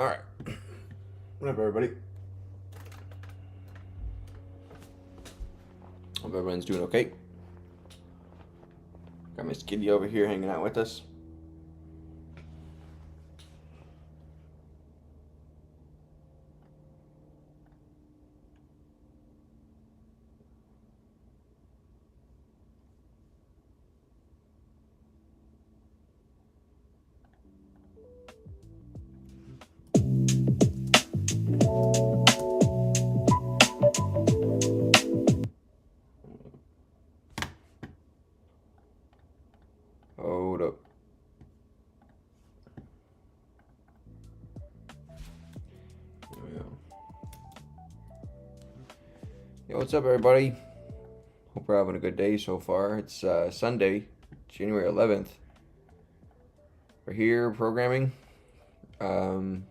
All right. What up, everybody? Hope everyone's doing okay. Got Miss Kitty over here hanging out with us. Hold up. There we go. Yo, what's up, everybody? Hope we're having a good day so far. It's Sunday, January 11th. We're here programming. Gonna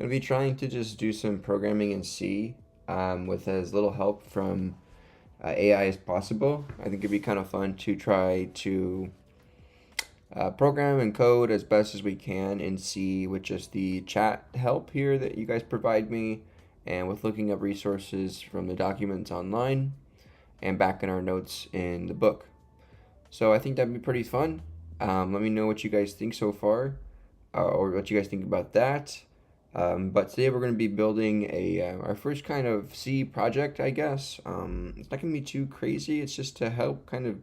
be trying to just do some programming in C with as little help from AI as possible. I think it'd be kind of fun to try to program and code as best as we can in C with just the chat help here that you guys provide me, and with looking up resources from the documents online and back in our notes in the book. So I think that'd be pretty fun. Let me know what you guys think so far, or what you guys think about that. But today we're going to be building our first kind of C project, I guess. It's not going to be too crazy. It's just to help kind of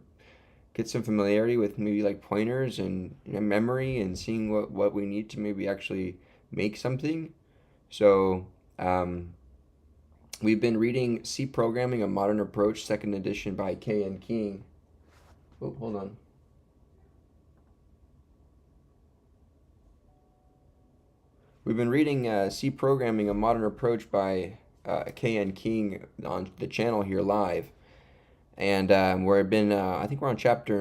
get some familiarity with maybe like pointers and memory and seeing what we need to maybe actually make something. So we've been reading C Programming, A Modern Approach, second edition by K.N. King. Oh, hold on. We've been reading C Programming, A Modern Approach by K.N. King on the channel here live. And we've been, I think we're on chapter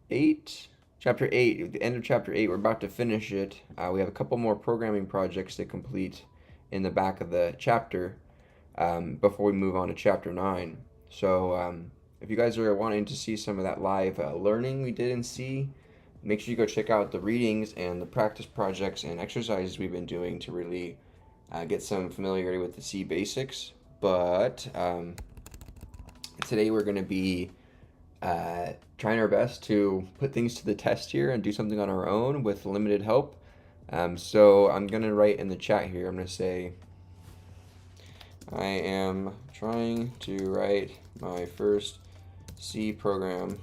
8? Chapter 8, the end of chapter 8. We're about to finish it. We have a couple more programming projects to complete in the back of the chapter before we move on to chapter 9. So if you guys are wanting to see some of that live learning we did in C, make sure you go check out the readings and the practice projects and exercises we've been doing to really get some familiarity with the C basics. But today we're going to be trying our best to put things to the test here and do something on our own with limited help. So I'm going to write in the chat here, I'm going to say, I am trying to write my first C program,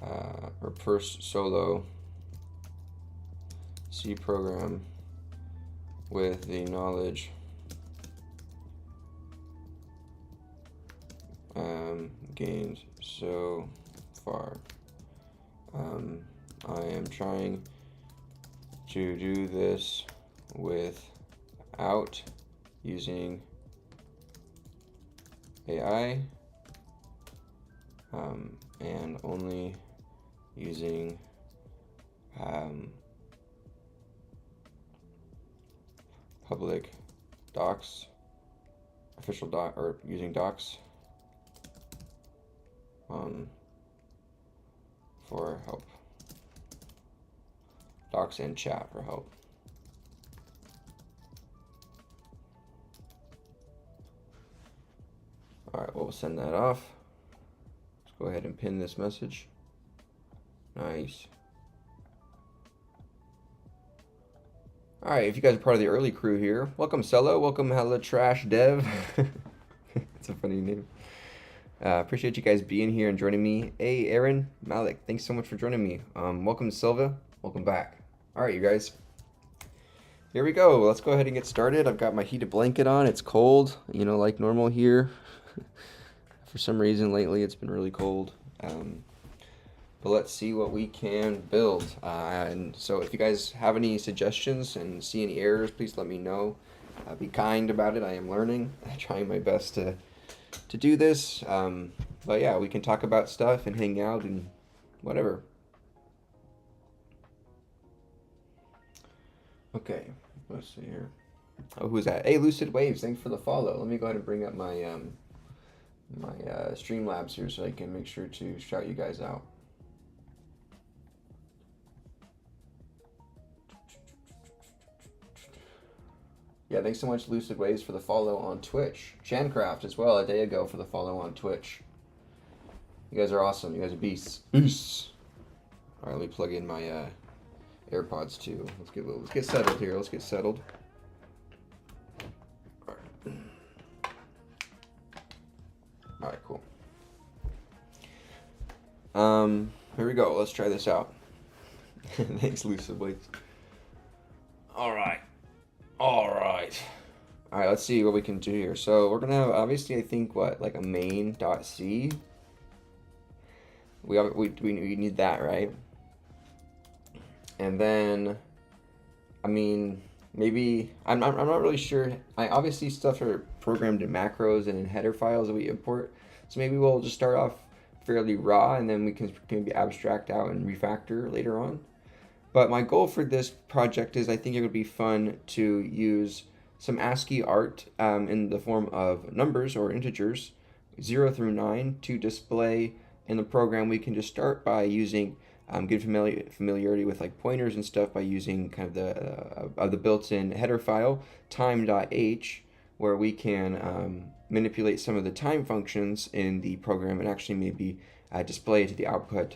or first solo C program with the knowledge gained so far. I am trying to do this without using AI and only using public docs, official doc, or using docs for help. Docs and chat for help. All right, we'll send that off. Let's go ahead and pin this message. Nice. All right, if you guys are part of the early crew here, welcome Cello, welcome Hella Trash Dev. It's a funny name. Appreciate you guys being here and joining me. Hey, Aaron, Malik, thanks so much for joining me. Welcome Silva, welcome back. All right, you guys. Here we go. Let's go ahead and get started. I've got my heated blanket on. It's cold, you know, like normal here. For some reason lately it's been really cold. But let's see what we can build. And so if you guys have any suggestions and see any errors, please let me know. Be kind about it. I am learning. I'm trying my best to do this. But yeah, we can talk about stuff and hang out and whatever. Okay, let's see here. Oh, who's that? Hey, Lucid Waves, thanks for the follow. Let me go ahead and bring up my my Streamlabs here so I can make sure to shout you guys out. Yeah, thanks so much, Lucid Waves, for the follow on Twitch. Chancraft as well, a day ago, for the follow on Twitch. You guys are awesome. You guys are beasts. Peace. All right, let me plug in my AirPods too. Let's get settled here. Let's get settled. All right. All right, cool. Here we go. Let's try this out. Thanks, Lucid Waves. All right. All right. All right, let's see what we can do here. So we're going to have, obviously, I think, like a main.c. We need that, right? And then, I mean, maybe, I'm not really sure. Obviously, stuff are programmed in macros and in header files that we import. So maybe we'll just start off fairly raw, and then we can maybe abstract out and refactor later on. But my goal for this project is I think it would be fun to use some ASCII art in the form of numbers or integers, 0 through 9, to display in the program. We can just start by using good familiarity with like pointers and stuff by using kind of the built-in header file, time.h, where we can manipulate some of the time functions in the program and actually maybe display to the output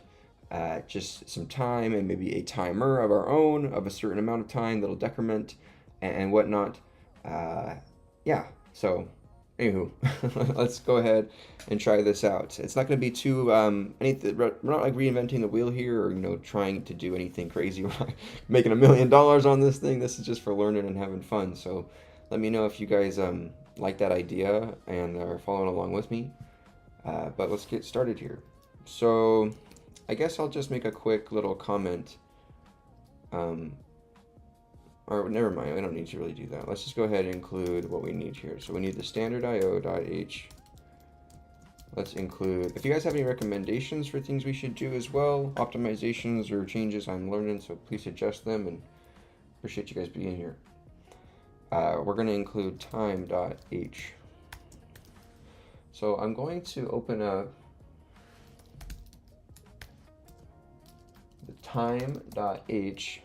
just some time and maybe a timer of our own of a certain amount of time that'll decrement and whatnot. Yeah, so anywho, let's go ahead and try this out. It's not going to be too anything. We're not like reinventing the wheel here, or trying to do anything crazy. We're not making $1 million on this thing. This is just for learning and having fun. So let me know if you guys like that idea and are following along with me. But let's get started here. So I guess I'll just make a quick little comment. Or never mind, I don't need to really do that. Let's just go ahead and include what we need here. So we need the standard io.h. Let's include, if you guys have any recommendations for things we should do as well, optimizations or changes I'm learning, so please suggest them, and appreciate you guys being here. We're going to include time.h. So I'm going to open up the time.h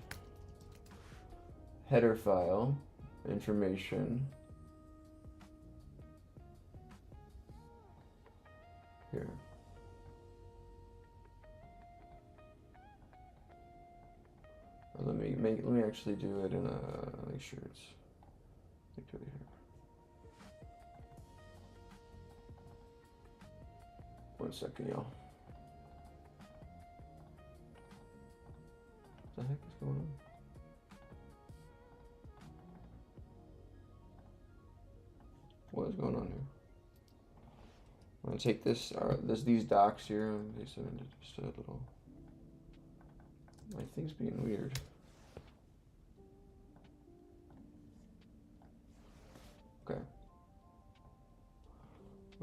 header file information here. Let me actually do it in a, make sure it's here. One second, y'all. What the heck is going on? What is going on here? I'm gonna take this. There's these docs here. They said just a little. My thing's being weird. Okay.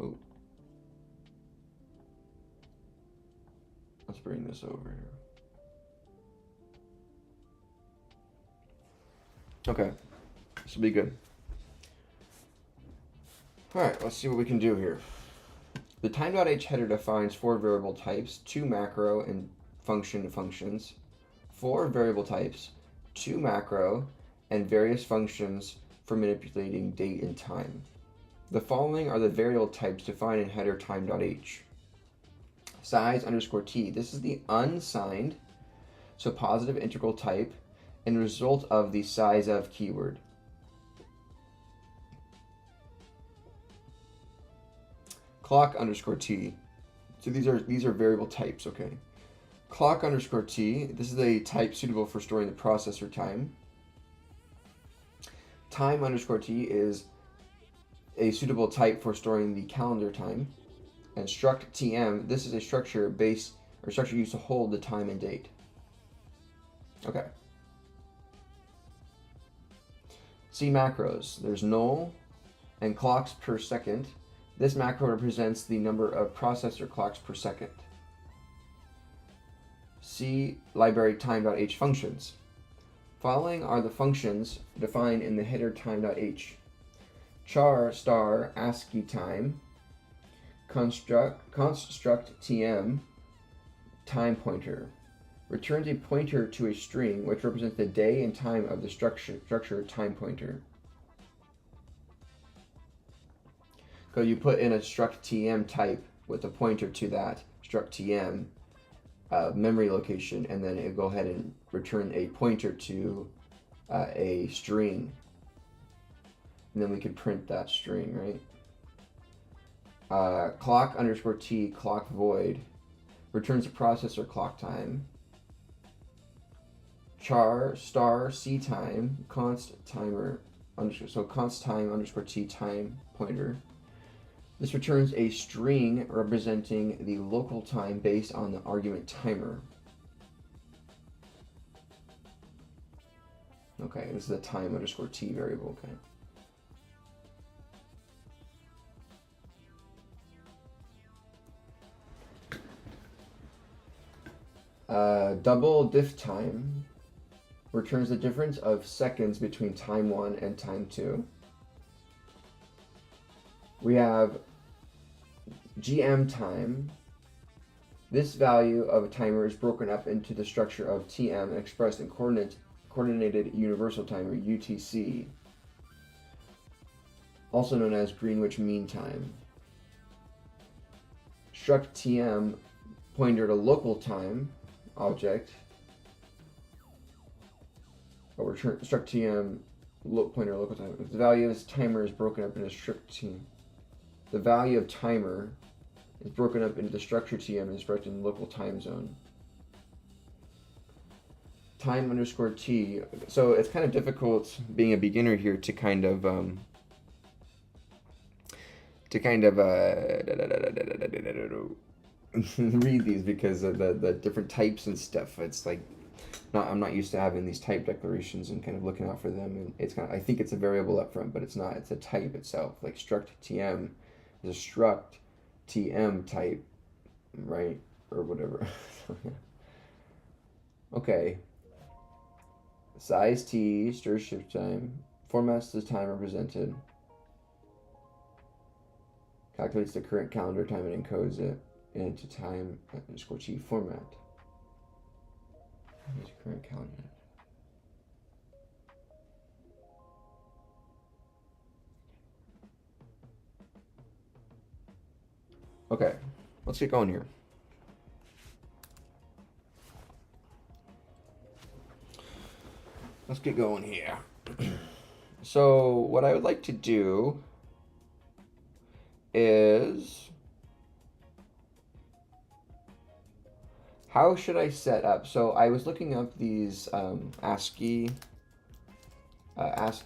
Oh. Let's bring this over here. Okay. This will be good. Alright, let's see what we can do here. The time.h header defines 4 variable types, 2 macro and functions, 4 variable types, 2 macro, and various functions for manipulating date and time. The following are the variable types defined in header time.h. Size _t. This is the unsigned, so positive integral type, and result of the size of keyword. Clock _t. So these are variable types, okay. Clock _t. This is a type suitable for storing the processor time. Time _t is a suitable type for storing the calendar time. And struct tm. This is a structure used to hold the time and date. Okay. See macros. There's null and clocks per second. This macro represents the number of processor clocks per second. See library time.h functions. Following are the functions defined in the header time.h. Char star ASCII time, construct tm, time pointer. Returns a pointer to a string which represents the day and time of the structure time pointer. So you put in a struct tm type with a pointer to that struct tm memory location, and then it'll go ahead and return a pointer to a string, and then we could print that string, right? Clock underscore t clock void returns the processor clock time. Char star c time const timer underscore, so const time underscore t time pointer. This returns a string representing the local time based on the argument timer. Okay, this is a time underscore t variable, okay. Double diff time returns the difference of seconds between time 1 and time 2. We have GM time. This value of a timer is broken up into the structure of TM and expressed in coordinated universal time, or UTC, also known as Greenwich Mean Time. Struct TM pointer to local time object, or return struct TM pointer to local time. If the value of this timer is broken up into struct TM. The value of timer is broken up into the structure TM and is expressed in the local time zone. Time underscore t. So it's kind of difficult being a beginner here to kind of read these, because of the different types and stuff. It's like I'm not used to having these type declarations and kind of looking out for them. And it's kind of, I think it's a variable up front, but it's not. It's a type itself. Like struct tm is a struct tm type, right, or whatever. Okay. Size t, stir shift time, formats the time represented, calculates the current calendar time and encodes it into time underscore t format. Here's current calendar. Okay, let's get going here. Let's get going here. So what I would like to do is, how should I set up? So I was looking up these ASCII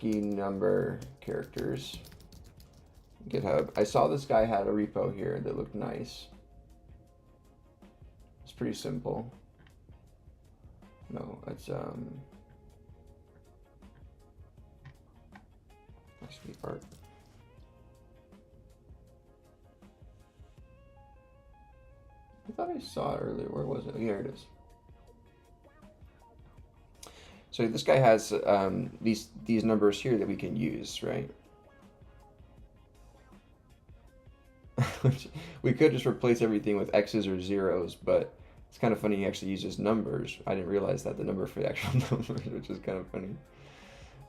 number characters. GitHub. I saw this guy had a repo here that looked nice. It's pretty simple. No, it's ASCII art. I thought I saw it earlier. Where was it? Here it is. So this guy has these numbers here that we can use, right? We could just replace everything with X's or zeros, but it's kind of funny he actually uses numbers. I didn't realize that, the number for the actual numbers, which is kind of funny.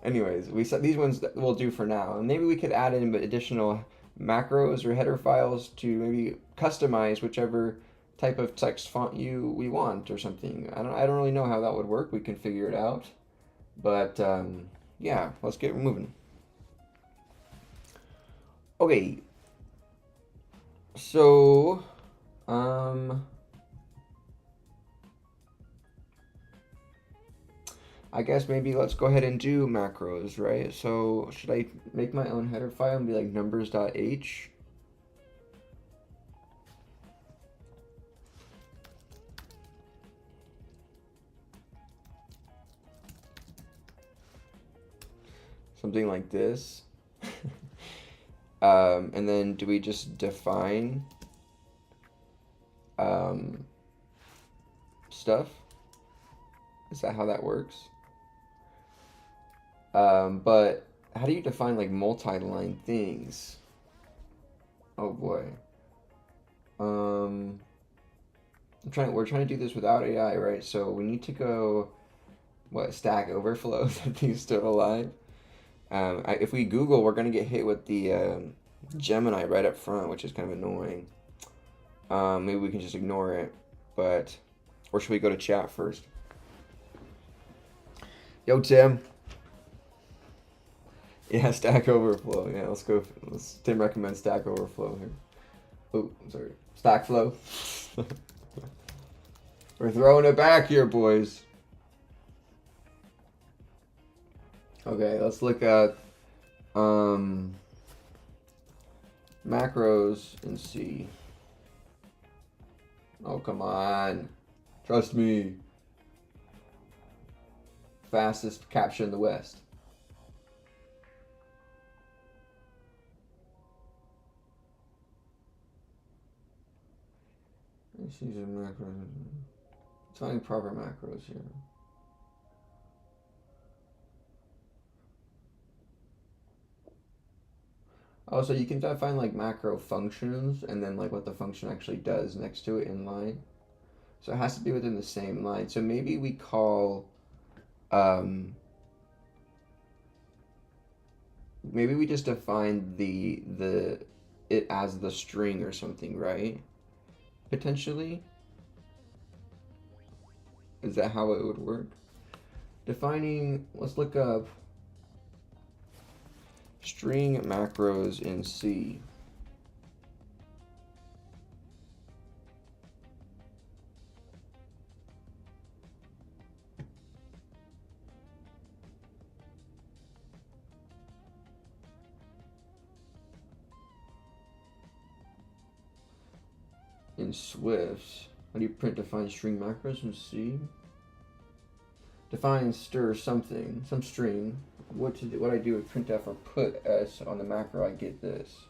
Anyways, we said these ones that we'll do for now, and maybe we could add in additional macros or header files to maybe customize whichever type of text font we want or something. I don't really know how that would work. We can figure it out, but yeah, let's get moving. Okay, so I guess maybe let's go ahead and do macros, right? So should I make my own header file and be like numbers.h? Something like this. And then do we just define stuff? Is that how that works? But how do you define like multi-line things? Oh boy. We're trying to do this without AI, right? So we need to go, Stack Overflow, that thing's still alive. If we Google, we're gonna get hit with the Gemini right up front, which is kind of annoying. Maybe we can just ignore it, but or should we go to chat first? Yo, Tim. Yeah, Stack Overflow. Yeah, let's go. Tim recommends Stack Overflow here. Oh, sorry. Stack Flow. We're throwing it back here, boys. Okay, let's look at macros and see. Oh, come on. Trust me. Fastest capture in the West. Let's use a macro. Finding proper macros here. Oh, so you can define like macro functions and then like what the function actually does next to it in line. So it has to be within the same line. So maybe we call, maybe we just define it as the string or something, right? Potentially. Is that how it would work? Defining, let's look up string macros in C. In Swift, how do you print define string macros in C? Define stir something, some string. What I do with printf or put s on the macro, I get this.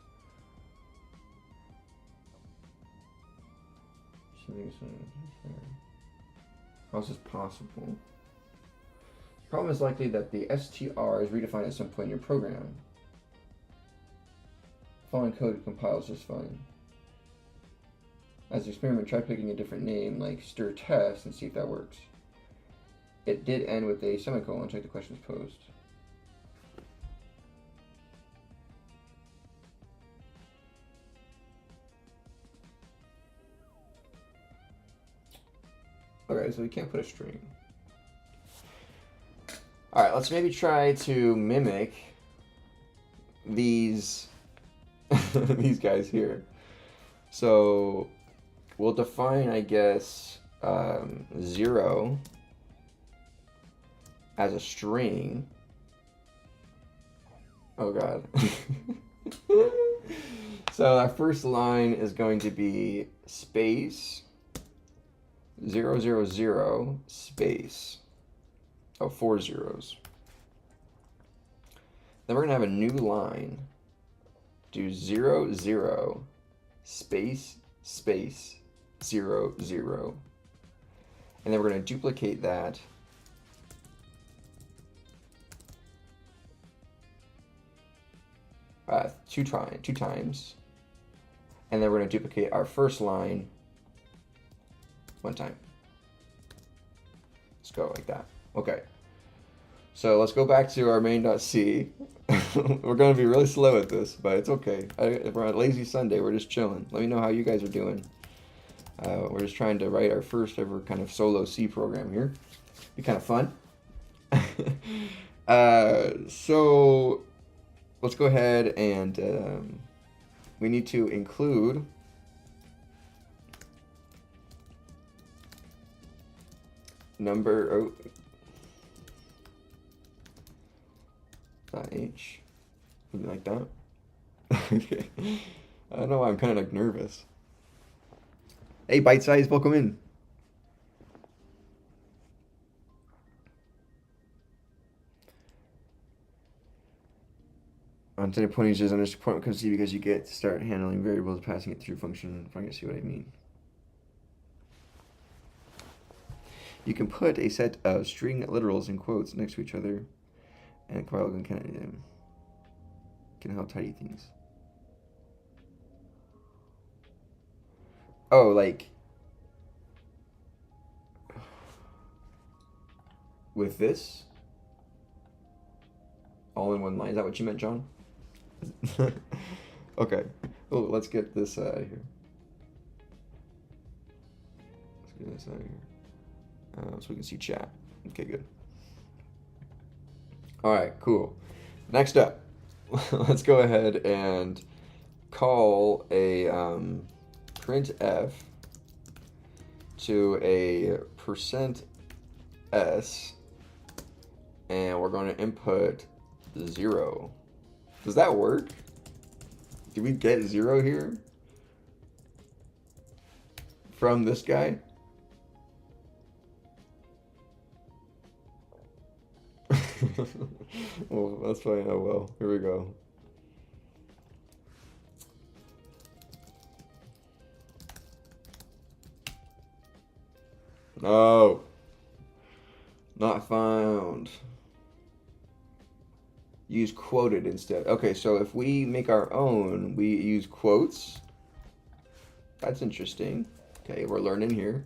How is this possible? The problem is likely that the str is redefined at some point in your program. Following code compiles just fine. As an experiment, try picking a different name like stir test and see if that works. It did end with a semicolon. Check the questions posed. Okay, so we can't put a string. All right, let's maybe try to mimic these these guys here. So we'll define, I guess, 0 as a string. Oh God. So our first line is going to be space 000 space. Oh, 4 zeros. Then we're gonna have a new line. Do 0 0 space space 0 0. And then we're gonna duplicate that two times, and then we're going to duplicate our first line one time. Let's go like that. Okay. So let's go back to our main.c. We're going to be really slow at this, but it's okay. We're on a lazy Sunday. We're just chilling. Let me know how you guys are doing. We're just trying to write our first ever kind of solo C program here. Be kind of fun. So let's go ahead and we need to include number .h, something like that. Okay. I don't know why I'm kind of like nervous. Hey, Bite Size, welcome in. On to the point is under support comes C because you get to start handling variables, passing it through function. If I can see what I mean. You can put a set of string literals in quotes next to each other, and compile can help tidy things. Oh, like with this all in one line. Is that what you meant, John? Okay. Oh, let's get this out of here. Let's get this out of here. So we can see chat. Okay, good. All right, cool. Next up, let's go ahead and call a printf to a %s, and we're going to input 0. Does that work? Did we get 0 here from this guy? Well, that's fine. Oh well. Here we go. No. Not found. Use quoted instead. Okay, so if we make our own, we use quotes. That's interesting. Okay, we're learning here.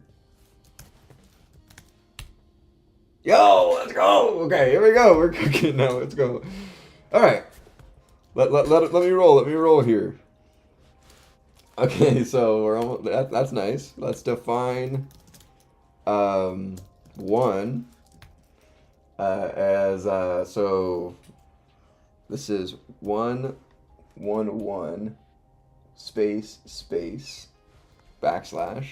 Yo, let's go. Okay, here we go. We're cooking now. Let's go. All right. Let me roll. Let me roll here. Okay, so we're almost. That's nice. Let's define one as so. This is 111 space backslash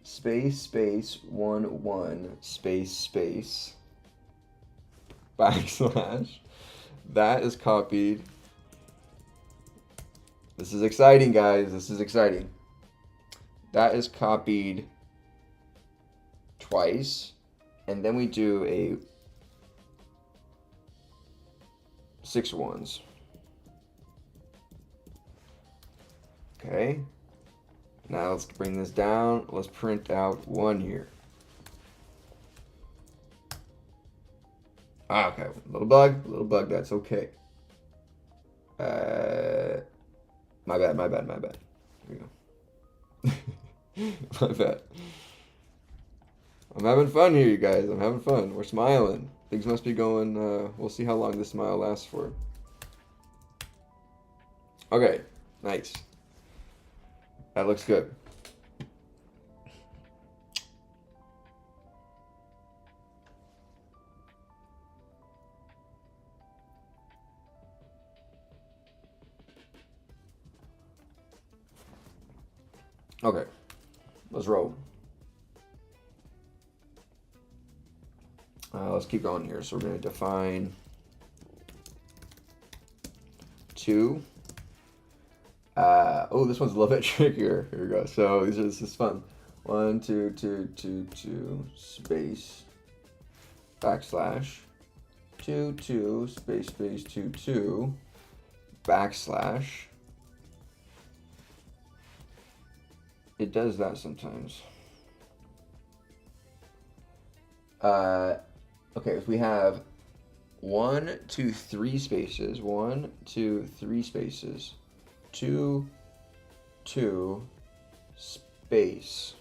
space 11 space backslash. That is copied. This is exciting, guys. This is exciting. That is copied twice, and then we do a 6 ones. Okay. Now let's bring this down. Let's print out 1 here. Ah, okay. Little bug. That's okay. My bad. Here we go. My bad. I'm having fun here, you guys. I'm having fun. We're smiling. Things must be going, we'll see how long this smile lasts for. Okay, nice. That looks good. Okay, let's roll. Let's keep going here. So we're going to define 2. Oh, this one's a little bit trickier. Here we go. So this is fun. 1, 2, 2, 2, 2, space, backslash, 2, 2, space, 2, 2, backslash. It does that sometimes. Okay, if we have 1, 2, 3 spaces, 1, 2, 3 spaces, 2, 2, space.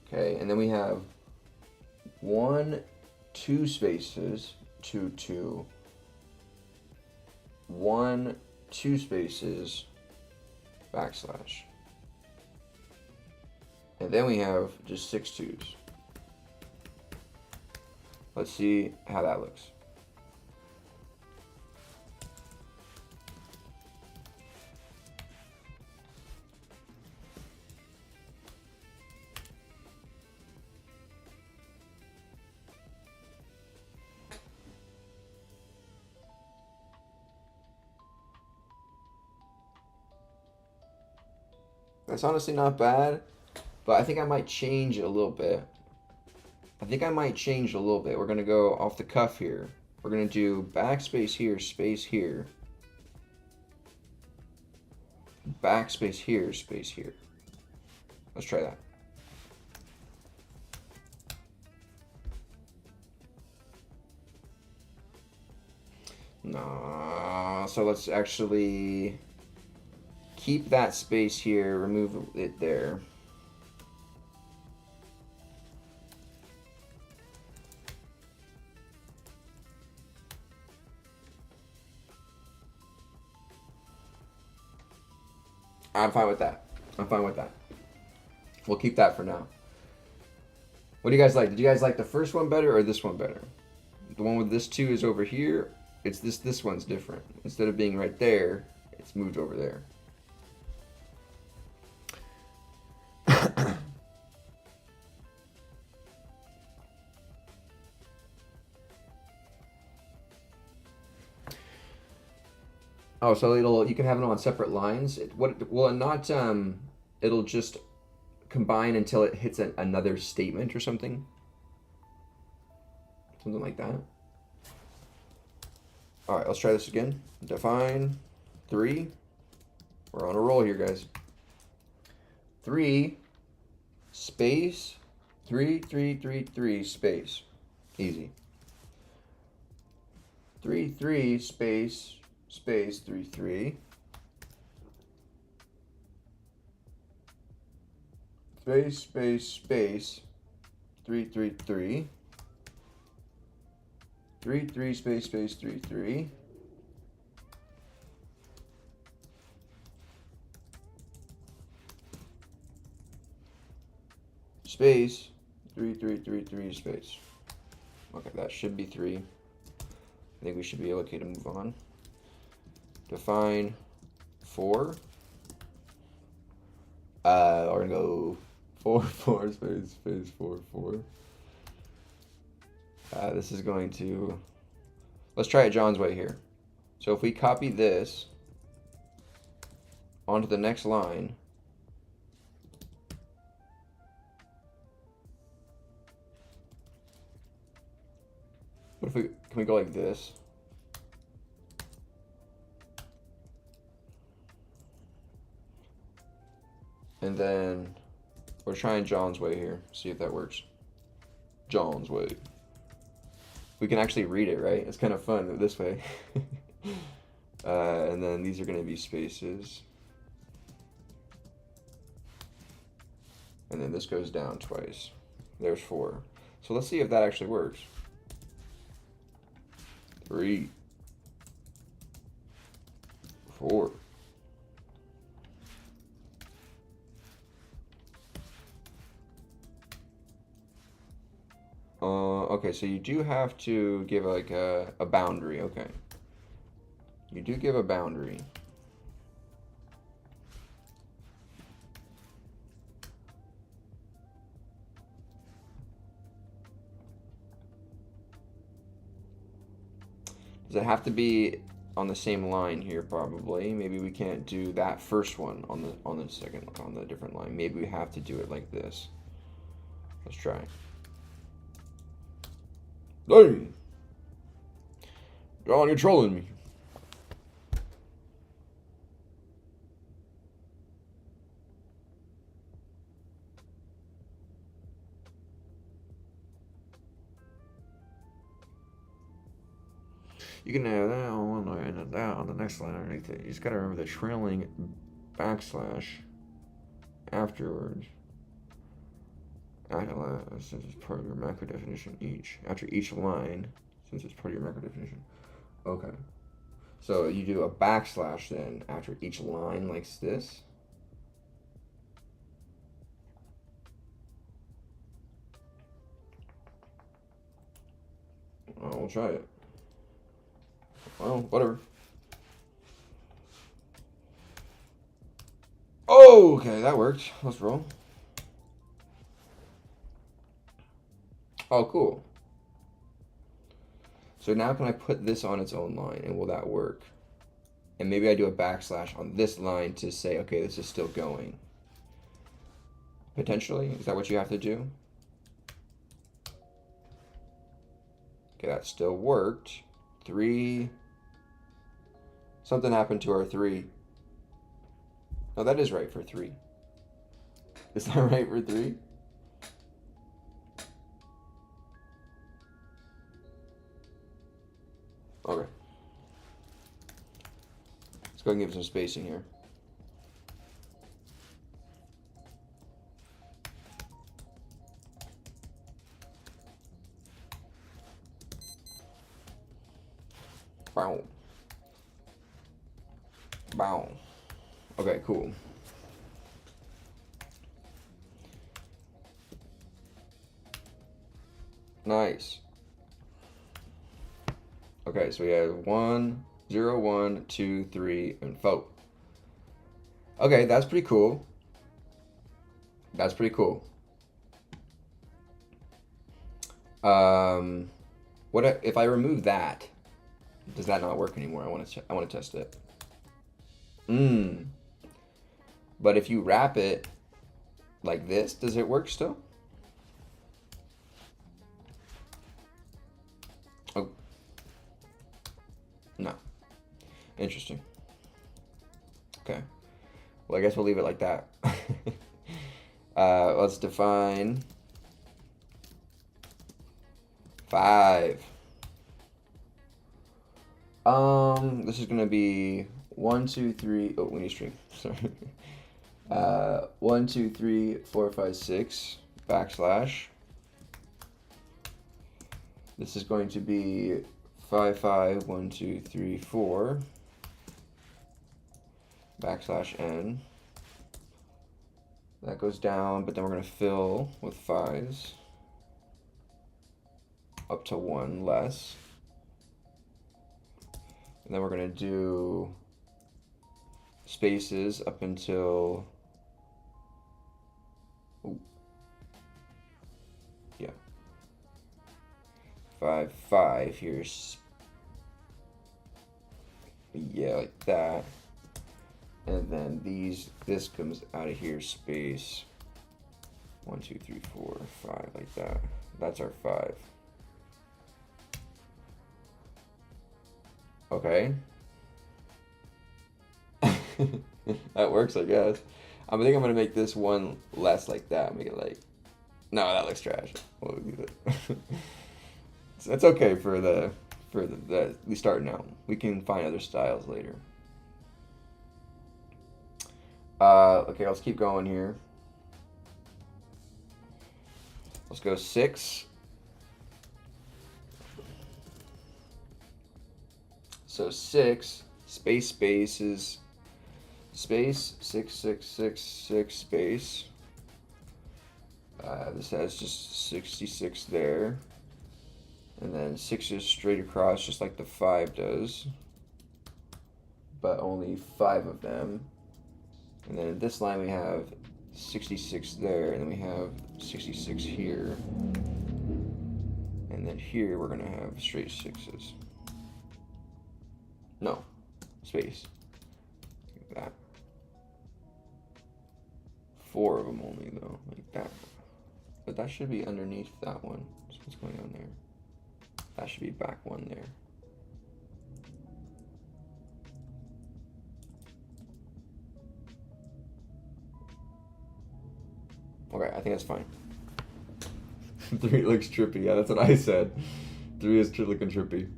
Okay, and then we have 1, 2 spaces, 2, 2, 1, 2 spaces, backslash. And then we have just 6 twos. Let's see how that looks. That's honestly not bad, but I think I might change it a little bit. We're going to go off the cuff here. We're going to do backspace here, space here. Backspace here, space here. Let's try that. No, so let's actually keep that space here, remove it there. I'm fine with that. I'm fine with that. We'll keep that for now. What do you guys like? Did you guys like the first one better or this one better? The one with this 2 is over here. It's this one's different. Instead of being right there, it's moved over there. Oh, so you can have it on separate lines. Will it not it'll just combine until it hits another statement or something? Something like that. All right, let's try this again. Define 3. We're on a roll here, guys. 3 space 3 3 3 3 space. Easy. 3 3 space 3 3 space 3 3 3 3 3 space 3 3 space 3 3 3 3 space. Okay, that should be 3. I think we should be okay to move on. Define 4. We're gonna go 4 4 space 4 4. This is going to, let's try it John's way here. So if we copy this onto the next line, what if can we go like this? And then we're trying John's way here. See if that works. John's way. We can actually read it, right? It's kind of fun this way. And then these are going to be spaces. And then this goes down twice. There's 4. So let's see if that actually works. 3, 4. Okay, so you do have to give like a boundary. Okay. You do give a boundary. Does it have to be on the same line here? Probably. Maybe we can't do that first one on the different line. Maybe we have to do it like this. Let's try. Hey, John, you're trolling me. You can have that on one line and that on the next line underneath it. You just gotta remember the trailing backslash afterwards. Since it's part of your macro definition after each line, since it's part of your macro definition. Okay. So you do a backslash then after each line like this. Oh, we'll try it. Well, whatever. Oh, okay, that worked. Let's roll. Oh, cool. So now can I put this on its own line, and will that work? And maybe I do a backslash on this line to say, okay, this is still going. Potentially? Is that what you have to do? Okay, that still worked. 3. Something happened to our 3. No, that is right for 3. Is that right for 3? Okay. Let's go and give some spacing here. Bow. Bow. Okay, cool. Nice. Okay, so we have 1, 0, 1, 2, 3, and 4. Okay, that's pretty cool. That's pretty cool. What if I remove that? Does that not work anymore? I want to test it. But if you wrap it like this, does it work still? Oh, no. Interesting. Okay. Well, I guess we'll leave it like that. Let's define 5. This is gonna be 1, 2, 3. Oh, we need string. Sorry. 1, 2, 3, 4, 5, 6 backslash. This is going to be 5, 5, 1, 2, 3, 4 backslash n. That goes down, but then we're going to fill with 5s up to 1 less. And then we're going to do spaces up until, yeah, 5, 5. Here's, yeah, like that. And then this comes out of here, space 1, 2, 3, 4, 5, like that. That's our 5. Okay. That works, I guess. I think I'm gonna make this one less like that. Make it like, no, that looks trash. We'll leave it. It's okay for the we start now. We can find other styles later. Okay, let's keep going here. Let's go 6. So 6 space is space 6, 6, 6, 6 space. This has just 66 there, and then 6 is straight across, just like the 5 does, but only 5 of them. And then in this line we have 66 there, and then we have 66 here. And then here we're going to have straight 6s. No, space. Like that. 4 of them only, though, like that. But that should be underneath that one. So what's going on there? That should be back 1 there. Okay, I think that's fine. 3 looks trippy. Yeah, that's what I said. 3 is looking trippy.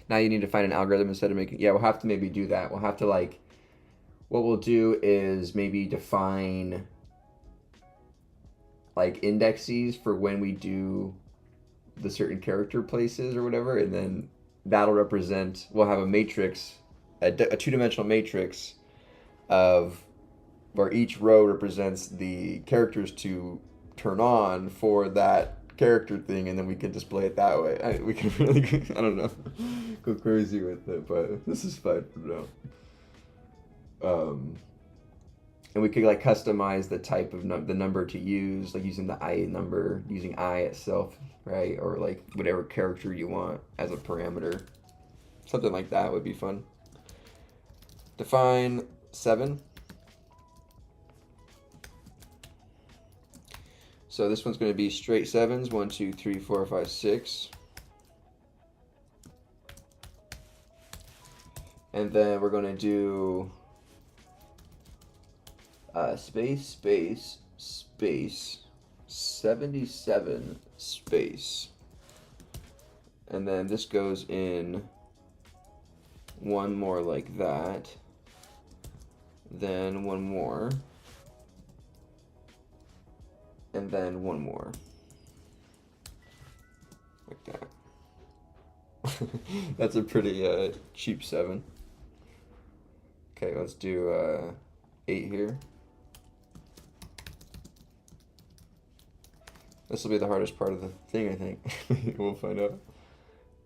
Now you need to find an algorithm instead of making... Yeah, we'll have to maybe do that. We'll have to, like... What we'll do is maybe define, like, indexes for when we do the certain character places or whatever, and then that'll represent... We'll have a matrix, a two-dimensional matrix of where each row represents the characters to turn on for that character thing, and then we can display it that way. We can really, I don't know, go crazy with it, but this is fun for now. And we could like customize the type of the number to use, like using the I number, using I itself, right? Or like whatever character you want as a parameter. Something like that would be fun. Define 7. So this one's going to be straight 7s, 1, 2, 3, 4, 5, 6. And then we're going to do space, space, space, 77 space. And then this goes in one more like that. Then one more. And then one more. Like that. That's a pretty cheap 7. Okay, let's do 8 here. This will be the hardest part of the thing, I think. We'll find out.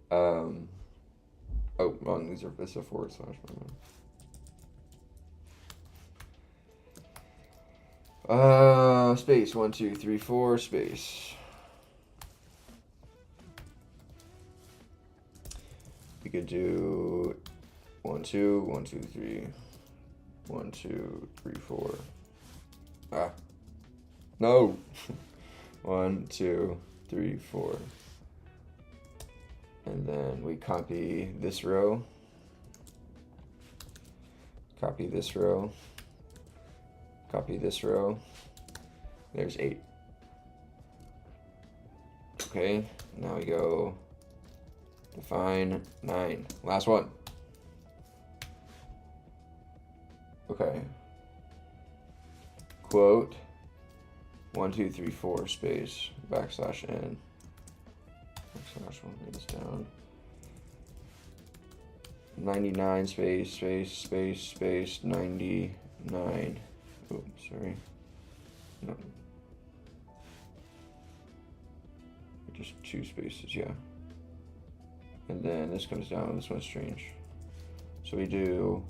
Oh, wrong. This is a forward slash. Space 1, 2, 3, 4 space. We could do 1, 2, 1, 2, 3, 1, 2, 3, 4. Ah, no. 1, 2, 3, 4. And then we copy this row. Copy this row. Copy this row. There's 8. Okay, now we go define 9. Last one. Okay. Quote 1, 2, 3, 4 space backslash n. Backslash, we'll write this down. 99 space 99. Oh, sorry. No. Just 2 spaces, yeah. And then this comes down, this one's strange. So we do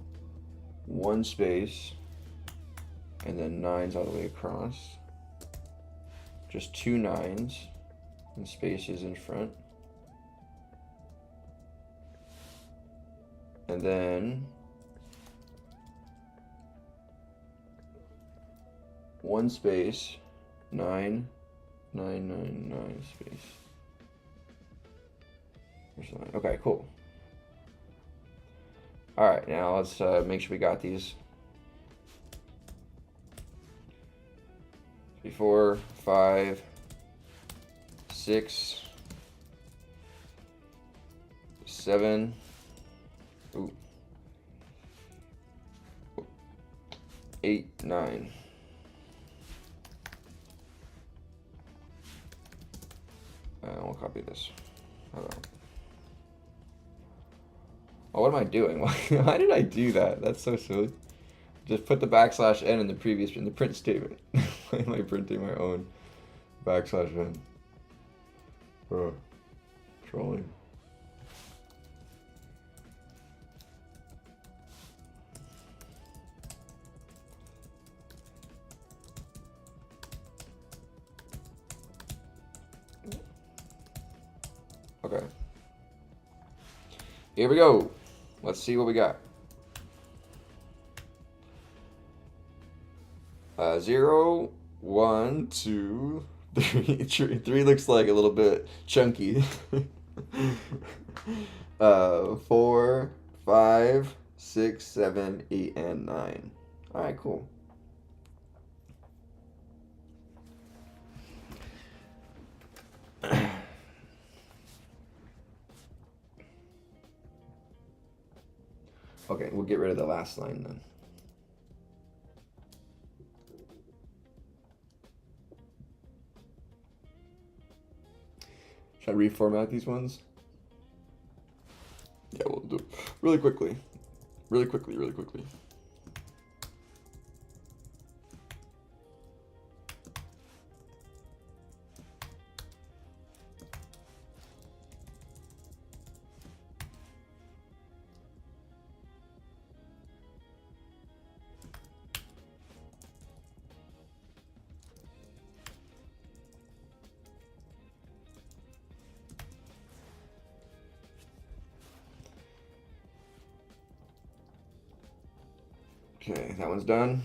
1 space, and then 9s all the way across. Just 2 9s, and spaces in front. And then 1 space, 9, 9, 9, 9 space. Okay, cool. All right, now let's make sure we got these. 3, 4, 5, 6, 7. Ooh. 8, 9. We'll copy this. Oh, what am I doing? Why did I do that? That's so silly. Just put the backslash n in the print statement. Why am I printing my own backslash n? Trolling. Okay. Here we go. Let's see what we got. 0, 1, 2, 3. 3 looks like a little bit chunky. 4, 5, 6, 7, 8, and 9. All right, cool. Okay, we'll get rid of the last line then. Should I reformat these ones? Yeah, we'll do it really quickly. Really quickly. Okay, that one's done.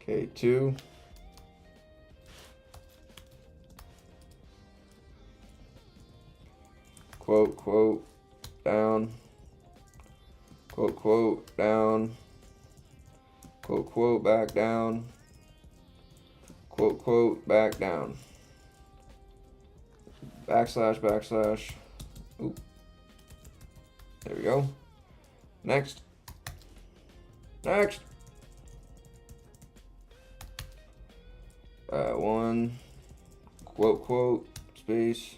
Okay, 2. Quote, down. Quote, down. Quote, back down. Quote, back down. Backslash. Oop. There we go. Next. 1, quote, space,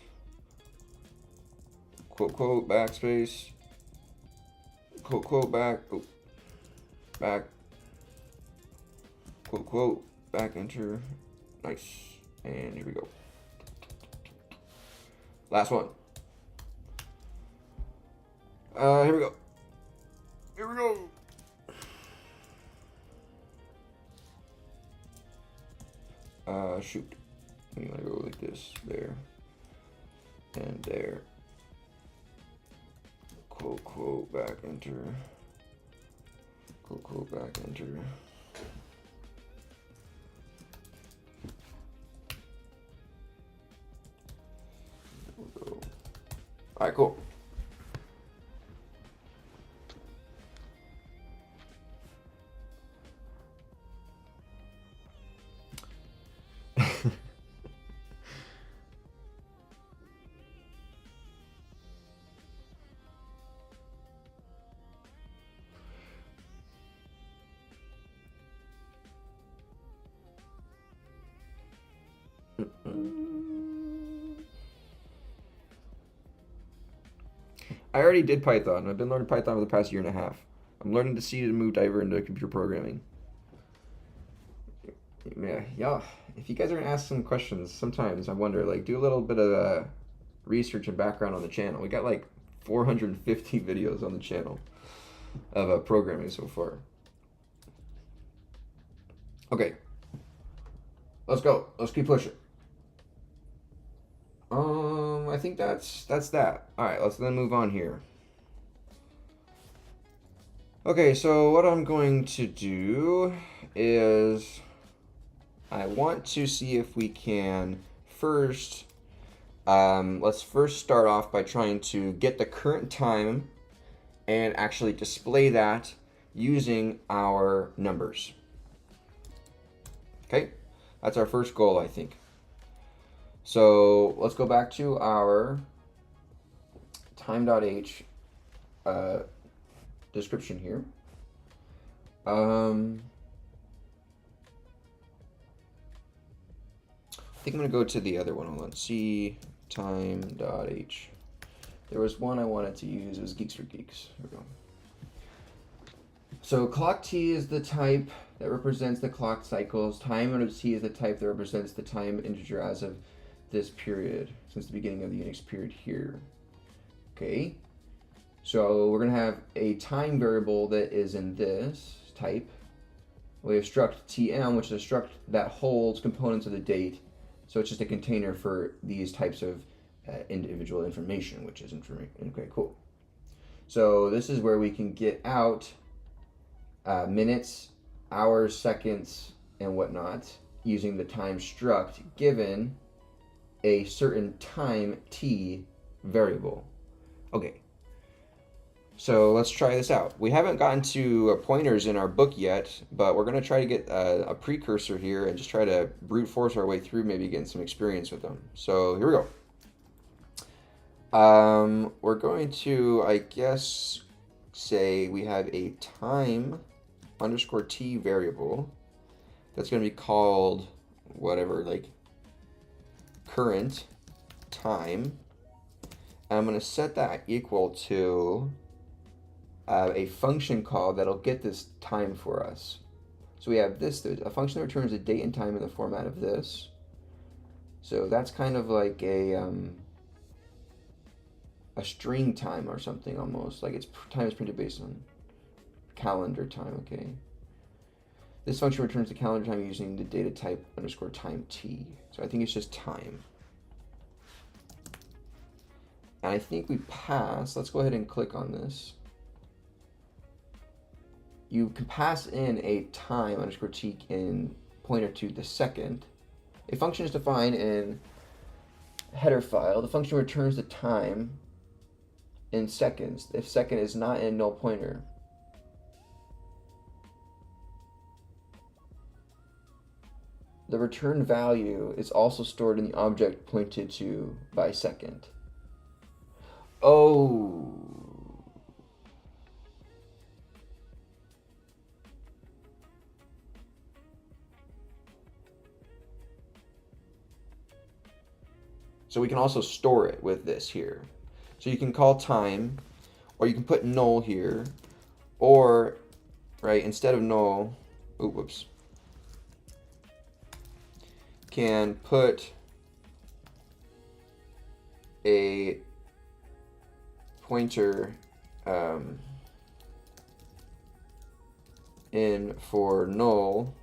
quote, backspace, quote, back, oh, back, quote, back, enter, nice, and here we go. Last one. Here we go. Here we go. Shoot. You want to go like this, there, and there. Quote, back, enter. Quote, back, enter. All right, cool. I already did Python. I've been learning Python for the past year and a half. I'm learning to see to move diver into computer programming. Yeah. If you guys are gonna ask some questions, sometimes I wonder, like, do a little bit of research and background on the channel. We got like 450 videos on the channel of programming so far. Okay, let's go. Let's keep pushing. I think that's that. All right, let's then move on here. Okay, so what I'm going to do is I want to see if we can first, let's first start off by trying to get the current time and actually display that using our numbers. Okay, that's our first goal, I think. So let's go back to our time.h description here. I think I'm going to go to the other one. Hold on. C time.h. There was one I wanted to use. It was Geeks for Geeks. Here we go. So clock T is the type that represents the clock cycles. Time under T is the type that represents the time integer as of this period, since the beginning of the Unix period here. Okay. So we're going to have a time variable that is in this type. We have struct tm, which is a struct that holds components of the date. So it's just a container for these types of individual information, which is information. Okay, cool. So this is where we can get out minutes, hours, seconds, and whatnot using the time struct given a certain time t variable. Okay. So let's try this out. We haven't gotten to pointers in our book yet, but we're going to try to get a precursor here and just try to brute force our way through, maybe getting some experience with them. So here we go. We're going to, I guess, say we have a time underscore t variable that's going to be called whatever, like current time. And I'm going to set that equal to a function call that'll get this time for us. So we have this, a function that returns a date and time in the format of this. So that's kind of like a string time or something almost, like its time is printed based on calendar time, okay? This function returns the calendar time using the data type underscore time t. So I think it's just time. And I think we pass, let's go ahead and click on this. You can pass in a time underscore t in pointer to the second. A function is defined in header file. The function returns the time in seconds if second is not in null pointer. The return value is also stored in the object pointed to by second. Oh. So we can also store it with this here. So you can call time, or you can put null here, Or, right, instead of null, whoops, can put a pointer in for null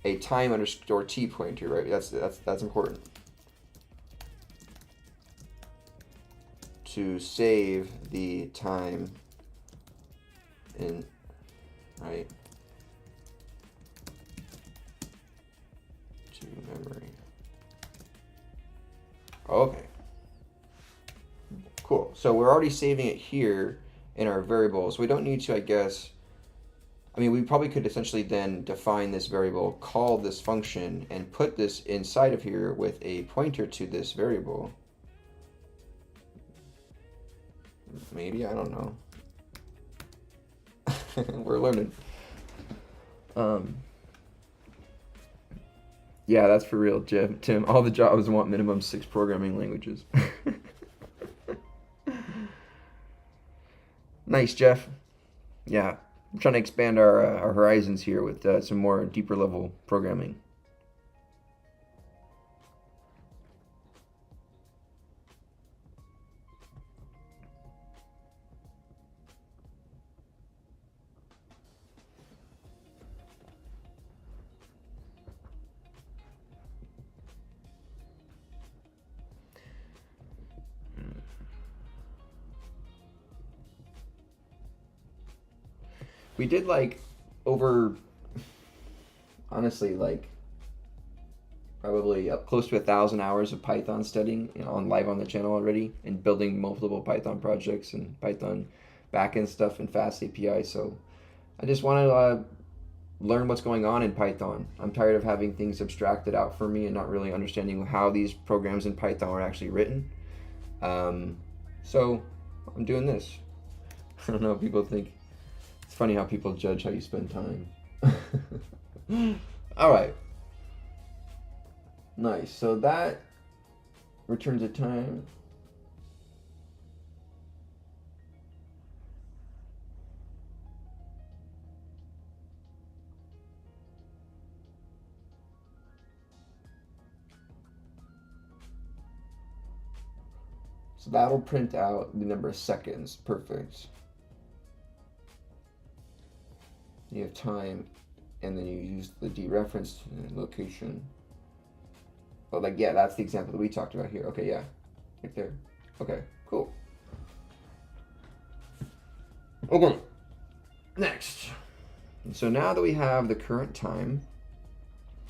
a time underscore t pointer, right? That's important to save the time in, right, to memory. Okay, cool. So we're already saving it here in our variable, so we don't need to, I guess. I mean, we probably could essentially then define this variable, call this function, and put this inside of here with a pointer to this variable. Maybe, I don't know. We're learning. Yeah, that's for real, Tim. All the jobs want minimum 6 programming languages. Nice, Jeff. Yeah, I'm trying to expand our horizons here with some more deeper level programming. We did like over, honestly, like probably up close to 1,000 hours of Python studying, on live on the channel already, and building multiple Python projects and Python backend stuff and fast API. So I just want to learn what's going on in Python. I'm tired of having things abstracted out for me and not really understanding how these programs in Python are actually written. So I'm doing this. I don't know what people think. It's funny how people judge how you spend time. All right. Nice. So that returns a time. So that'll print out the number of seconds. Perfect. You have time, and then you use the dereference location. Oh, like, yeah, that's the example that we talked about here. Okay, yeah, right there. Okay, cool. Okay, next. So now that we have the current time,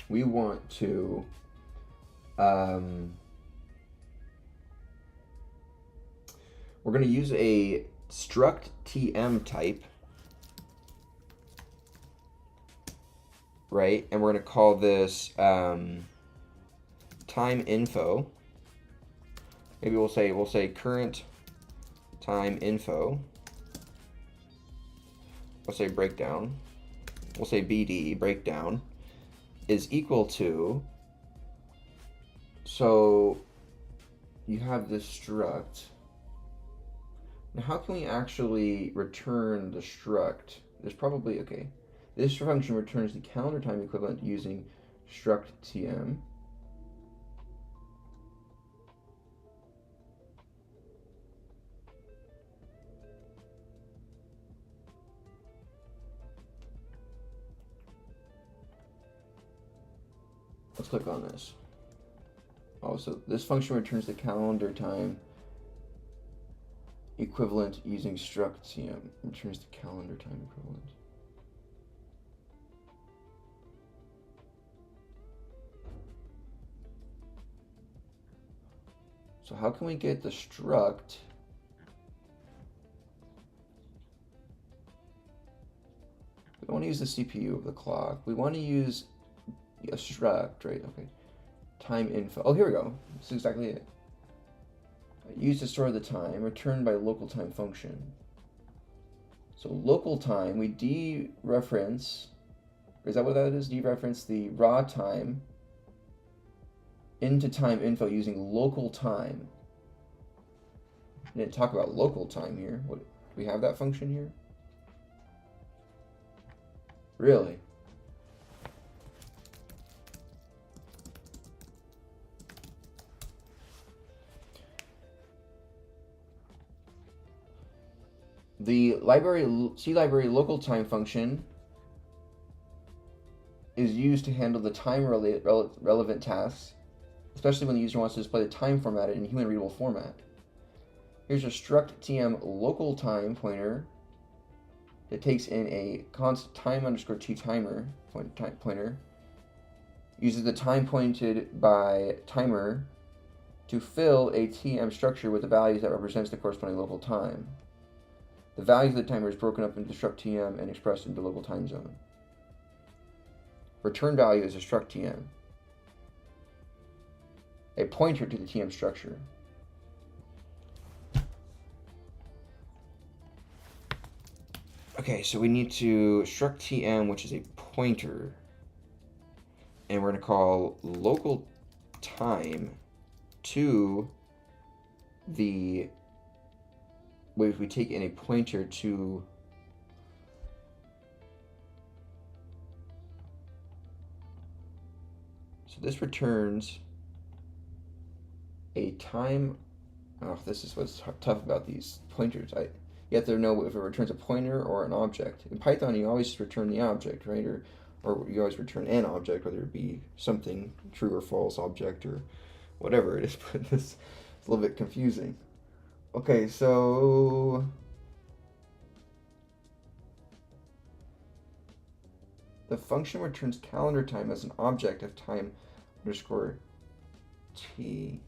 we want to we're going to use a struct tm type, right? And we're going to call this time info. Maybe we'll say current time info. We'll say breakdown. We'll say BD, breakdown, is equal to, so you have this struct. Now how can we actually return the struct? There's probably, okay, this function returns the calendar time equivalent using struct tm. Let's click on this. Oh, so this function returns the calendar time equivalent using struct tm. Returns the calendar time equivalent. So how can we get the struct? We don't want to use the CPU of the clock. We want to use a struct, right? Okay. Time info. Oh, here we go. This is exactly it. Used to store the time, returned by local time function. So local time, we dereference, is that what that is? Dereference the raw time into time info using local time. I didn't talk about local time here. What, do we have that function here? Really? The C library local time function is used to handle the time relevant tasks, especially when the user wants to display the time formatted in human readable format. Here's a struct tm local time pointer that takes in a const time underscore t timer pointer, uses the time pointed by timer to fill a tm structure with the values that represents the corresponding local time. The value of the timer is broken up into struct tm and expressed into local time zone. Return value is a struct tm, a pointer to the tm structure. Okay, so we need to struct tm, which is a pointer, and we're going to call local time to the, we take in a pointer to this returns a time. Oh, this is what's tough about these pointers. You have to know if it returns a pointer or an object. In Python, you always return the object, right? Or you always return an object, whether it be something true or false object or whatever it is. But this is a little bit confusing. Okay, so the function returns calendar time as an object of time underscore t.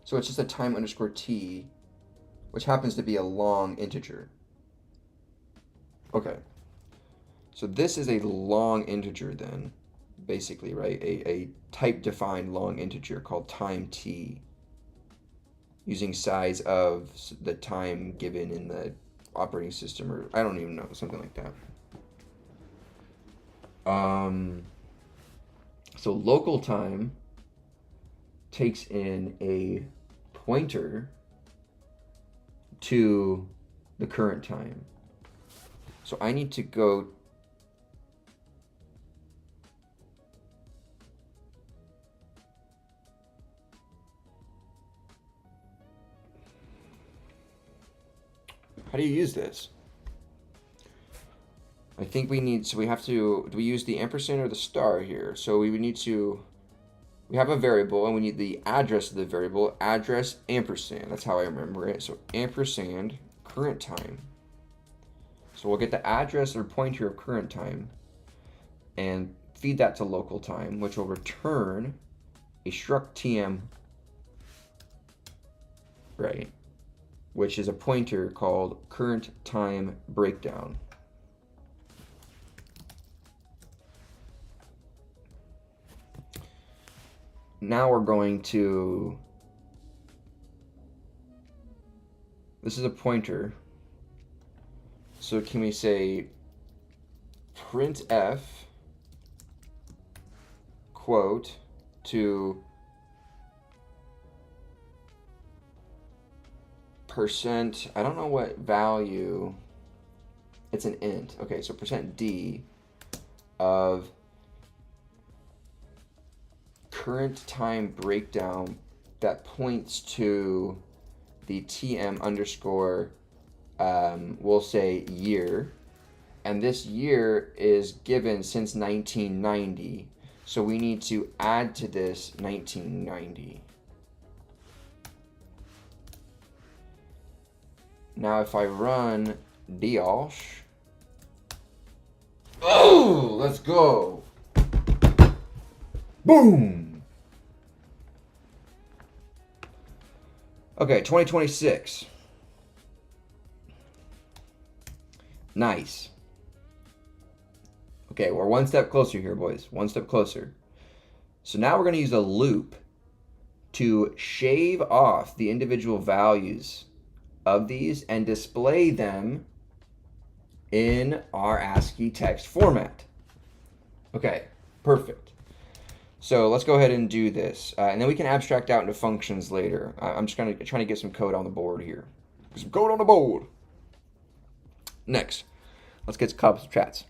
So it's just a time underscore t, which happens to be a long integer. Okay. So this is a long integer then, basically, right? A type-defined long integer called time t, using size of the time given in the operating system, or I don't even know, something like that. So local time takes in a pointer to the current time. So I need to go how do you use this? I think we need, so we have to, do we use the ampersand or the star here? So we would need to, we have a variable and we need the address of the variable, address ampersand. That's how I remember it. So ampersand current time. So we'll get the address or pointer of current time and feed that to local time, which will return a struct tm, right? Which is a pointer called current time breakdown. Now we're going to, this is a pointer. So can we say printf quote to percent, I don't know what value, it's an int. Okay, so percent d of current time breakdown that points to the tm underscore, we'll say year, and this year is given since 1990, so we need to add to this 1990. Now if I run diosh, oh, let's go, boom. Okay, 2026. Nice. Okay, we're one step closer here, boys. One step closer. So now we're going to use a loop to shave off the individual values of these and display them in our ASCII text format. Okay, perfect. So let's go ahead and do this, and then we can abstract out into functions later. I'm just trying to get some code on the board here. Some code on the board. Next, Let's get caught up some chats.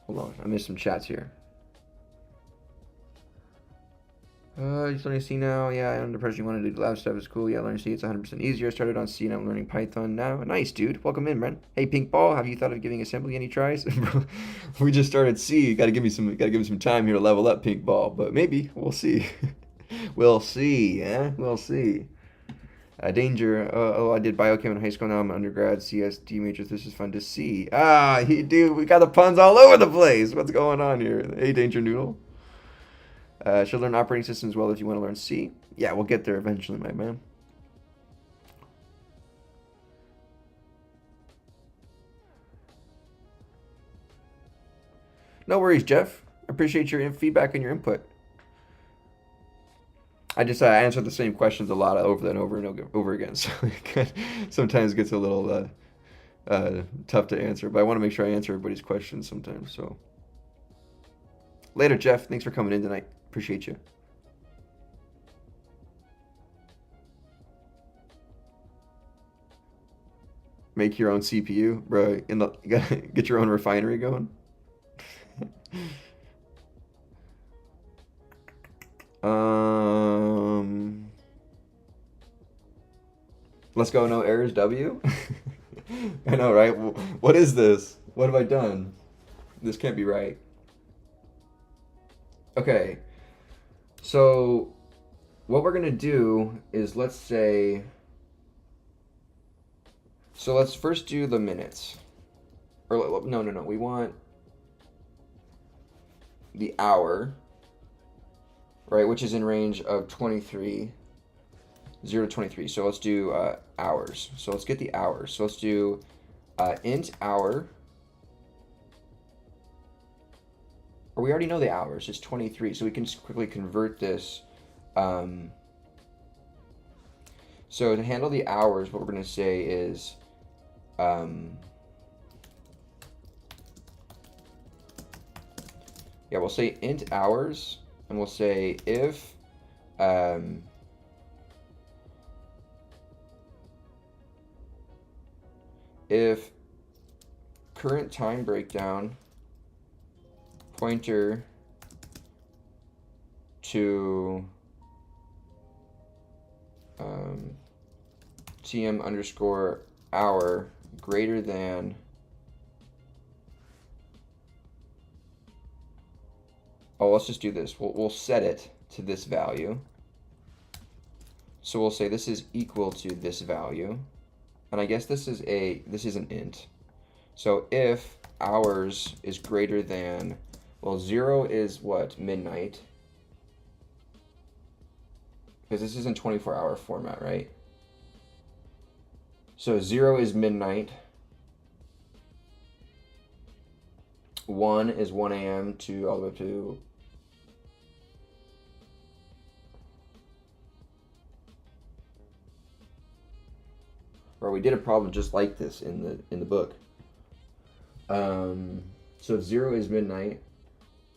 Hold on, I missed some chats here. You're learning C now? Yeah, I'm under pressure. You want to do lab stuff. It's cool. Yeah, learning C, it's 100% easier. I started on C and I'm learning Python now. Nice, dude. Welcome in, man. Hey, Pink Ball, have you thought of giving assembly any tries? We just started C. You gotta give me some time here to level up, Pink Ball. But maybe we'll see. We'll see. Yeah, we'll see. Danger. Oh, I did biochem in high school. Now I'm an undergrad CSD major. This is fun to see. Dude, we got the puns all over the place. What's going on here? Hey, Danger Noodle. Should learn operating systems well if you want to learn C. Yeah, we'll get there eventually, my man. No worries, Jeff. Appreciate your feedback and your input. I just answered the same questions a lot over and over again, so it sometimes gets a little tough to answer. But I want to make sure I answer everybody's questions sometimes. So later, Jeff. Thanks for coming in tonight. Appreciate you. Make your own CPU, bro. You gotta get your own refinery going. Let's go. No errors. W. I know, right? What is this? What have I done? This can't be right. Okay. So what we're gonna do is let's first do the minutes. Or no. We want the hour, right? Which is in range of 23, 0 to 23. So let's do hours. So let's get the hours. So let's do int hour. Or we already know the hours. It's 23. So we can just quickly convert this. So to handle the hours, what we're going to say is we'll say int hours, and we'll say if current time breakdown pointer to tm underscore hour greater than let's just do this. We'll set it to this value. So we'll say this is equal to this value. And I guess this is an int. So if hours is greater than, 0 is what? Midnight. Because this is in 24-hour format, right? So 0 is midnight. 1 is 1 a.m. to all the way up to we did a problem just like this in the book. So 0 is midnight.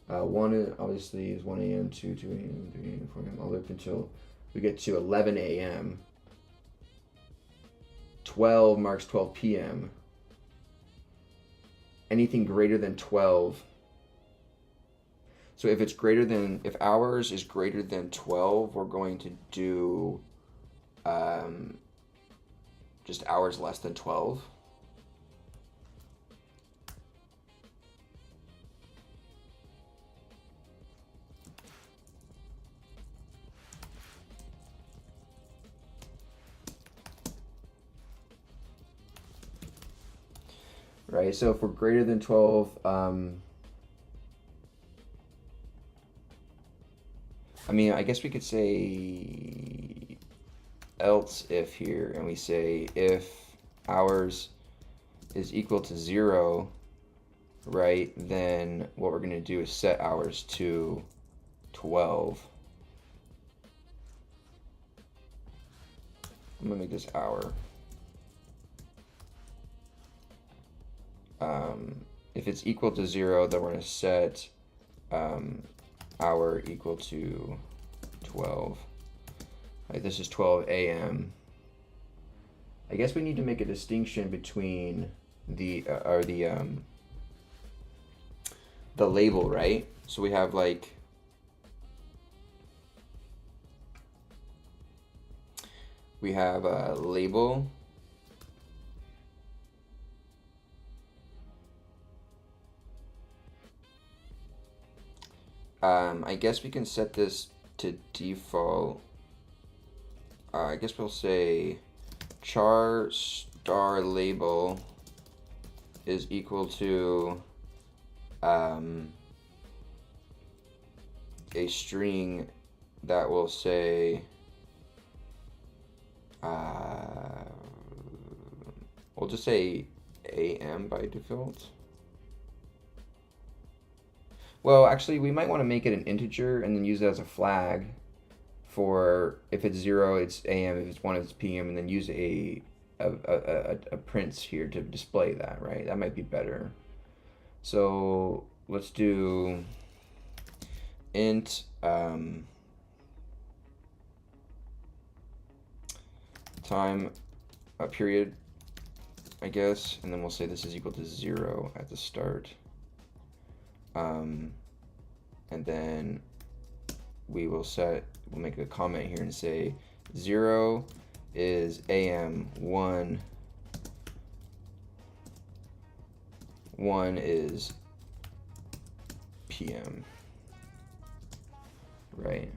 1 obviously is 1 a.m. to 2 a.m., 3 a.m., 4 a.m., all the way up until we get to 11 a.m. 12 marks 12 p.m. Anything greater than 12. So if hours is greater than 12, we're going to do just hours less than 12. Right, so if we're greater than 12, I guess we could say else if here, and we say if hours is equal to 0, right, then what we're going to do is set hours to 12. I'm gonna make this hour. If it's equal to 0, then we're gonna set hour equal to 12. Right, this is 12 a.m. I guess we need to make a distinction between the label, right? So we have like a label. I guess we can set this to default. I guess we'll say char star label is equal to a string that will say we'll just say AM by default. Well, actually, we might want to make it an integer and then use it as a flag for if it's 0, it's AM, if it's 1, it's PM, and then use a print here to display that, right? That might be better. So let's do int time period, I guess, and then we'll say this is equal to 0 at the start. And then we'll make a comment here and say 0 is AM, 1 is PM, right?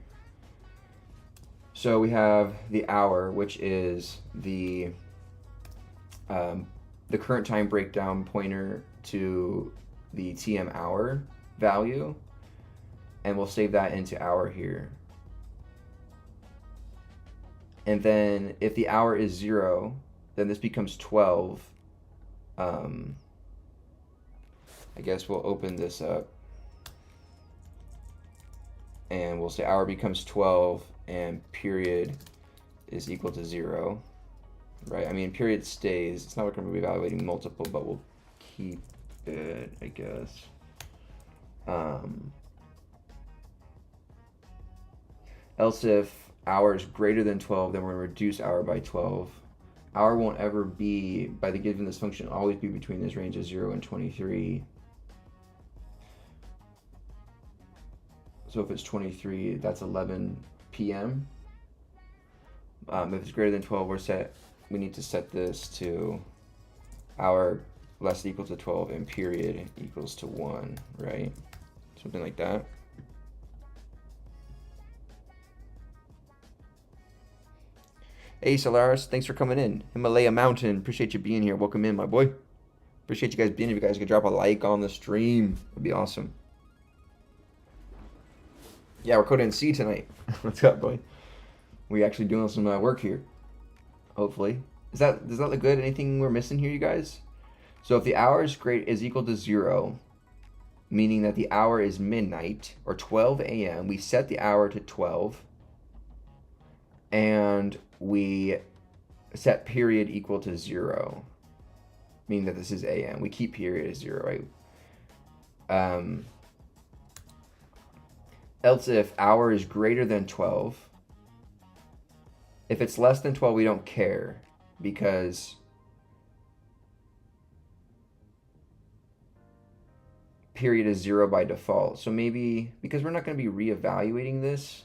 So we have the hour, which is the current time breakdown pointer to the TM hour value, and we'll save that into hour here. And then if the hour is 0, then this becomes 12. I guess we'll open this up and we'll say hour becomes 12 and period is equal to 0, right? I mean, period stays. It's not like we're going to be evaluating multiple, but we'll keep it, I guess. Else if hour is greater than 12, then we're going to reduce hour by 12. Hour won't ever be, by the given this function, always be between this range of 0 and 23. So if it's 23, that's 11 p.m. If it's greater than 12, we need to set this to hour less than equal to 12 and period equals to 1, right? Something like that. Hey Solaris, thanks for coming in. Himalaya Mountain, appreciate you being here. Welcome in, my boy. Appreciate you guys being here. If you guys could drop a like on the stream, it'd be awesome. Yeah, we're coding C tonight. What's up, boy? We actually doing some work here. Hopefully. Does that look good? Anything we're missing here, you guys? So if the hour is equal to 0, meaning that the hour is midnight or 12 a.m., we set the hour to 12, and we set period equal to 0, meaning that this is a.m. We keep period as 0, right? Else if hour is greater than 12, if it's less than 12, we don't care because period is 0 by default. So maybe, because we're not going to be reevaluating this,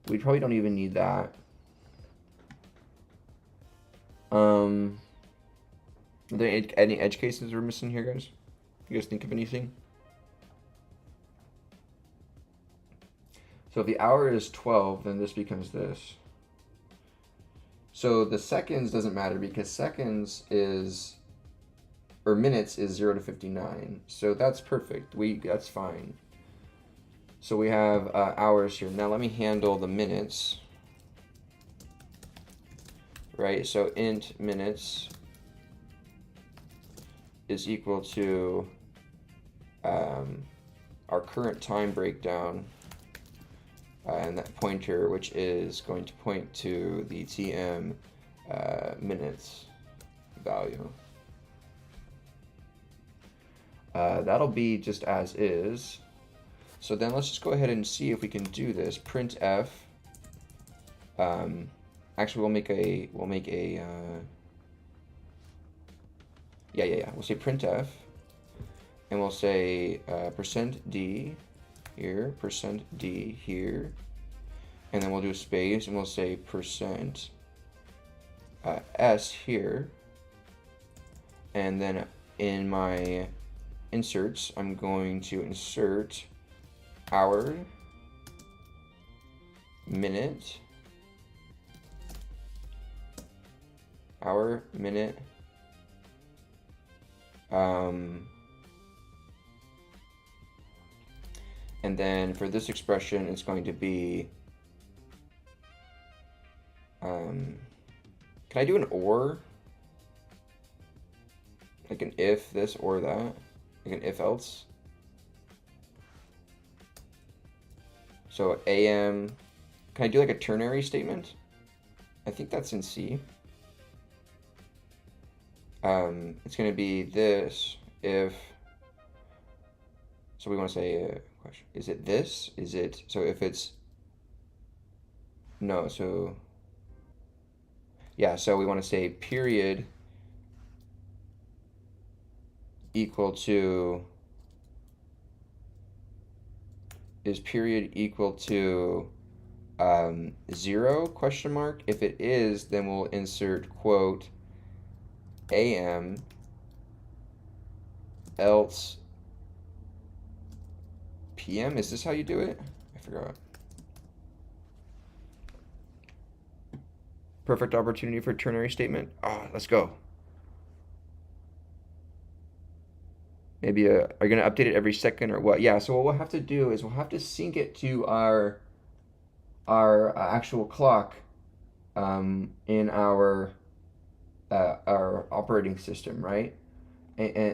we probably don't even need that. Are there any edge cases we're missing here, guys? You guys think of anything? So if the hour is 12, then this becomes this. So the seconds doesn't matter because seconds is, or minutes is 0 to 59. So that's perfect. That's fine. So we have hours here. Now let me handle the minutes. Right, so int minutes is equal to our current time breakdown and that pointer, which is going to point to the TM minutes value. That'll be just as is. So then let's just go ahead and see if we can do this. Printf. Actually, we'll make a We'll say printf, and we'll say %d here, %d here, and then we'll do a space, and we'll say %s here, and then in my inserts, I'm going to insert hour, minute, and then for this expression, it's going to be, can I do an or? Like an if this or that? Like an if else? So AM, can I do like a ternary statement? I think that's in C. It's going to be this if, so we want to say, question, is it this? Is it, so if it's, no, so, yeah, so we want to say period equal to, is period equal to 0, question mark? If it is, then we'll insert quote AM, else PM. Is this how you do it? I forgot. Perfect opportunity for a ternary statement. Ah, let's go. Maybe are you going to update it every second or what? Yeah, so what we'll have to do is we'll have to sync it to our actual clock in our operating system, right?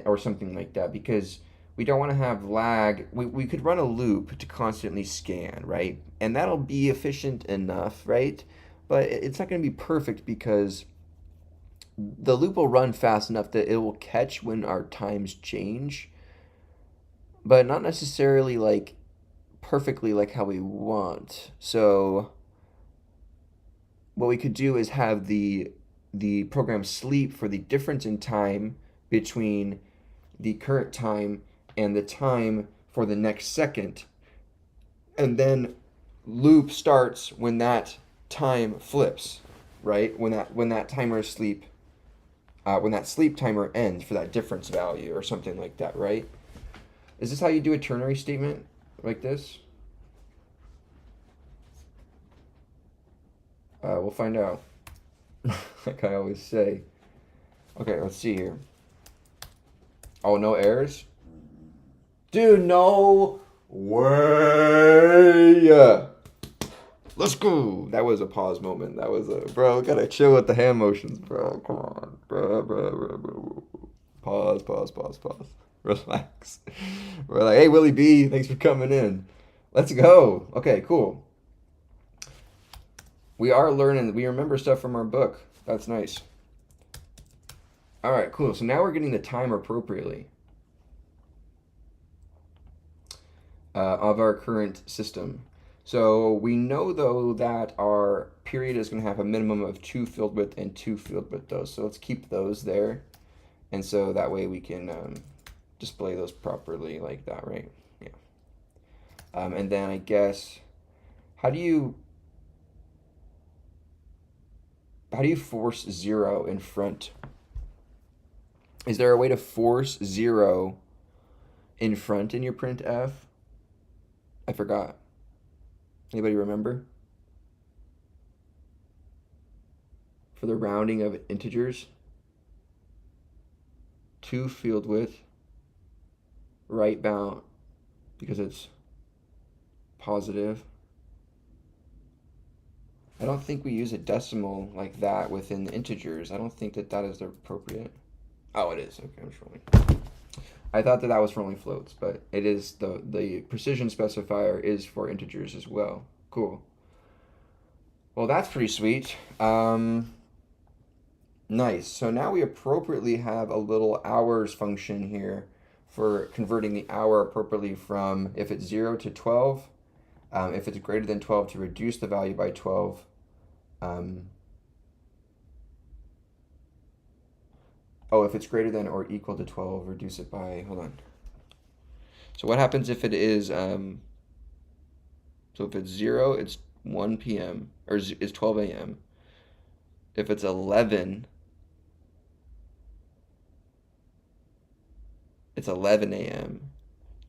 Or something like that, because we don't want to have lag. We could run a loop to constantly scan, right? And that'll be efficient enough, right? But it's not going to be perfect because the loop will run fast enough that it will catch when our times change, but not necessarily like perfectly like how we want. So what we could do is have the program sleep for the difference in time between the current time and the time for the next second, and then loop starts when that time flips, right? When that timer sleep, when that sleep timer ends for that difference value or something like that, right? Is this how you do a ternary statement like this? We'll find out. Like I always say. Okay, let's see here. Oh, no errors? Dude, no way! Let's go! That was a pause moment. That was a, bro, gotta chill with the hand motions, bro. Come on. Bro. Pause. Relax. We're like, hey, Willie B, thanks for coming in. Let's go. Okay, cool. We are learning. We remember stuff from our book. That's nice. All right, cool. So now we're getting the time appropriately of our current system. So we know, though, that our period is going to have a minimum of 2 filled with and 2 filled with those. So let's keep those there. And so that way we can display those properly like that, right? Yeah. And then I guess, how do you force 0 in front? Is there a way to force 0 in front in your printf? I forgot. Anybody remember? For the rounding of integers, 2 field width, right bound, because it's positive. I don't think we use a decimal like that within the integers. I don't think that is appropriate. Oh, it is. Okay, I'm showing. I thought that was for only floats, but it is the precision specifier is for integers as well. Cool. Well, that's pretty sweet. Nice. So now we appropriately have a little hours function here for converting the hour appropriately from if it's 0 to 12, if it's greater than 12 to reduce the value by 12. Oh, if it's greater than or equal to 12, reduce it by, hold on. So what happens if it is, so if it's 0, it's 1 p.m., or it's 12 a.m. If it's 11, it's 11 a.m.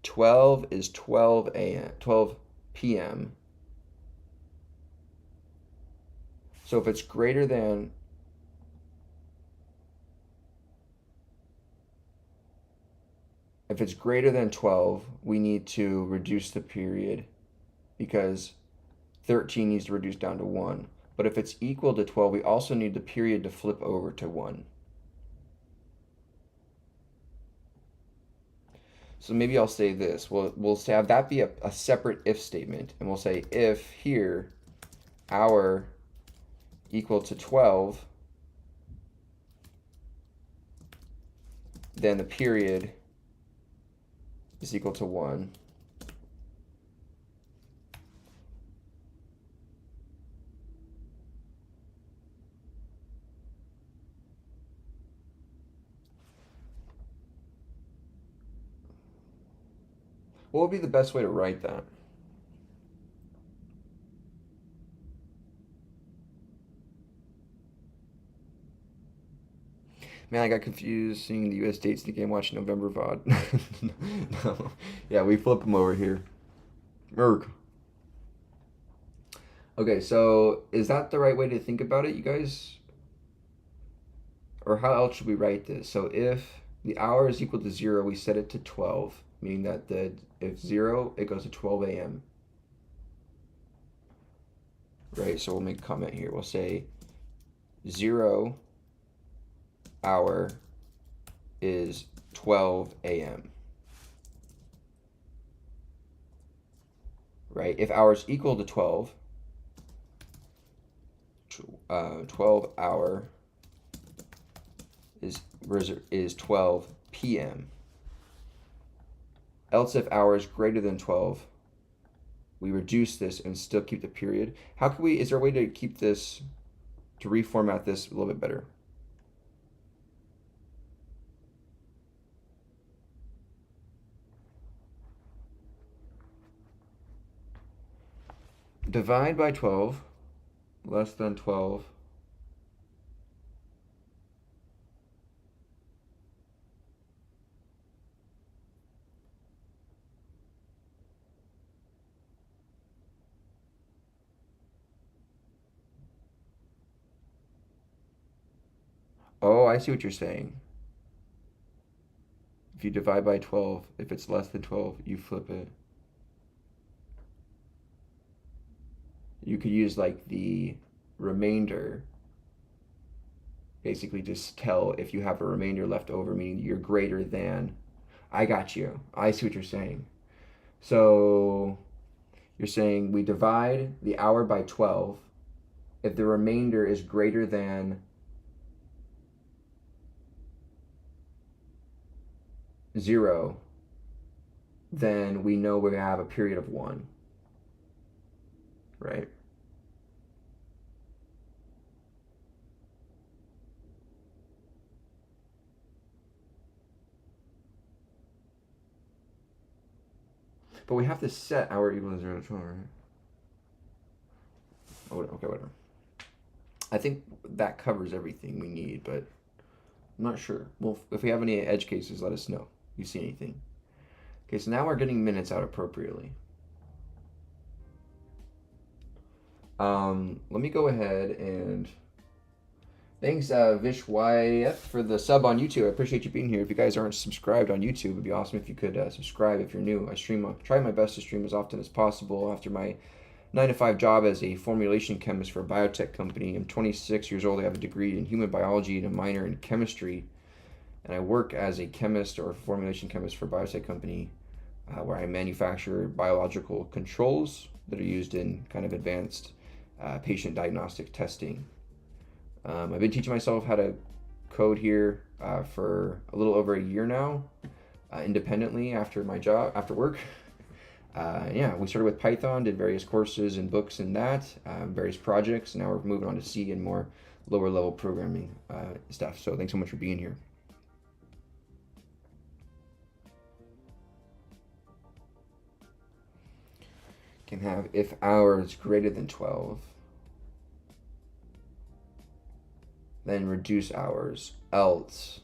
12 is 12 a.m., 12 p.m. So if it's greater than, if it's greater than 12, we need to reduce the period because 13 needs to reduce down to 1. But if it's equal to 12, we also need the period to flip over to 1. So maybe I'll say this. We'll have that be a separate if statement. And we'll say if here hour equal to 12, then the period is equal to 1. What would be the best way to write that? Man, I got confused seeing the U.S. dates in the game, watching November VOD. No. Yeah, we flip them over here. Merc. Okay, so is that the right way to think about it, you guys? Or how else should we write this? So if the hour is equal to 0, we set it to 12, meaning that if 0, it goes to 12 a.m. Right, so we'll make a comment here. We'll say 0 hour is 12 a.m. Right? If hour is equal to 12, 12 hour is 12 p.m. Else if hour is greater than 12, we reduce this and still keep the period. How can we, is there a way to keep this, to reformat this a little bit better? Divide by 12, less than 12. Oh, I see what you're saying. If you divide by 12, if it's less than 12, you flip it. You could use like the remainder, basically just tell if you have a remainder left over, meaning you're greater than. I got you. I see what you're saying. So you're saying we divide the hour by 12. If the remainder is greater than 0, then we know we have a period of 1, right? But we have to set hour equal to 0 to 12, right? Oh, okay, whatever. I think that covers everything we need, but I'm not sure. Well, if we have any edge cases, let us know. You see anything? Okay, so now we're getting minutes out appropriately. Let me go ahead and thanks Vishwayeth for the sub on YouTube. I appreciate you being here. If you guys aren't subscribed on YouTube, it'd be awesome if you could subscribe if you're new. I try my best to stream as often as possible after my 9-to-5 job as a formulation chemist for a biotech company. I'm 26 years old. I have a degree in human biology and a minor in chemistry. and I work as a chemist or formulation chemist for a biotech company where I manufacture biological controls that are used in kind of advanced patient diagnostic testing. I've been teaching myself how to code here for a little over a year now, independently after my job, after work. Yeah, we started with Python, did various courses and books in that, various projects. Now we're moving on to C and more lower level programming stuff. So thanks so much for being here. Can have if hours greater than 12, then reduce hours, else.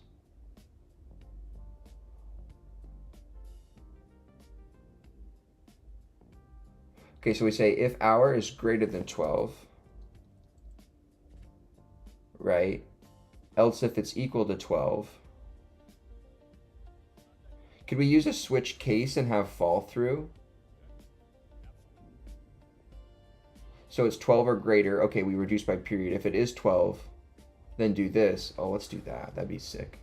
Okay, so we say if hour is greater than 12, right? Else if it's equal to 12. Could we use a switch case and have fall through? So it's 12 or greater. Okay, we reduce by period. If it is 12, then do this. Oh, let's do that. That'd be sick.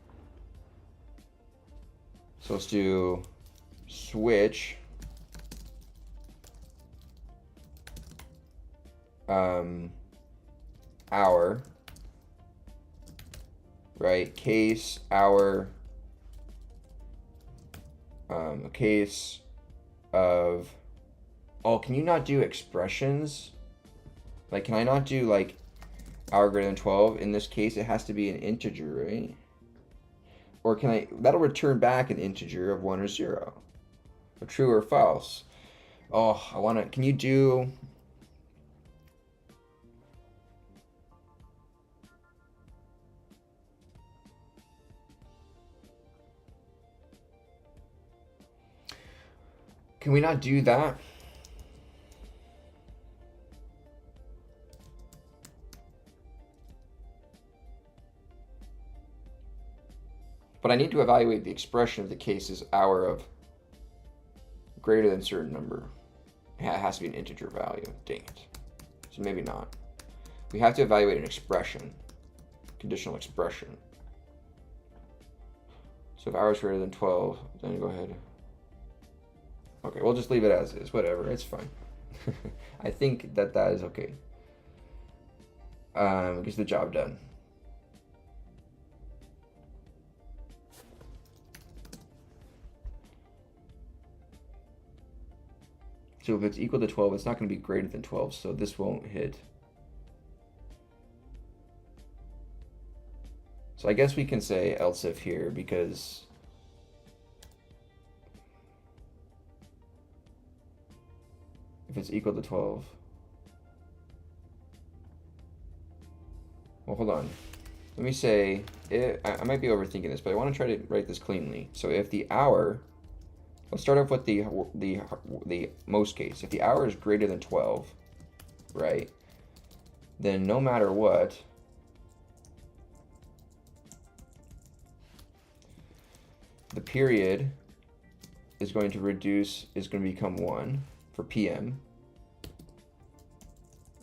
So let's do switch hour, right? Case hour, case of, oh, can you not do expressions? Like, can I not do like hour greater than 12? In this case, it has to be an integer, right? Or can I, that'll return back an integer of 1 or 0, or true or false. Oh, I want to, can you do, can we not do that? But I need to evaluate the expression of the case's hour of greater than a certain number. It has to be an integer value. Dang it. So maybe not. We have to evaluate an expression, conditional expression. So if hour is greater than 12, then go ahead. Okay, we'll just leave it as is. Whatever, it's fine. I think that is okay. Gets the job done. So if it's equal to 12, it's not going to be greater than 12, so this won't hit. So I guess we can say else if here, because if it's equal to 12, well, hold on. Let me say, I might be overthinking this, but I want to try to write this cleanly. So if the hour, let's start off with the most case. If the hour is greater than 12, right, then no matter what, the period is going to reduce, is going to become 1 for PM,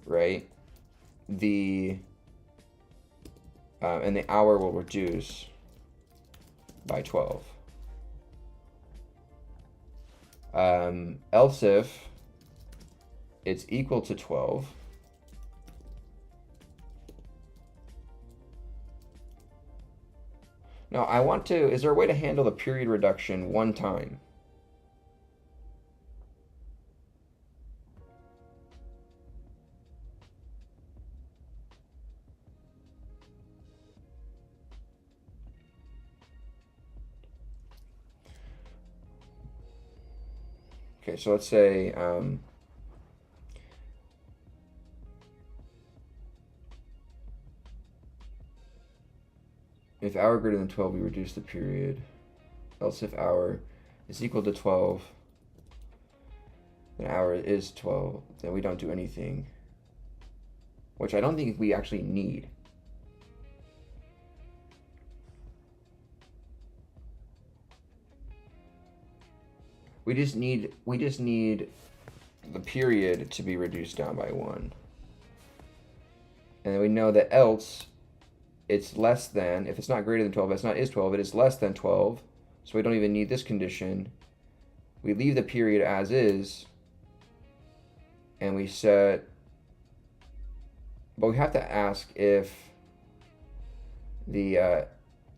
right? And the hour will reduce by 12. Else if it's equal to 12, now I want to, is there a way to handle the period reduction one time? Okay, so let's say if hour greater than 12, we reduce the period. Else if hour is equal to 12, then hour is 12, then we don't do anything, which I don't think we actually need. We just need the period to be reduced down by 1. And then we know that else it's less than, if it's not greater than 12, it's not is 12, it is less than 12. So we don't even need this condition. We leave the period as is, and we set, but we have to ask if the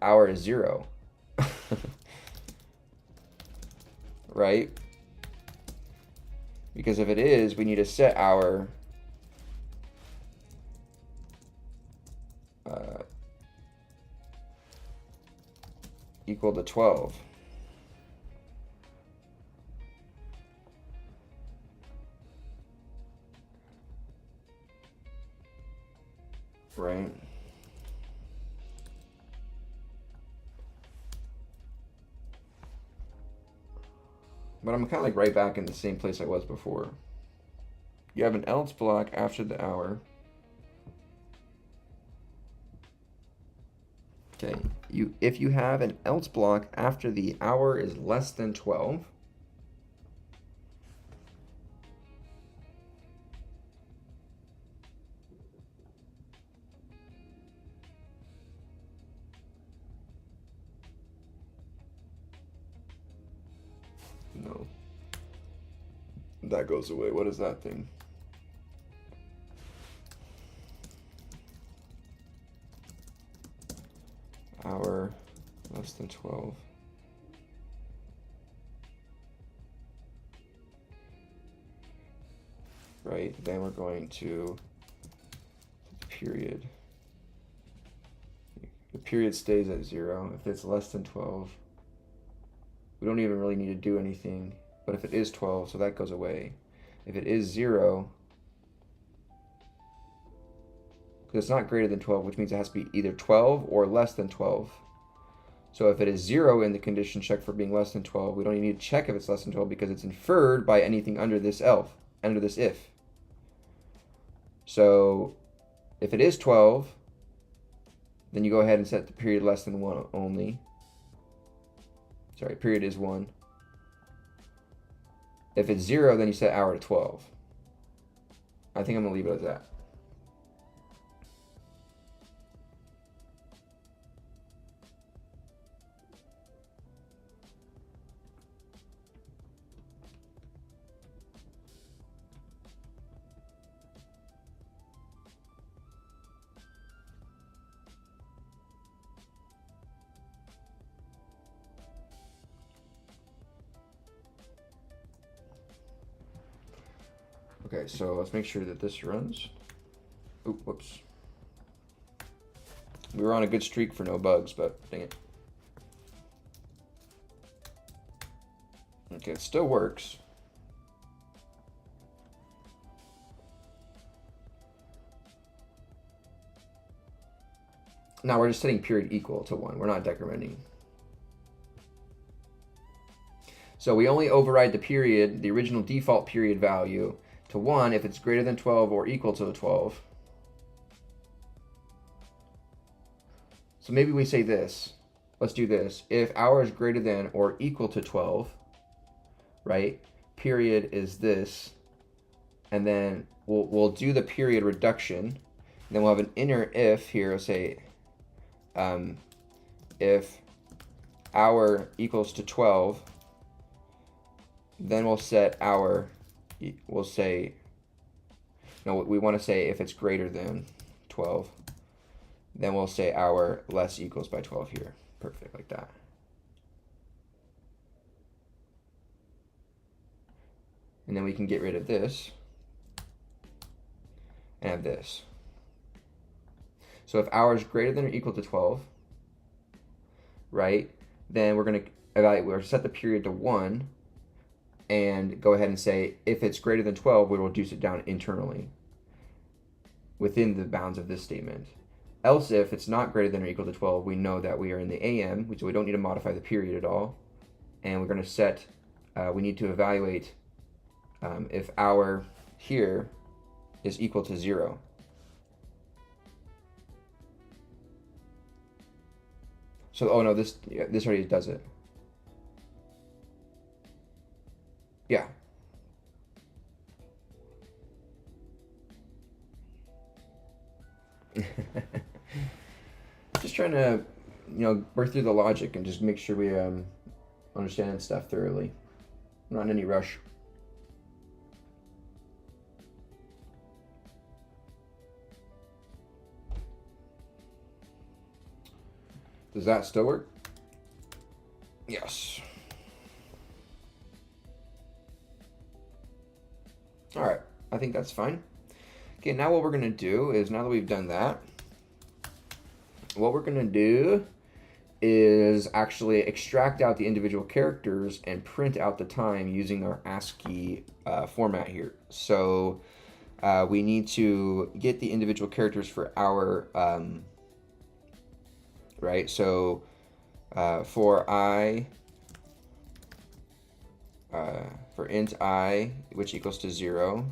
hour is 0. Right? Because if it is, we need to set hour equal to 12. Right? But I'm kind of like right back in the same place I was before. You have an else block after the hour. Okay, if you have an else block after the hour is less than 12, no, that goes away. What is that thing? Hour less than 12. Right, then we're going to the period. The period stays at 0. If it's less than 12, we don't even really need to do anything. But if it is 12, so that goes away. If it is 0, because it's not greater than 12, which means it has to be either 12 or less than 12. So if it is 0 in the condition check for being less than 12, we don't even need to check if it's less than 12 because it's inferred by anything under this if. So if it is 12, then you go ahead and set the period less than 1 only. Sorry, period is 1. If it's 0, then you set hour to 12. I think I'm going to leave it as that. Okay, so let's make sure that this runs. Oop, whoops. We were on a good streak for no bugs, but dang it. Okay, it still works. Now we're just setting period equal to 1. We're not decrementing. So we only override the period, the original default period value, to 1 if it's greater than 12 or equal to 12. So maybe we say this. Let's do this. If hour is greater than or equal to 12, right, period is this, and then we'll do the period reduction, and then we'll have an inner if here. We'll say if hour equals to 12, then we'll set hour, we'll say, no, we want to say if it's greater than 12, then we'll say hour less equals by 12 here. Perfect, like that. And then we can get rid of this and have this. So if hour is greater than or equal to 12, right, then we're going to evaluate, we'll set the period to 1 and go ahead and say if it's greater than 12, we'll reduce it down internally within the bounds of this statement. Else if it's not greater than or equal to 12, we know that we are in the AM, so we don't need to modify the period at all. And we're going to set, we need to evaluate if hour here is equal to 0. So, oh no, this already does it. Yeah. just trying to, work through the logic and just make sure we understand stuff thoroughly. I'm not in any rush. Does that still work? Yes. All right, I think that's fine. Okay, now what we're gonna do is, now that we've done that, what we're gonna do is actually extract out the individual characters and print out the time using our ASCII format here. So we need to get the individual characters for our, right? So for I, for int I, which equals to 0,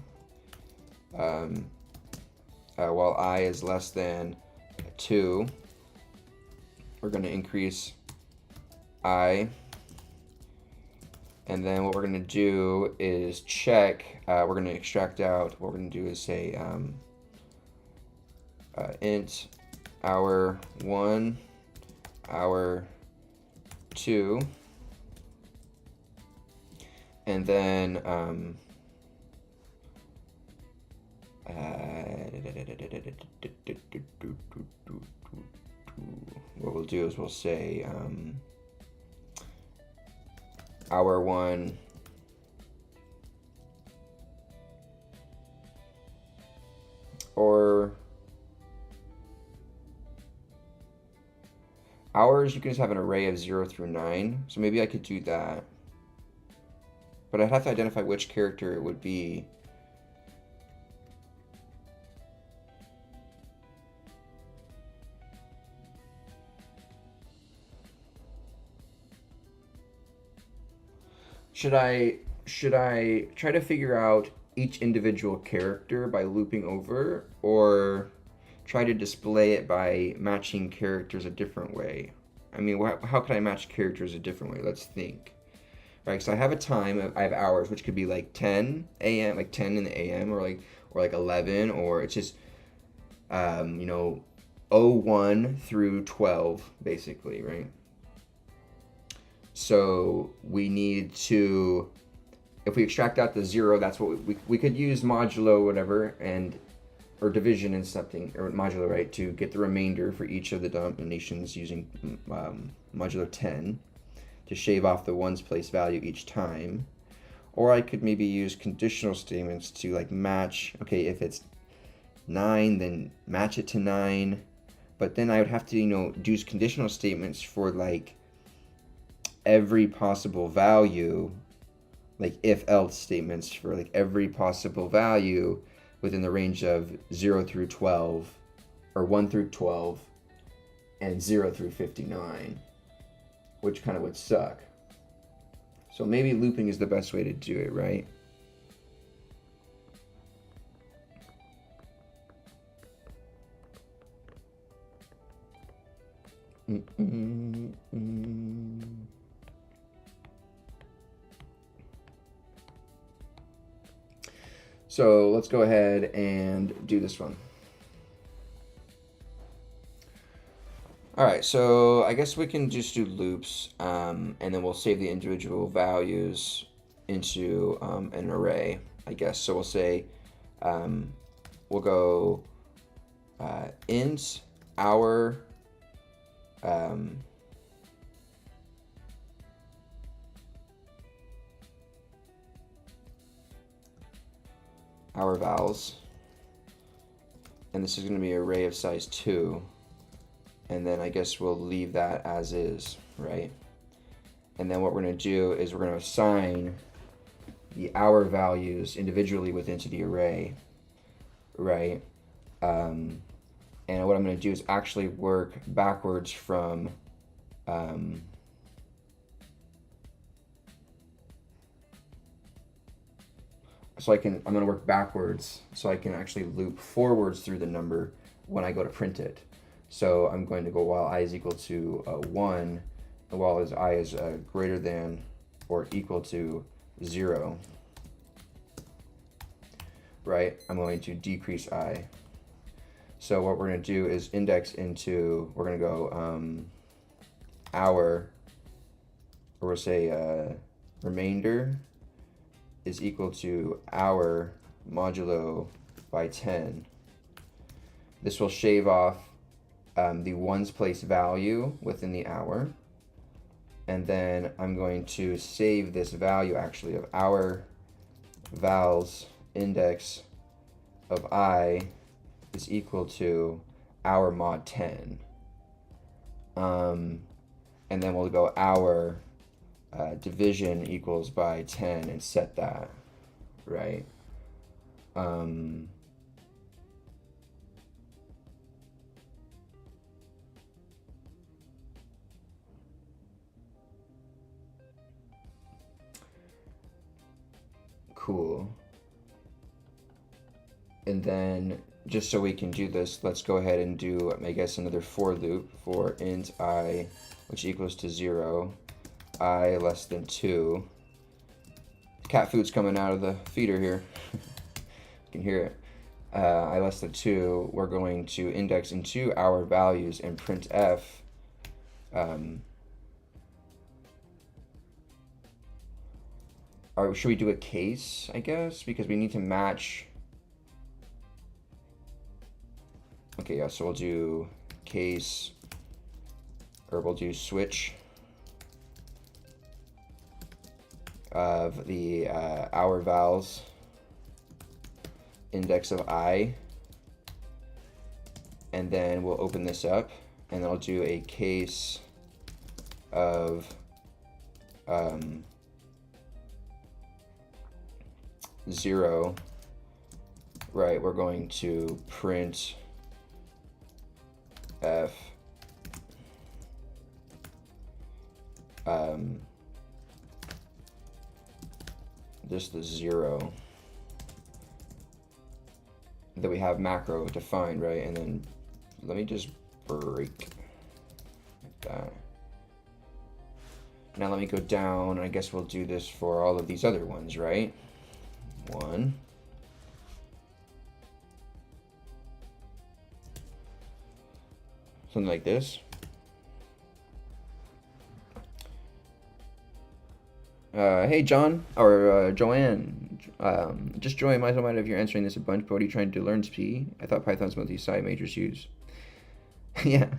while I is less than 2, we're going to increase I, and then what we're going to do is check, we're going to extract out, what we're going to do is say int hour 1, hour 2, and then what we'll do is we'll say hour 1 or hours, you can just have an array of 0 through 9, so maybe I could do that, but I'd have to identify which character it would be. Should I try to figure out each individual character by looping over, or try to display it by matching characters a different way? I mean, how could I match characters a different way? Let's think. Right, so I have a time, I have hours, which could be like 10 a.m., like 10 in the a.m., or like 11, or it's just, 01 through 12, basically, right? So we need to, if we extract out the 0, that's what we could use modulo whatever, or division and something, or modulo, right, to get the remainder for each of the denominations using modulo 10 to shave off the ones place value each time. Or I could maybe use conditional statements to like match, okay, if it's 9, then match it to 9, but then I would have to, do conditional statements for like every possible value, like if-else statements for like every possible value within the range of 0 through 12, or 1 through 12, and 0 through 59, which kind of would suck. So maybe looping is the best way to do it, right? So let's go ahead and do this one. All right, so I guess we can just do loops, and then we'll save the individual values into an array, I guess. So we'll say, we'll go int hour, our vowels, and this is going to be an array of size 2, and then I guess we'll leave that as is, right? And then what we're going to do is we're going to assign the hour values individually within the array, right? And what I'm going to do is actually work backwards from I'm going to work backwards so I can actually loop forwards through the number when I go to print it. So I'm going to go while I is equal to 1, and while I is greater than or equal to 0, right? I'm going to decrease I. So what we're going to do is index into, we're going to go our, or we'll say remainder is equal to our modulo by 10. This will shave off the ones place value within the hour. And then I'm going to save this value actually of our vals index of I is equal to our mod 10. And then we'll go our division equals by 10 and set that, right? Cool. And then just so we can do this, let's go ahead and do, I guess, another for loop for int I, which equals to 0, I less than 2. Cat food's coming out of the feeder here. You can hear it. I less than 2, we're going to index into our values and print f. Or should we do a case, I guess? Because we need to match. Okay, yeah, so we'll do case, or we'll do switch of the our vals index of I, and then we'll open this up, and then I'll do a case of 0, right? We're going to print f just the 0 that we have macro defined, right? And then let me just break like that. Now let me go down. I guess we'll do this for all of these other ones, right? 1. Something like this. Hey John, or Joanne, just join. Might mind if you're answering this a bunch, but what are you trying to learn P? I thought Python's what these sci majors use. Yeah,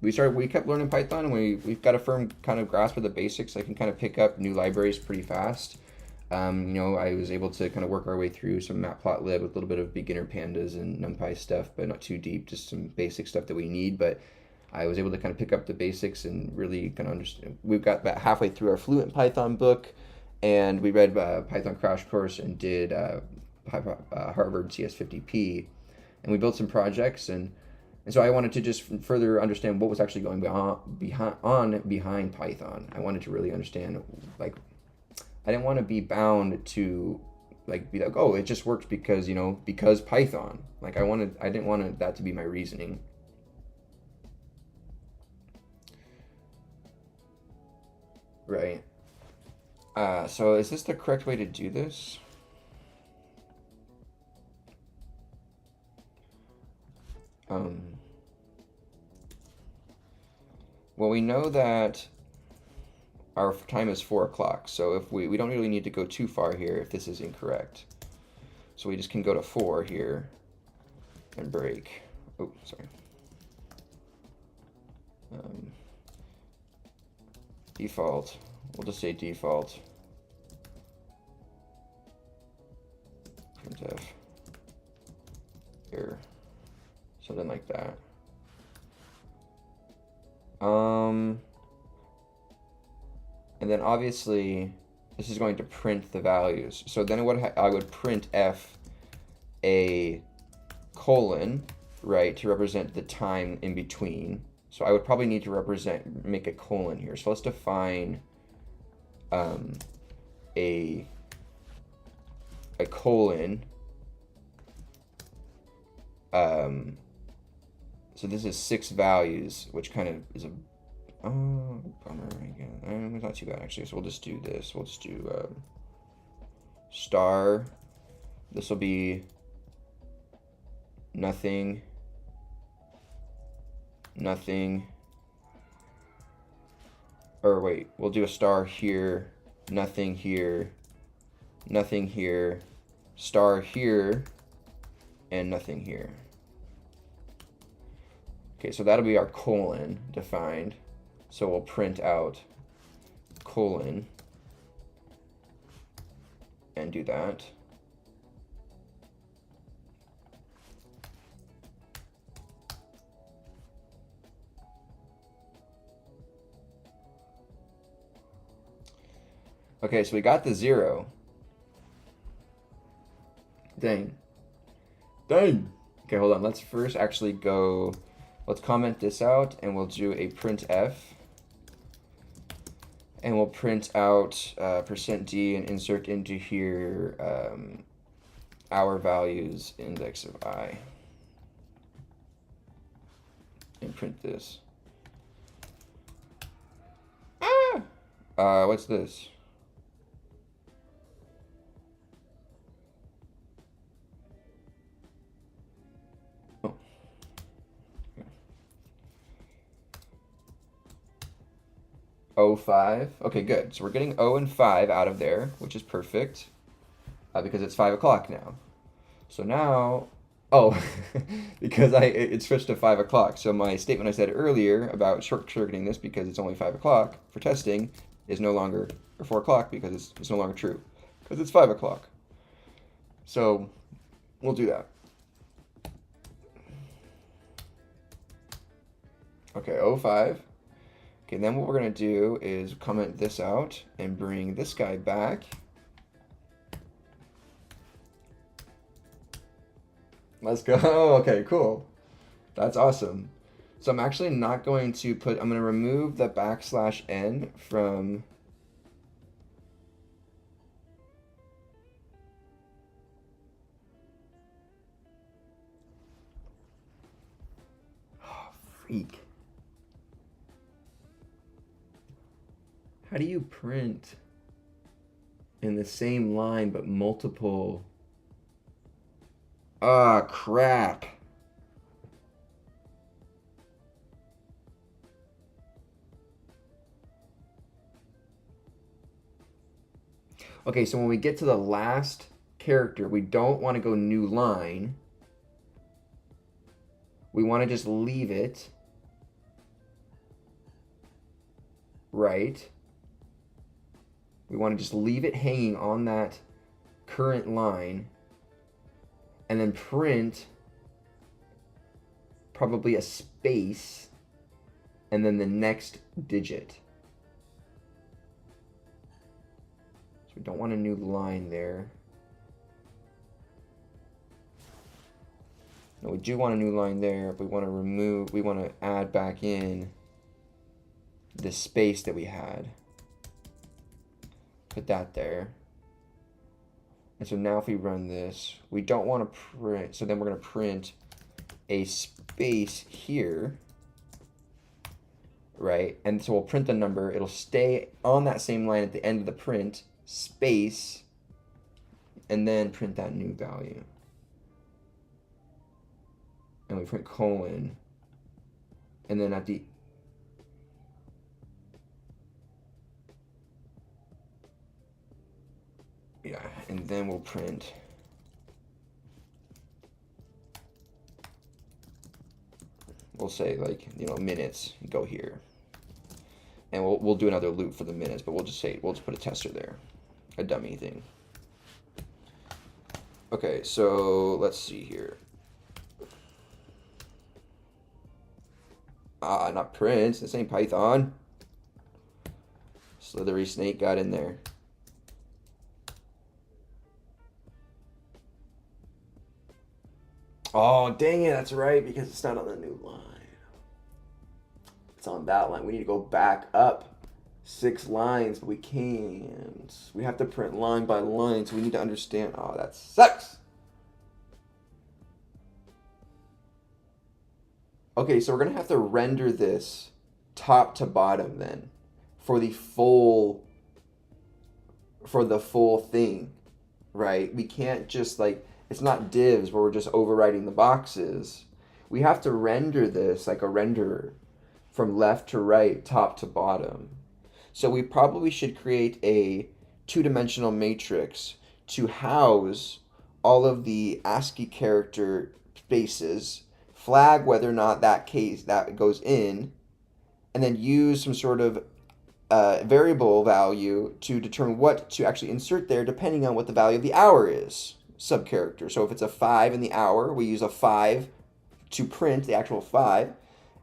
we kept learning Python, and we've got a firm kind of grasp of the basics. I can kind of pick up new libraries pretty fast. I was able to kind of work our way through some matplotlib with a little bit of beginner pandas and NumPy stuff, but not too deep, just some basic stuff that we need. But I was able to kind of pick up the basics and really kind of understand. We've got about halfway through our Fluent Python book, and we read Python Crash Course and did Harvard CS50P, and we built some projects, and so I wanted to just further understand what was actually going behind Python. I wanted to really understand, like, I didn't want to be bound to be like, oh, it just works because, because Python. Like I didn't want that to be my reasoning. Right. So is this the correct way to do this? Well, we know that our time is 4 o'clock, so if we don't really need to go too far here if this is incorrect. So we just can go to 4 here and break. Oh, sorry. Default. We'll just say default. Printf. Here. Something like that. And then obviously this is going to print the values. So then I would print f a colon, right, to represent the time in between. So I would probably need to make a colon here. So let's define a colon. So this is 6 values, which kind of is a bummer again. It's not too bad actually. So we'll just do this. We'll just do star. This will be nothing, nothing, or wait, we'll do a star here, nothing here, nothing here, star here, and nothing here. Okay, so that'll be our colon defined. So we'll print out colon and do that. Okay, so we got the 0. Dang. Dang. Okay, hold on. Let's first actually go, let's comment this out, and we'll do a printf. And we'll print out %d and insert into here our values, index of I. And print this. What's this? O5. Okay, good. So we're getting O and 5 out of there, which is perfect because it's 5 o'clock now. So now, oh, because it switched to 5 o'clock. So my statement I said earlier about short-circuiting this because it's only 5 o'clock for testing is no longer, or 4 o'clock because it's no longer true because it's 5 o'clock. So we'll do that. Okay, O5. Okay, then what we're going to do is comment this out and bring this guy back. Let's go. Okay, cool. That's awesome. So I'm actually not going to put, I'm going to remove the \n from freak. How do you print in the same line but multiple? Ah, crap. Okay, so when we get to the last character, we don't want to go new line. We want to just leave it. Right. We want to just leave it hanging on that current line and then print probably a space and then the next digit. So we don't want a new line there. No, we do want a new line there. We want to add back in the space that we had. Put that there. And so now if we run this, we don't want to print, so then we're going to print a space here, right? And so we'll print the number. It'll stay on that same line at the end of the print, space, and then print that new value. And we print colon. And then at the yeah, and then we'll print we'll say like, minutes, go here. And we'll do another loop for the minutes, but we'll just put a tester there. A dummy thing. Okay, so let's see here. Not print, this ain't Python. Slithery snake got in there. Oh, dang it, that's right, because it's not on the new line. It's on that line. We need to go back up 6 lines, but we can't. We have to print line by line, so we need to understand. Oh, that sucks. Okay, so we're going to have to render this top to bottom then for the full thing, right? We can't just like It's not divs where we're just overwriting the boxes. We have to render this like a renderer from left to right, top to bottom. So we probably should create a two-dimensional matrix to house all of the ASCII character spaces, flag whether or not that goes in, and then use some sort of variable value to determine what to actually insert there depending on what the value of the hour is, subcharacter. So if it's a 5 in the hour, we use a 5 to print the actual 5,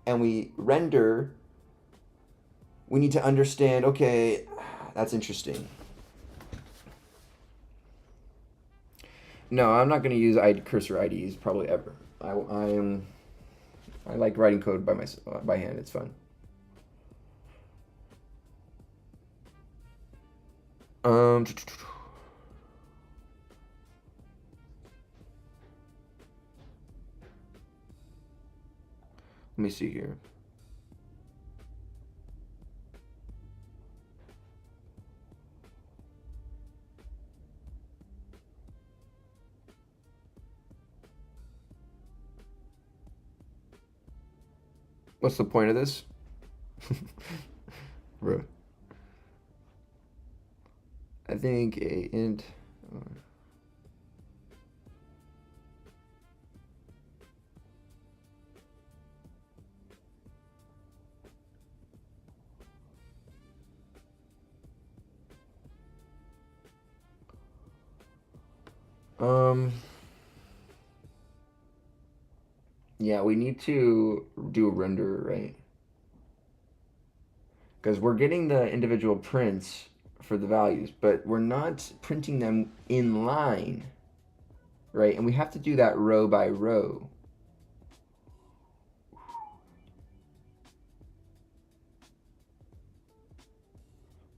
and we render. We need to understand, okay, that's interesting. No, I'm not going to use cursor IDs probably ever. I like writing code by hand. It's fun. Let me see here. What's the point of this? Bro. I think a int. Yeah, we need to do a render, right? Because we're getting the individual prints for the values, but we're not printing them in line, right? And we have to do that row by row.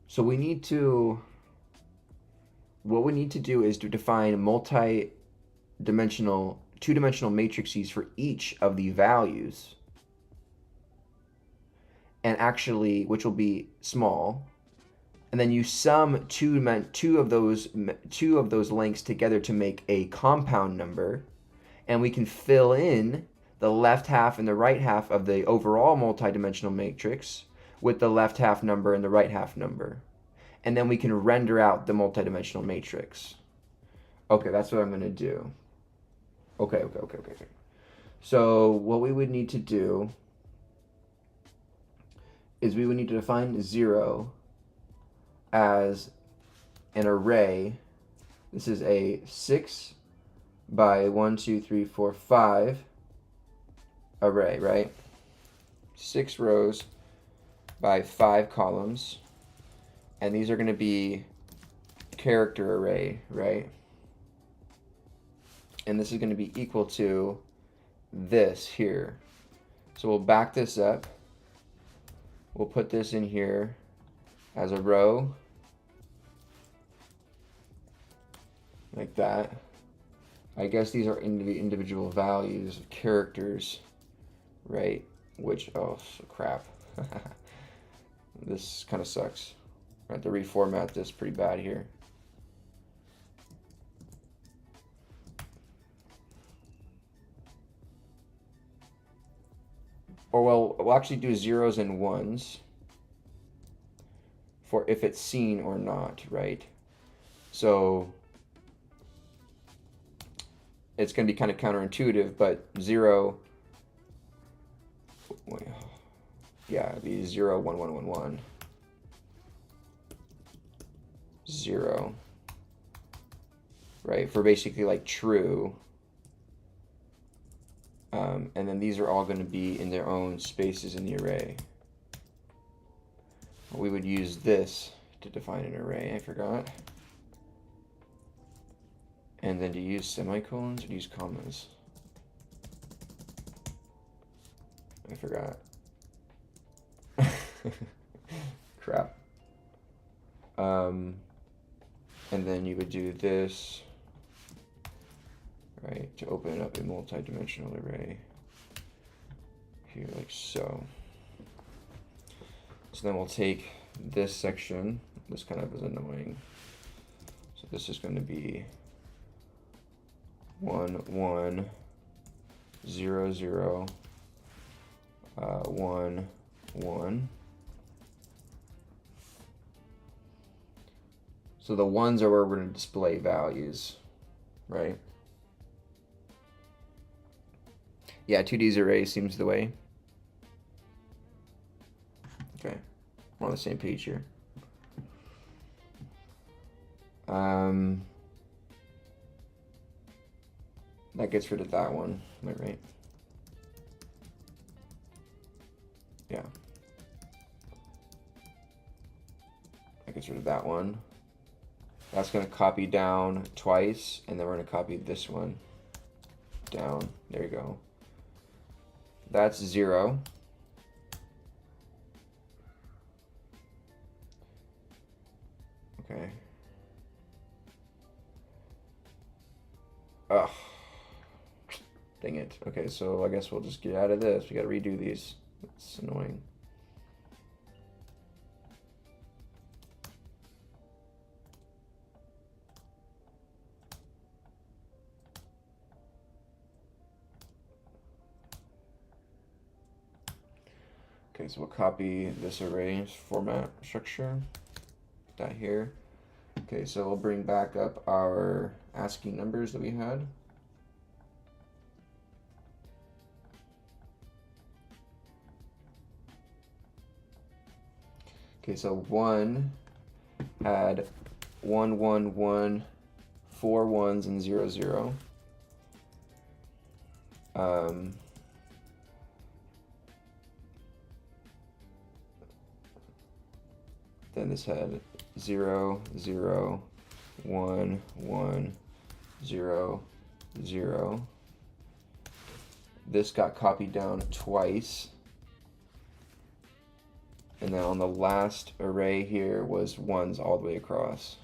So what we need to do is to define multi-dimensional, two-dimensional matrices for each of the values, and actually, which will be small, and then you sum two of those lengths together to make a compound number, and we can fill in the left half and the right half of the overall multidimensional matrix with the left half number and the right half number. And then we can render out the multidimensional matrix. Okay, that's what I'm going to do. Okay. So what we would need to do is we would need to define 0 as an array. This is a 6 by 1, 2, 3, 4, 5 array, right? 6 rows by 5 columns. And these are going to be character array, right? And this is going to be equal to this here. So we'll back this up. We'll put this in here as a row, like that. I guess these are individual values of characters, right? Which, oh crap. This kind of sucks. I have to reformat this pretty bad here. Or we'll actually do zeros and ones for if it's seen or not, right? So it's going to be kind of counterintuitive, but 0, yeah, it'd be 0, 1, 1, 1, 1. 0, right? For basically like true. And then these are all going to be in their own spaces in the array. We would use this to define an array, I forgot. And then to use semicolons or to use commas? I forgot. Crap. And then you would do this, right, to open up a multi-dimensional array here, like so. So then we'll take this section. This kind of is annoying. So this is going to be 1, 1, 0, 0, 1, 1. So the ones are where we're going to display values, right? Yeah, 2D's array seems the way. Okay, we're on the same page here. That gets rid of that one, am I right? Yeah. That gets rid of that one. That's going to copy down twice, and then we're going to copy this one down. There you go. That's 0. Okay. Ugh. Dang it. Okay, so I guess we'll just get out of this. We got to redo these. It's annoying. Okay, so we'll copy this array format structure. Put that here. Okay, so we'll bring back up our ASCII numbers that we had. Okay, so 1 had 1, 1, 1, 4 ones, and 0, 0. Then this had 0, 0, 1, 1, 0, 0. This got copied down twice. And then on the last array here was ones all the way across.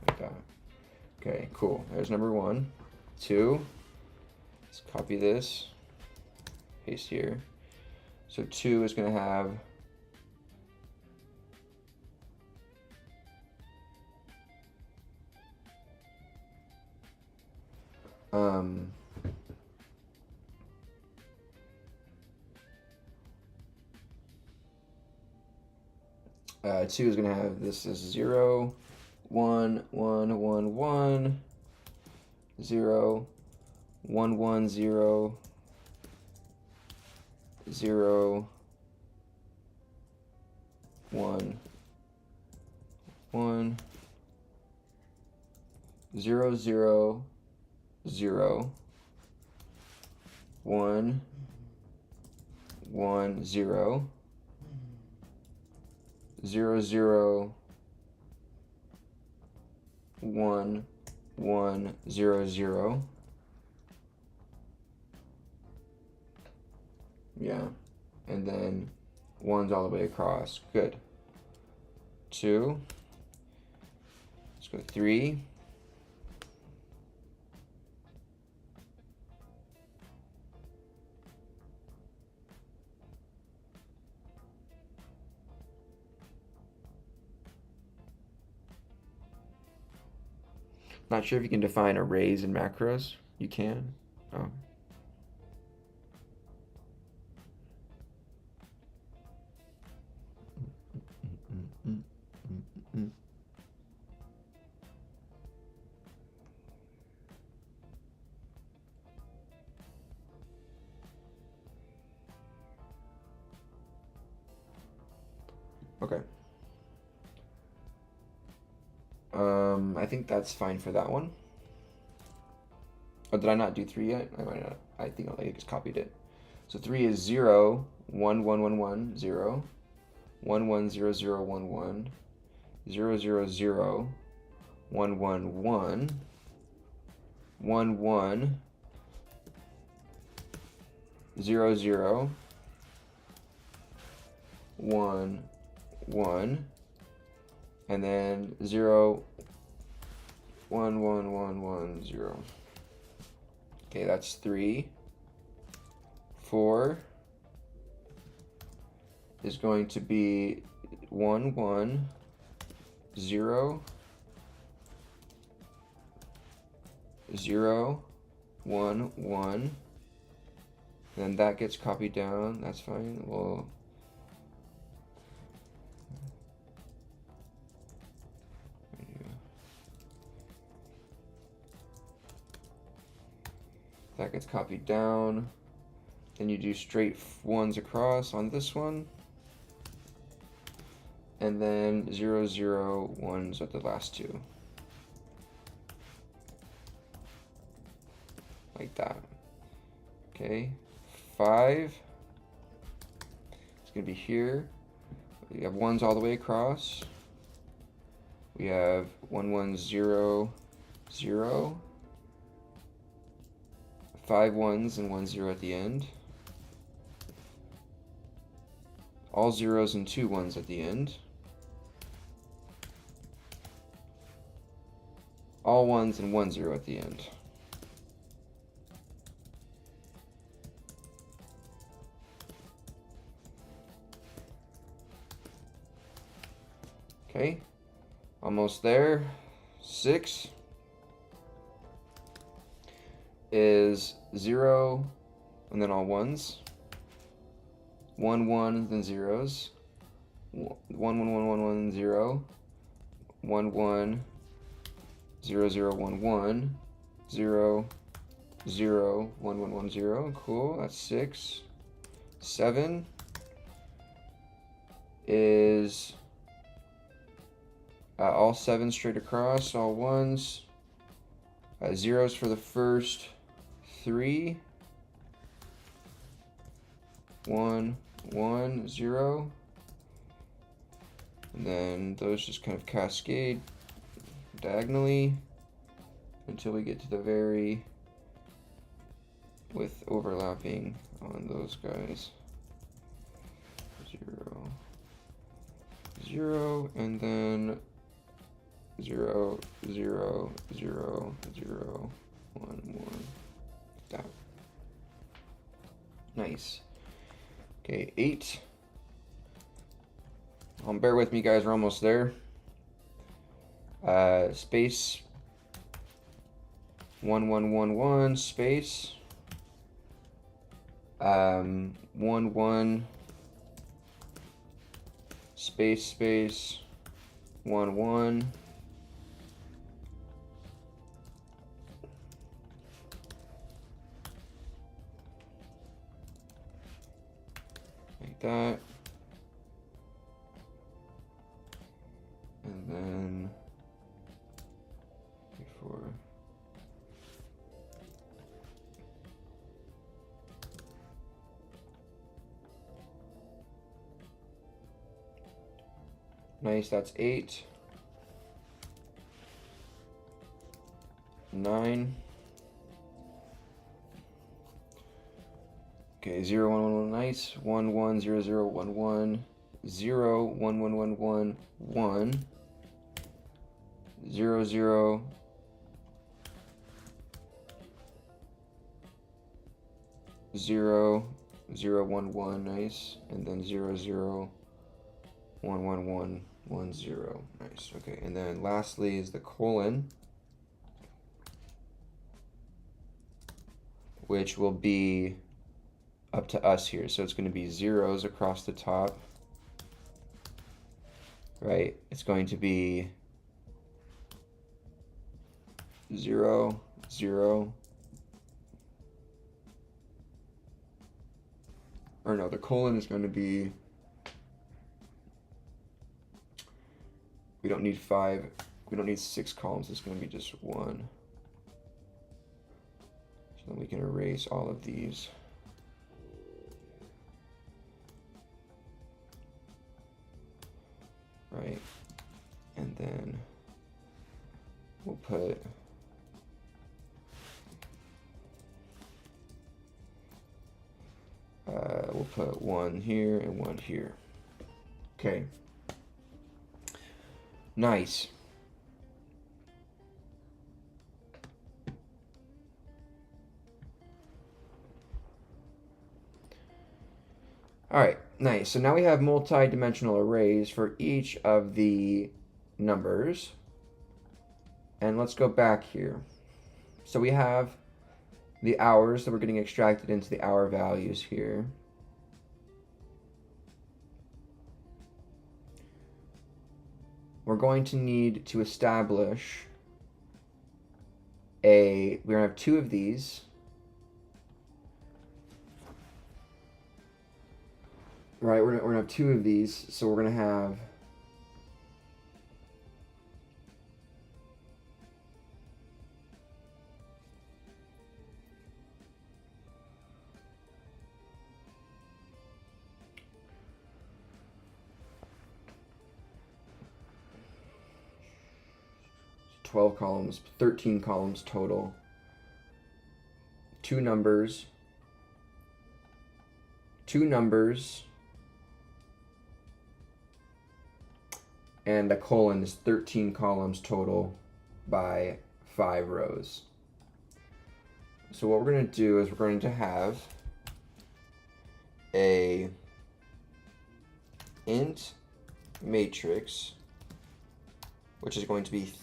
Like that. Okay, cool. There's number 1. 2. Let's copy this. Paste here. So 2 is going to have two is going to have this as 0, 1, 1, 1, 1, 0, 1, 1, 0, 0, 1, 1, 0, 0, 0, 1, 1, 0, 0, 0, 1, 1, 0, 0. Yeah, and then ones all the way across. Good. 2. Let's go 3. Not sure if you can define arrays and macros. You can. Oh. Okay. I think that's fine for that one. Oh, did I not do 3 yet? I might not. I think I just copied it. So 3 is 0, 1, 1, 1, 1, 0, 1, 1, 0, 0, 1, 1, 0, 0, 0, 1, 1, 1, 1, 1, 0, 0, 1, 1, and then 0, 1, 1, 1, 1, 0. Okay, that's 3. 4 is going to be 1, 1, 0, 0, 1, 1. Then that gets copied down. That's fine. Well, that gets copied down. Then you do straight ones across on this one. And then 0, 0, 1s at the last two. Like that. Okay. 5. It's going to be here. We have 1s all the way across. We have 1, 1, 0, 0. 5 1s and 1 0 at the end. All 0s and 2 1s at the end. All 1s and 1 0 at the end. Okay, almost there. 6 is 0 and then all 1s. 1 1 then 0s. 1 1 1 1 1 0. 1 1 0 0 1 1 0 0 1 1 1 0. Cool. That's 6. 7 is all 7s straight across, all 1s. 0s for the first 3. 1 1 0. And then those just kind of cascade diagonally until we get to the very with overlapping on those guys. 0 0 and then 0 0 0 0 1 1. That. Nice. Okay, 8. Bear with me, guys. We're almost there. Space 1 1 1 1 space 1 1 space 1 1 like that. And then before nice, that's 8. 9. Okay, 0 1 1 1 nice. 1 1 0 0 1 1 0 1 1 1 1 1 0 0 0 0 1 1 nice, and then 0 0 1 1 1 1 0 nice. Okay, and then lastly is the colon, which will be up to us here. So it's going to be 0s across the top, right? It's going to be 0 0, or no, the colon is going to be, we don't need 5, we don't need 6 columns, it's going to be just 1. So then we can erase all of these. Right, and then we'll put we'll put 1 here and 1 here. Okay. Nice. All right, nice. So now we have multi-dimensional arrays for each of the numbers. And let's go back here. So we have the hours that we're getting extracted into the hour values here. We're going to need to establish we're going to have two of these. Right, we're going to have two of these, so we're going to have $12 columns, 13 columns total. Two numbers, and a colon is 13 columns total by 5 rows. So what we're going to do is we're going to have a int matrix, which is going to be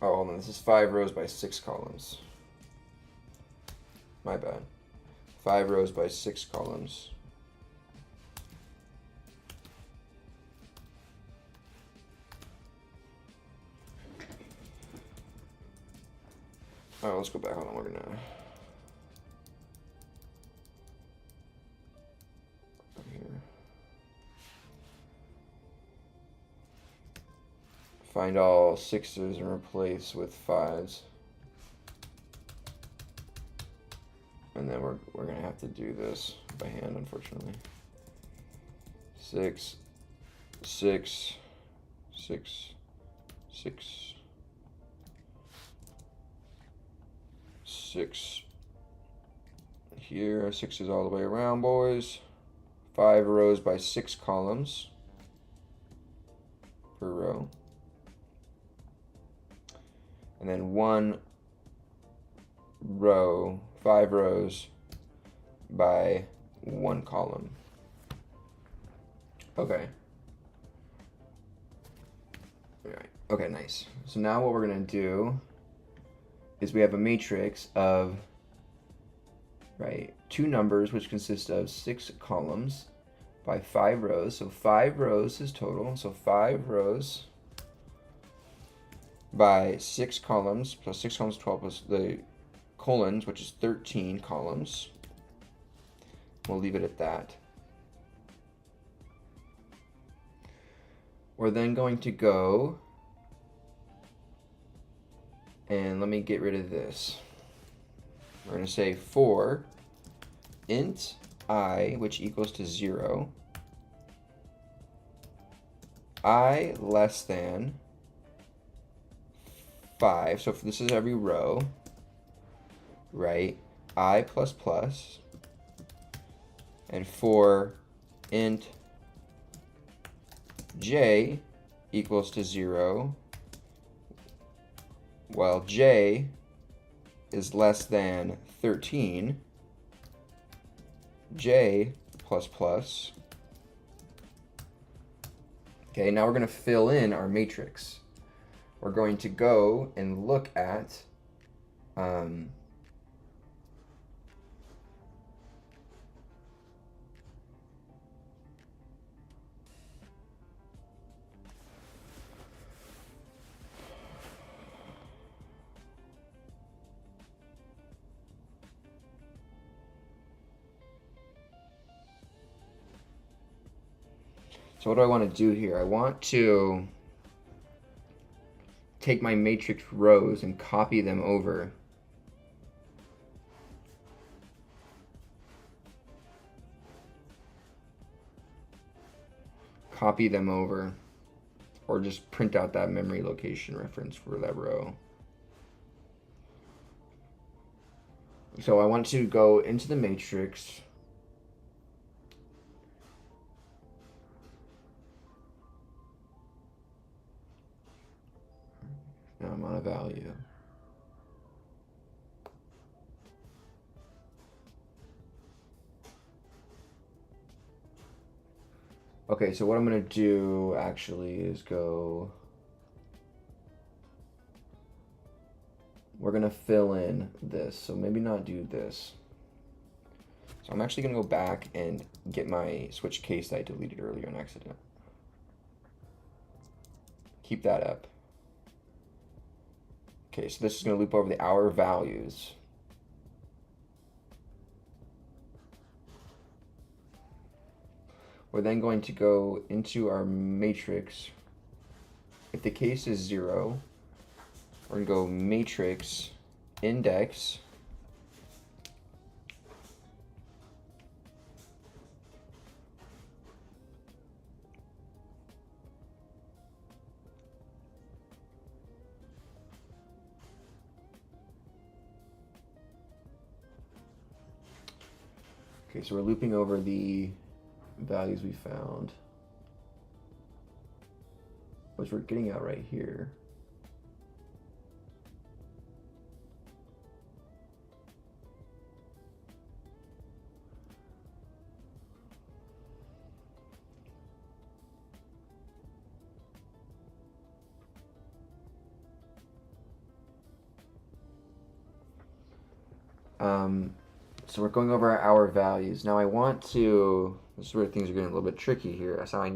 hold on, this is 5 rows by 6 columns. My bad. 5 rows by 6 columns. Let's go back. Hold on, we're gonna here. Find all 6s and replace with 5s. And then we're gonna have to do this by hand, unfortunately. 6, 6, 6, 6, 6. Here, 6 is all the way around, boys. 5 rows by 6 columns per row. And then 1 row, 5 rows by 1 column. Okay. All right. Okay, nice. So now what we're going to do is we have a matrix of, right, 2 numbers which consist of 6 columns by 5 rows. So 5 rows is total. So 5 rows by 6 columns, plus 6 columns, 12 plus the colons, which is 13 columns. We'll leave it at that. We're then going to go, and let me get rid of this. We're going to say for int I, which equals to 0, I less than 5. So if this is every row, right? I plus plus. And for int j equals to 0, while j is less than 13, j plus plus. Okay, now we're going to fill in our matrix. We're going to go and look at so what do I want to do here? I want to take my matrix rows and copy them over. Copy them over, or just print out that memory location reference for that row. So I want to go into the matrix. Now I'm on a value. Okay, so what I'm going to do actually is go... We're going to fill in this, so maybe not do this. So I'm actually going to go back and get my switch case that I deleted earlier on accident. Keep that up. Okay, so this is going to loop over the hour values. We're then going to go into our matrix. If the case is 0, we're going to go matrix index Okay, so we're looping over the values we found, which we're getting out right here. So we're going over our hour values. Now I want to, this is where things are getting a little bit tricky here. So I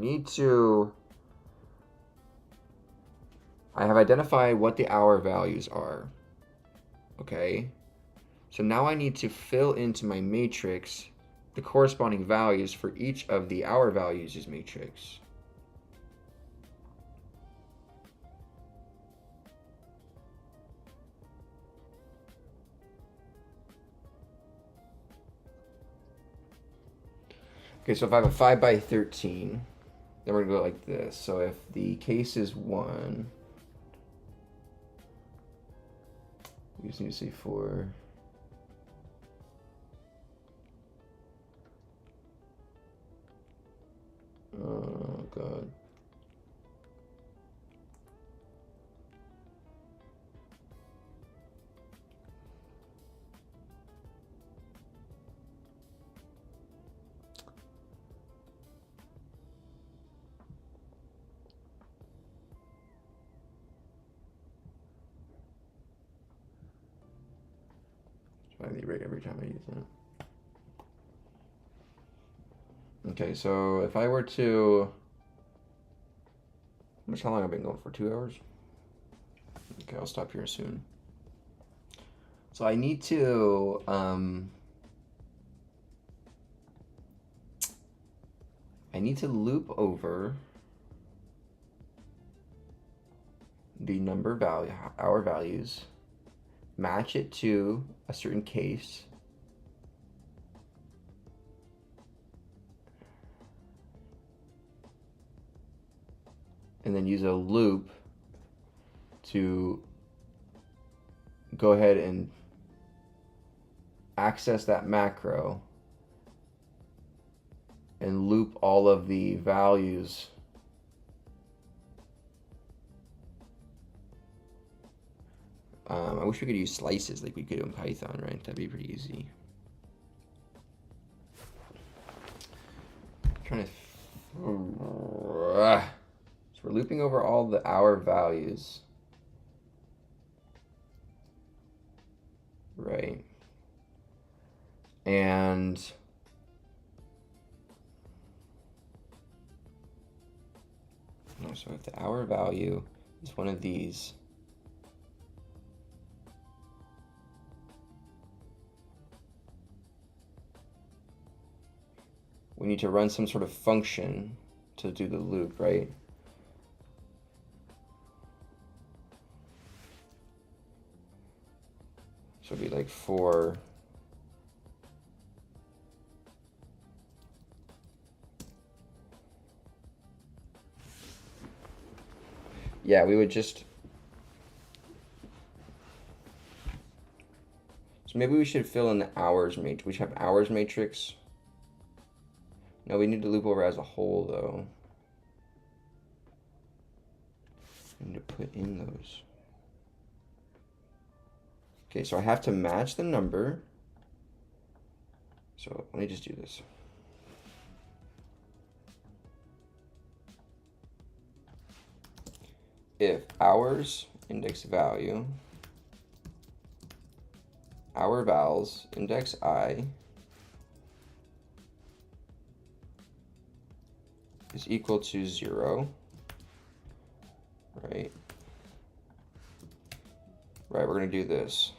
have identified what the hour values are. Okay. So now I need to fill into my matrix the corresponding values for each of the hour values in matrix. Okay, so if I have a 5 by 13, then we're gonna go like this. So if the case is 1, we just need to say 4. Oh god. I need rate every time I use that. Okay, so if I were to, how long have I been going for? 2 hours? Okay, I'll stop here soon. So I need to loop over the number value, hour values, match it to a certain case, and then use a loop to go ahead and access that macro and loop all of the values I wish we could use slices like we could in Python, right? That'd be pretty easy. I'm trying to... So we're looping over all the hour values. Right. And... no, so if the hour value is one of these, we need to run some sort of function to do the loop, right? So it'd be like for yeah, we would just, so maybe we should fill in the hours matrix. We should have hours matrix. No, we need to loop over as a whole though. We need to put in those. Okay, so I have to match the number. So let me just do this. if hours index value, hour vals index I is equal to 0, right? Right, we're going to do this.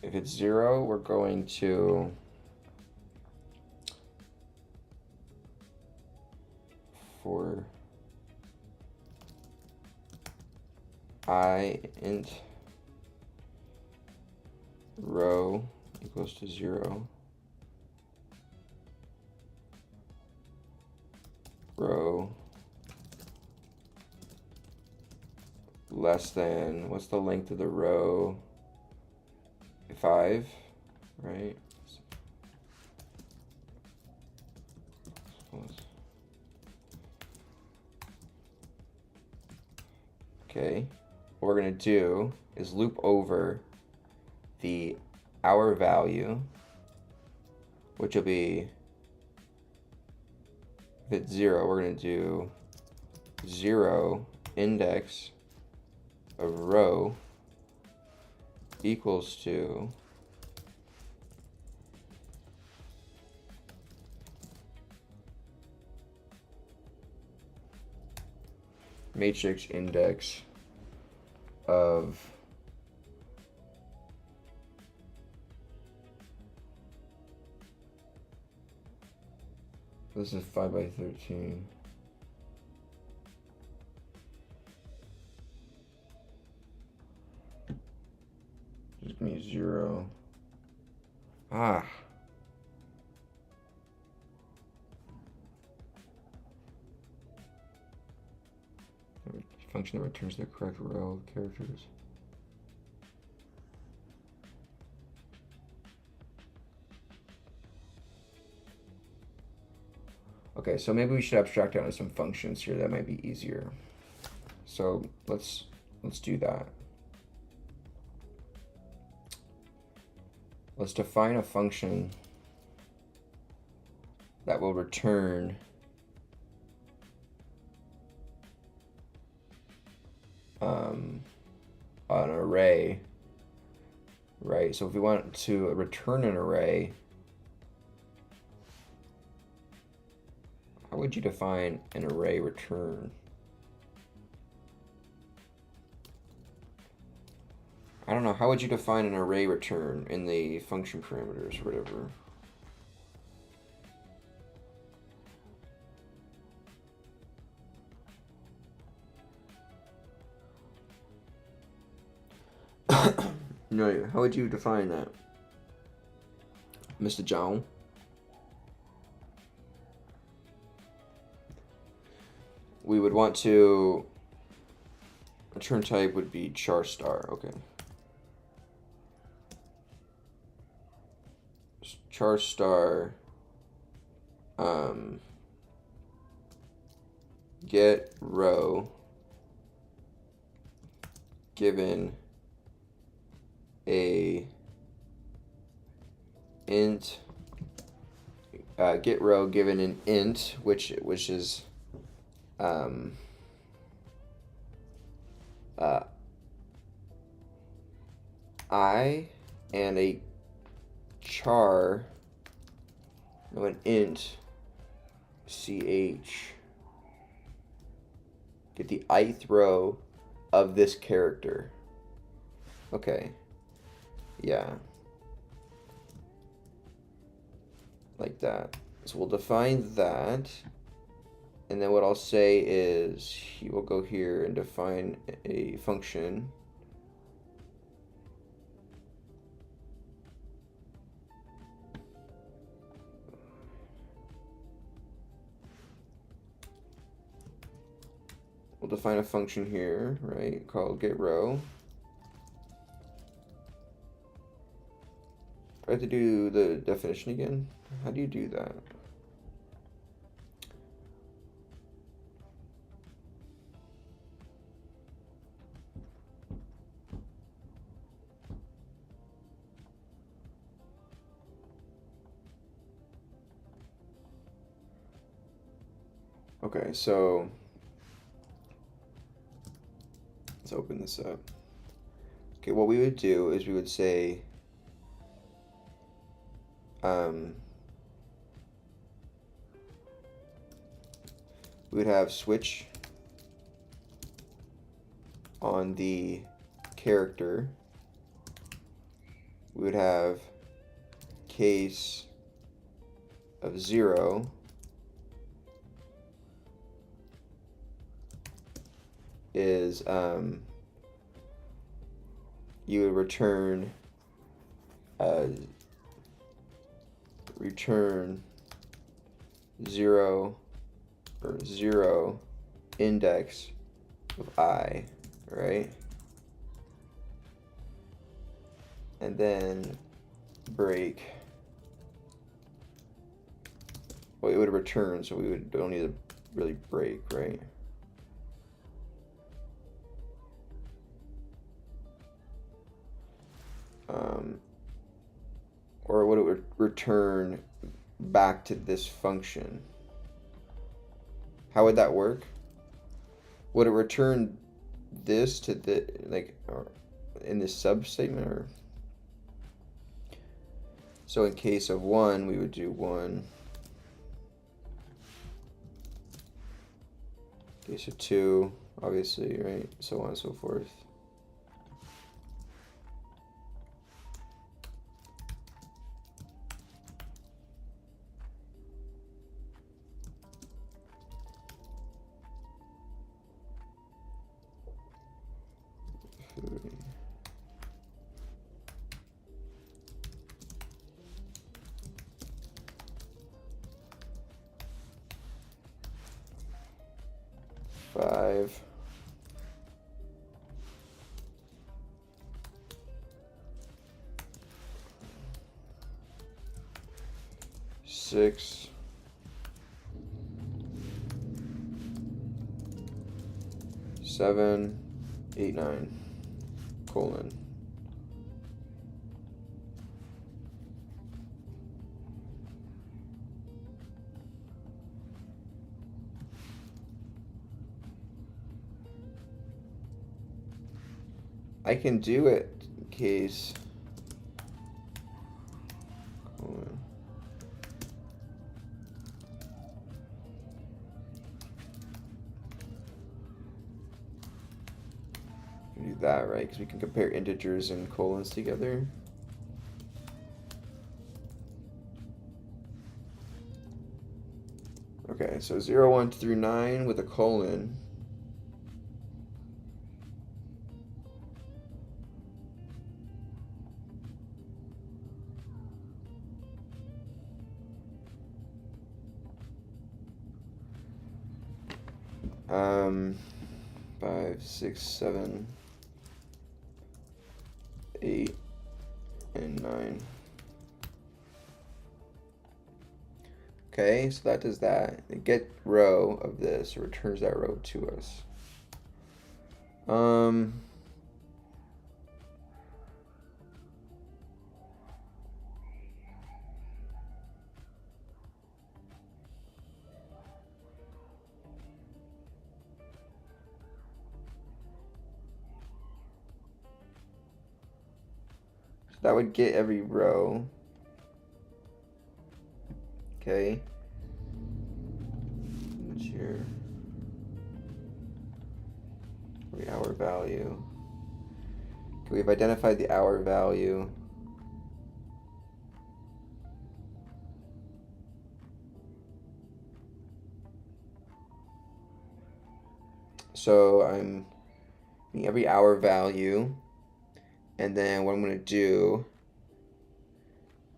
If it's 0, we're going to for I int row equals to 0, row less than, what's the length of the row? 5, right? Okay, what we're going to do is loop over the hour value, which will be, if it's 0, we're going to do 0 index of row equals to matrix index of this is 5 by 13. Just give me 0. Ah. Function that returns the correct row of characters. Okay, so maybe we should abstract out some functions here. That might be easier. So let's do that. Let's define a function that will return an array, right? So if we want to return an array, how would you define an array return? I don't know, how would you define an array return in the function parameters or whatever? No, how would you define that, Mr. John? We would want to, return type would be char star, okay. Char star, get row given a int, get row given an int, which is I, and a char, no, an int ch, get the ith row of this character. Okay, yeah, like that. So we'll define that, and then what I'll say is he will go here and define a function we'll define a function here, right, called getRow. I have to do the definition again? How do you do that? Okay, so let's open this up. Okay, what we would do is we would say we would have switch on the character. We would have case of 0 is you would return return 0 or 0 index of I, right? And then break. Well, it would return, so we don't need to really break, right? Or would it return back to this function? How would that work? Would it return this to the, like, or in this substatement, or? So in case of 1, we would do 1. In case of 2, obviously, right? So on and so forth. Five. 6. 7. 8, 9. Colon. I can do it in case. Colon. We can do that, right? Because we can compare integers and colons together. Okay, so 0, 1 through 9 with a colon. Um, 5, 6, 7, 8, and 9. Okay, so that does that. The get row of this returns that row to us. So that would get every row. Okay. What's your every hour value? Okay, we've identified the hour value. So I'm getting every hour value, and then what I'm going to do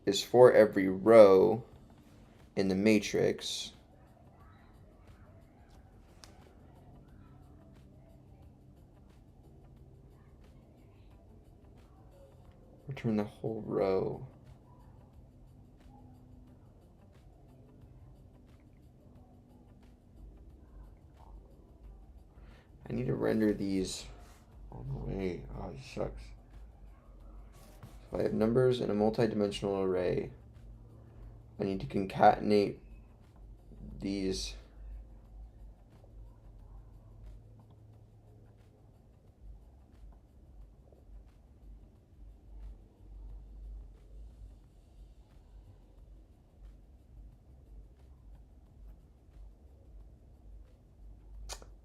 is for every row in the matrix, return the whole row. I need to render these all the way. Oh, it sucks. So I have numbers in a multi-dimensional array. I need to concatenate these.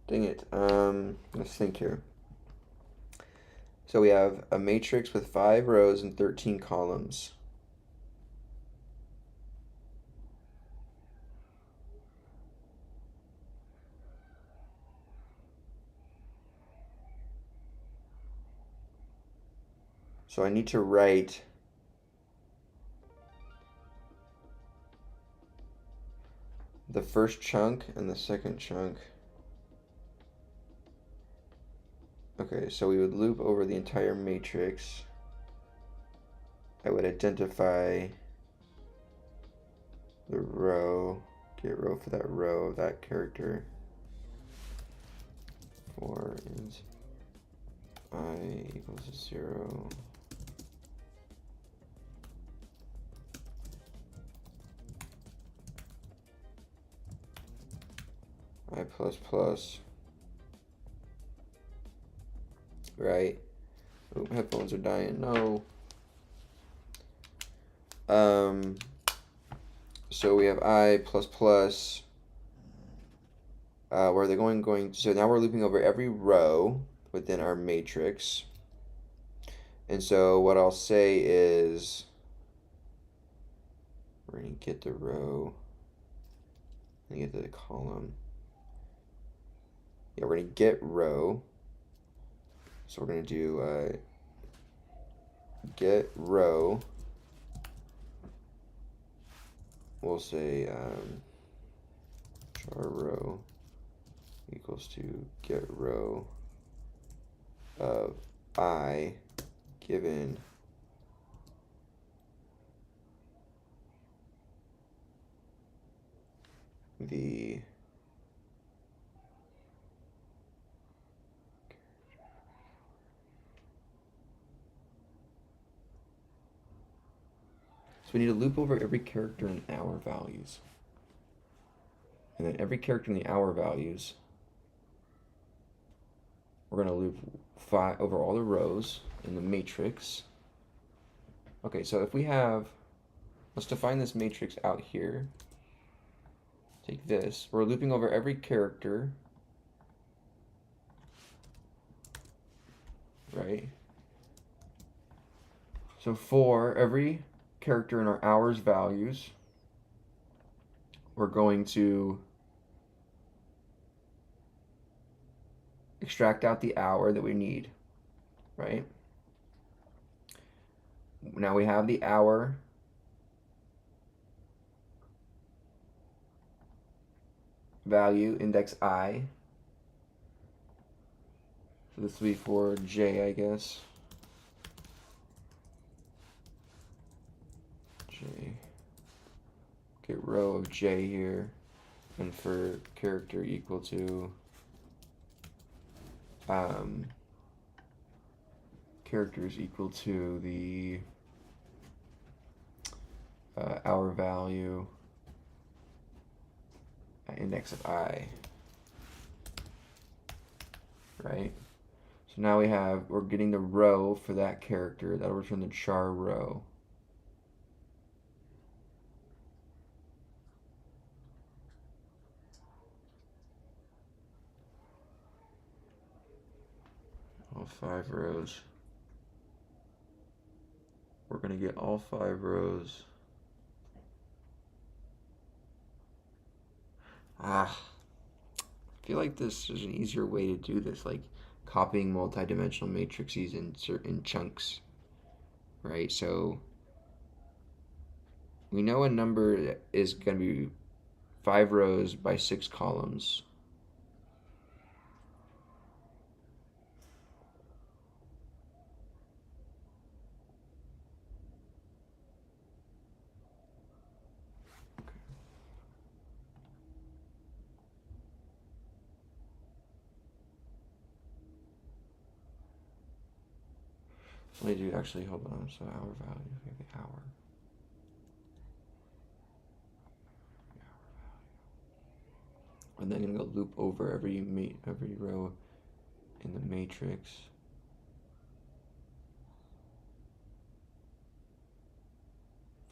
Dang it. Let's think here. So we have a matrix with 5 rows and 13 columns. So I need to write the first chunk and the second chunk. Okay, so we would loop over the entire matrix. I would identify the row, get row for that row of that character. For int I equals 0. I plus plus. Right? Oh, headphones are dying. No. So we have I plus plus. Where they're going. So now we're looping over every row within our matrix. And so what I'll say is we're going to get the row and get the column. Yeah, we're going to get row. So we're going to do get row. We'll say char row equals to get row of I given the we need to loop over every character in hour values. And then every character in the hour values, we're going to loop 5 over all the rows in the matrix. Okay, so if we have, let's define this matrix out here. Take this. We're looping over every character, right? So for every character in our hours values, we're going to extract out the hour that we need, right? Now we have the hour value index I. So this will be for J, I guess. J. Get row of J here. And for character equal to characters equal to the hour value index of I, right? So now we're getting the row for that character. That'll return the char row. All 5 rows. We're going to get all 5 rows. I feel like this is an easier way to do this, like copying multi-dimensional matrices in certain chunks, right? So we know a number is going to be 5 rows by 6 columns. Let me do actually, hold on. So hour value, we have the hour. And then I'm gonna loop over every row in the matrix.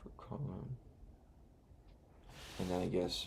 For column. And then I guess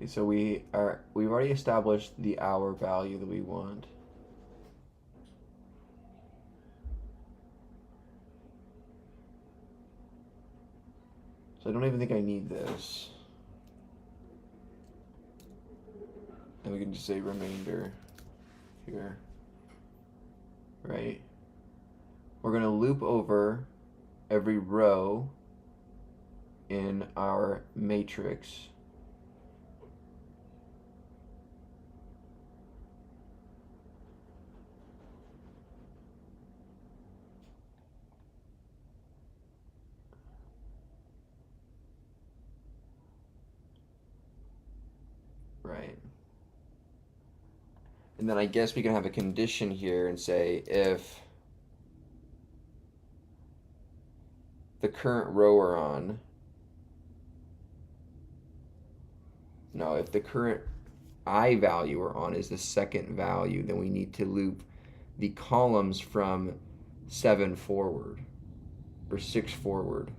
okay, so we've already established the hour value that we want. So I don't even think I need this. And we can just say remainder here, right? We're gonna loop over every row in our matrix. Right. And then I guess we can have a condition here and say if the current row we're on, no, if the current I value we're on is the second value, then we need to loop the columns from 7 forward or 6 forward.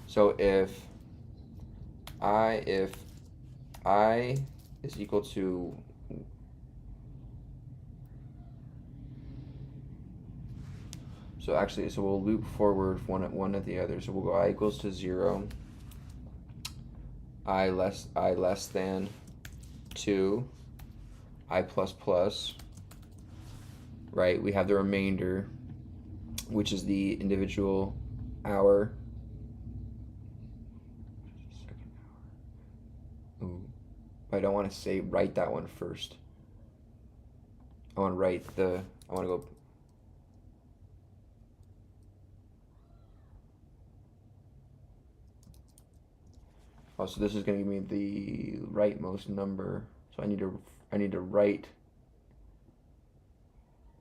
So if I is equal to so we'll loop forward one at the other. So we'll go I equals to 0, I less than 2, I plus plus, right? We have the remainder, which is the individual hour. Ooh, I don't want to write that one first. I want to go. Oh, so this is going to give me the rightmost number. So I need to write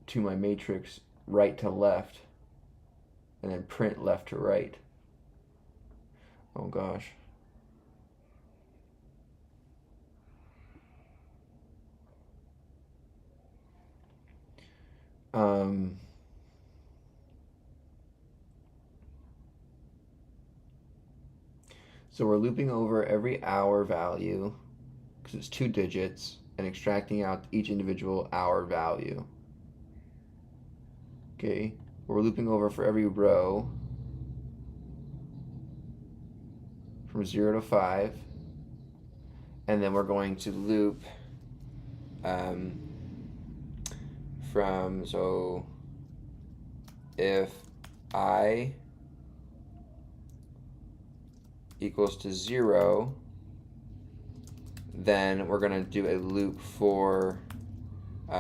to my matrix right to left, and then print left to right. Oh gosh. So we're looping over every hour value because it's 2 digits and extracting out each individual hour value. Okay, we're looping over for every row from 0 to 5, and then we're going to loop so if I equals to 0, then we're going to do a loop for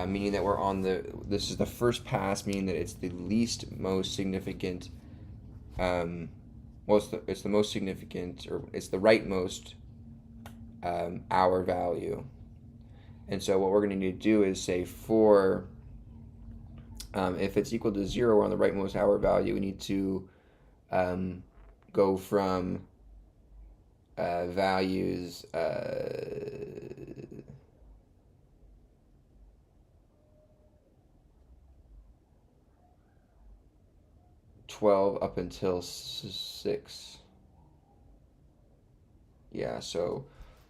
meaning that we're on this is the first pass, meaning that it's the least most significant it's the most significant, or it's the rightmost hour value. And so what we're going to need to do is say for if it's equal to 0, we're on the rightmost hour value. We need to go from values 12 up until 6. Yeah, so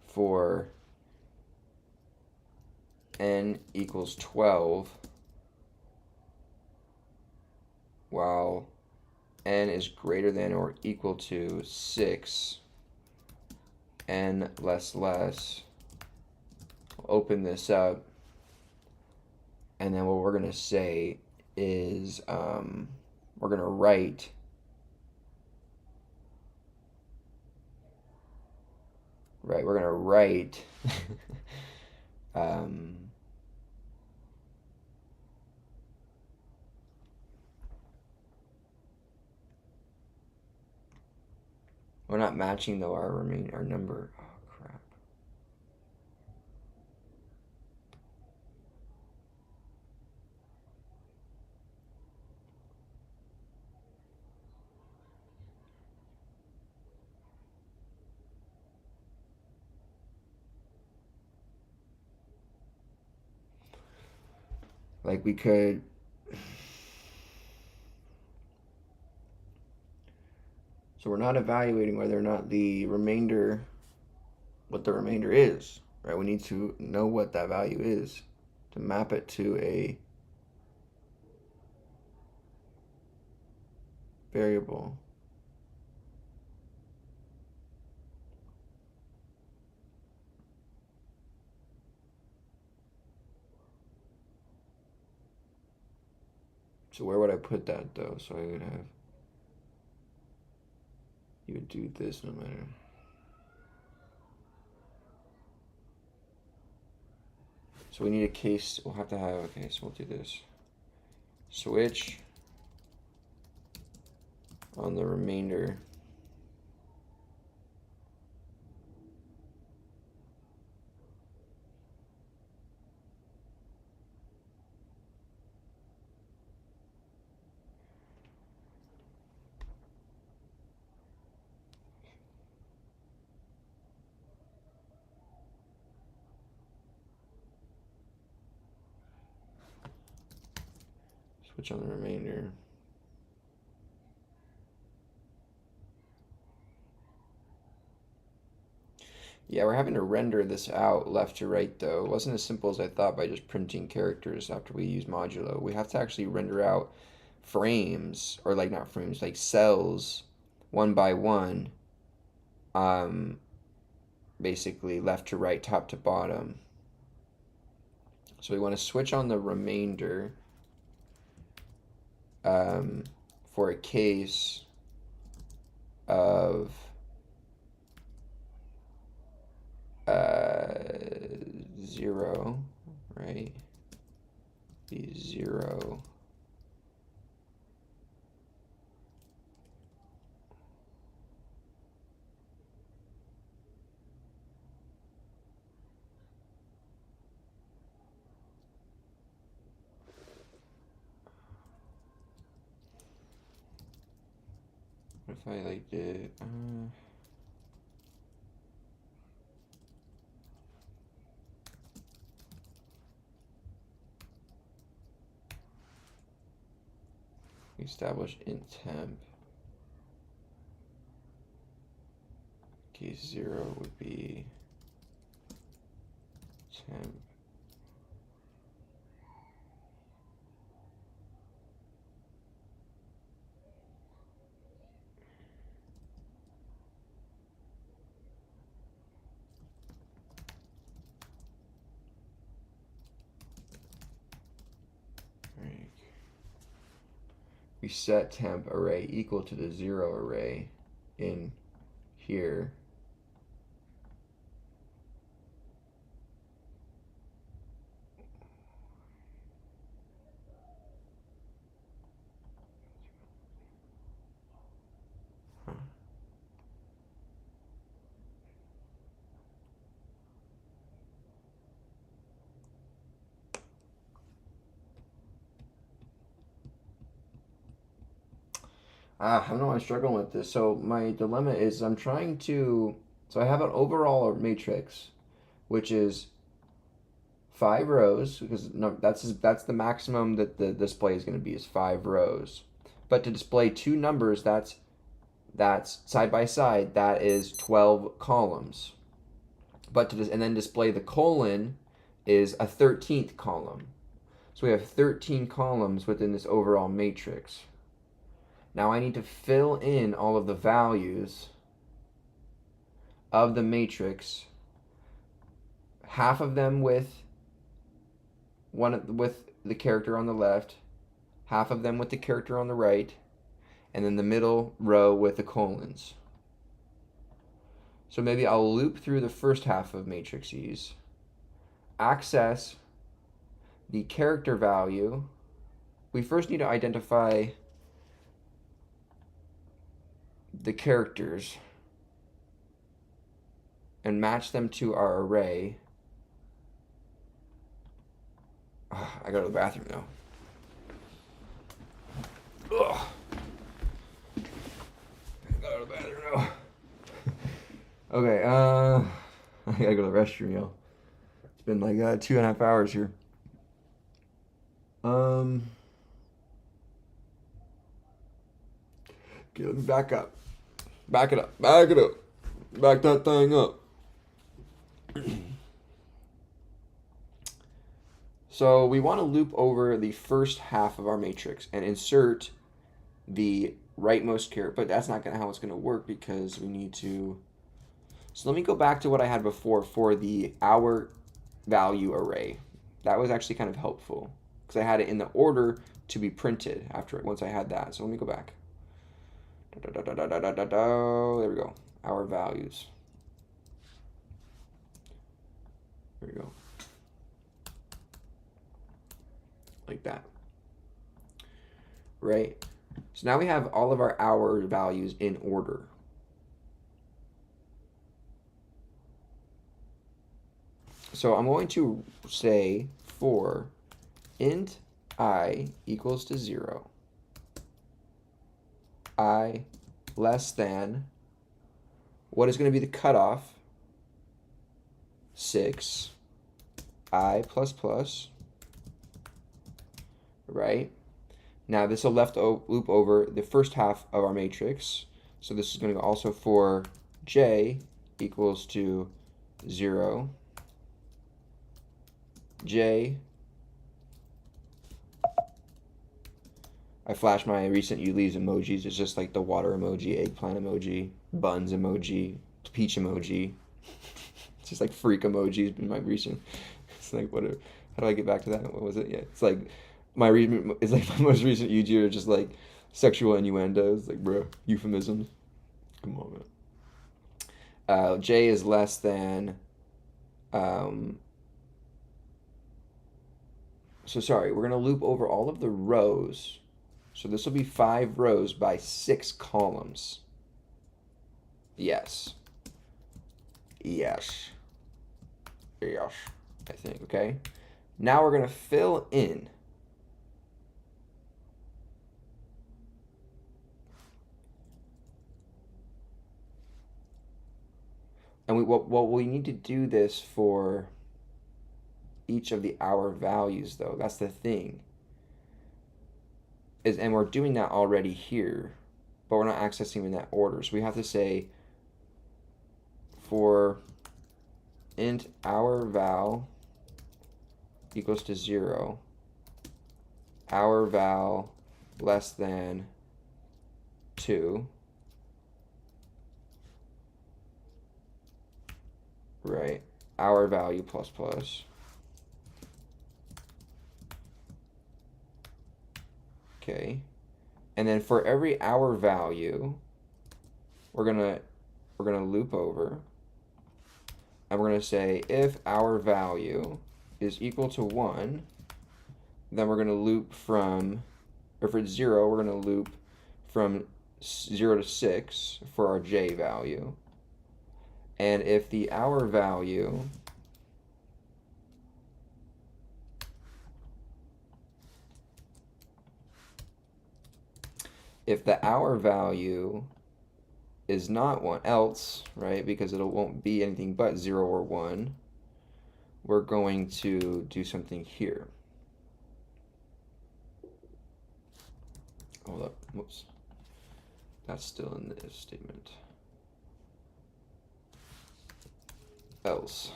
for n equals 12, while n is greater than or equal to 6, n less, we'll open this up. And then what we're going to say is we're going to write we're going to write um, we're not matching though our number. Oh crap. Like we could so we're not evaluating whether or not the remainder what the remainder is, right? We need to know what that value is to map it to a variable. So where would I put that though? So I would have, you would do this no matter. So we need a case, we'll have to have, okay, so we'll do this. Switch on the remainder. Switch on the remainder. Yeah, we're having to render this out left to right though. It wasn't as simple as I thought by just printing characters after we use modulo. We have to actually render out frames, or like not frames, like cells one by one, um, basically left to right, top to bottom. So we want to switch on the remainder for a case of uh, 0, right? Be 0. What if I like did establish int temp? Case 0 would be temp. Right. We set temp array equal to the 0 array in here. I don't know, I'm struggling with this. So my dilemma is I'm trying to, so I have an overall matrix, which is 5 rows, because no, that's the maximum that the display is going to be is 5 rows. But to display two numbers, that's side by side, that is 12 columns. But and then display the colon is a 13th column. So we have 13 columns within this overall matrix. Now I need to fill in all of the values of the matrix, half of them with the character on the left, half of them with the character on the right, and then the middle row with the colons. So maybe I'll loop through the first half of matrices, access the character value. We first need to identify the characters and match them to our array. I go to the bathroom now. Ugh. I go to the bathroom now. Okay, I gotta go to the restroom, yo. It's been like 2.5 hours here. Okay, let me back up. Back it up. Back it up. Back that thing up. So we want to loop over the first half of our matrix and insert the rightmost character, but that's not how it's going to work because we need to. So let me go back to what I had before for the hour value array. That was actually kind of helpful because I had it in the order to be printed once I had that. So let me go back. There we go. Hour values. There we go. Like that. Right? So now we have all of our hour values in order. So I'm going to say for int I equals to 0, I less than, what is going to be the cutoff? 6, I plus plus, right? Now this will loop over the first half of our matrix. So this is going to go also for j equals to 0, j. I flash my recent you leaves emojis. It's just like the water emoji, eggplant emoji, buns emoji, peach emoji. It's just like freak emojis in my recent. It's like how do I get back to that? What was it? Yeah, it's like my most recent UG are just like sexual innuendos, like bro, euphemisms. Come on, man. J is less than. So sorry, we're gonna loop over all of the rows. So this will be 5 rows by 6 columns. Yes. Yes. Yes. I think, okay? Now we're going to fill in. And what we need to do this for each of the hour values, though. That's the thing. And we're doing that already here, but we're not accessing them in that order. So we have to say for int hour val equals to 0, hour val less than 2, right? Hour value plus plus. Okay, and then for every hour value, we're gonna loop over, and we're gonna say if hour value is equal to 1, then we're gonna loop from, or if it's 0, we're gonna loop from 0 to 6 for our j value, and if the hour value is not 1 else, right, because it won't be anything but 0 or 1, we're going to do something here. Hold up, whoops. That's still in the if statement. Else,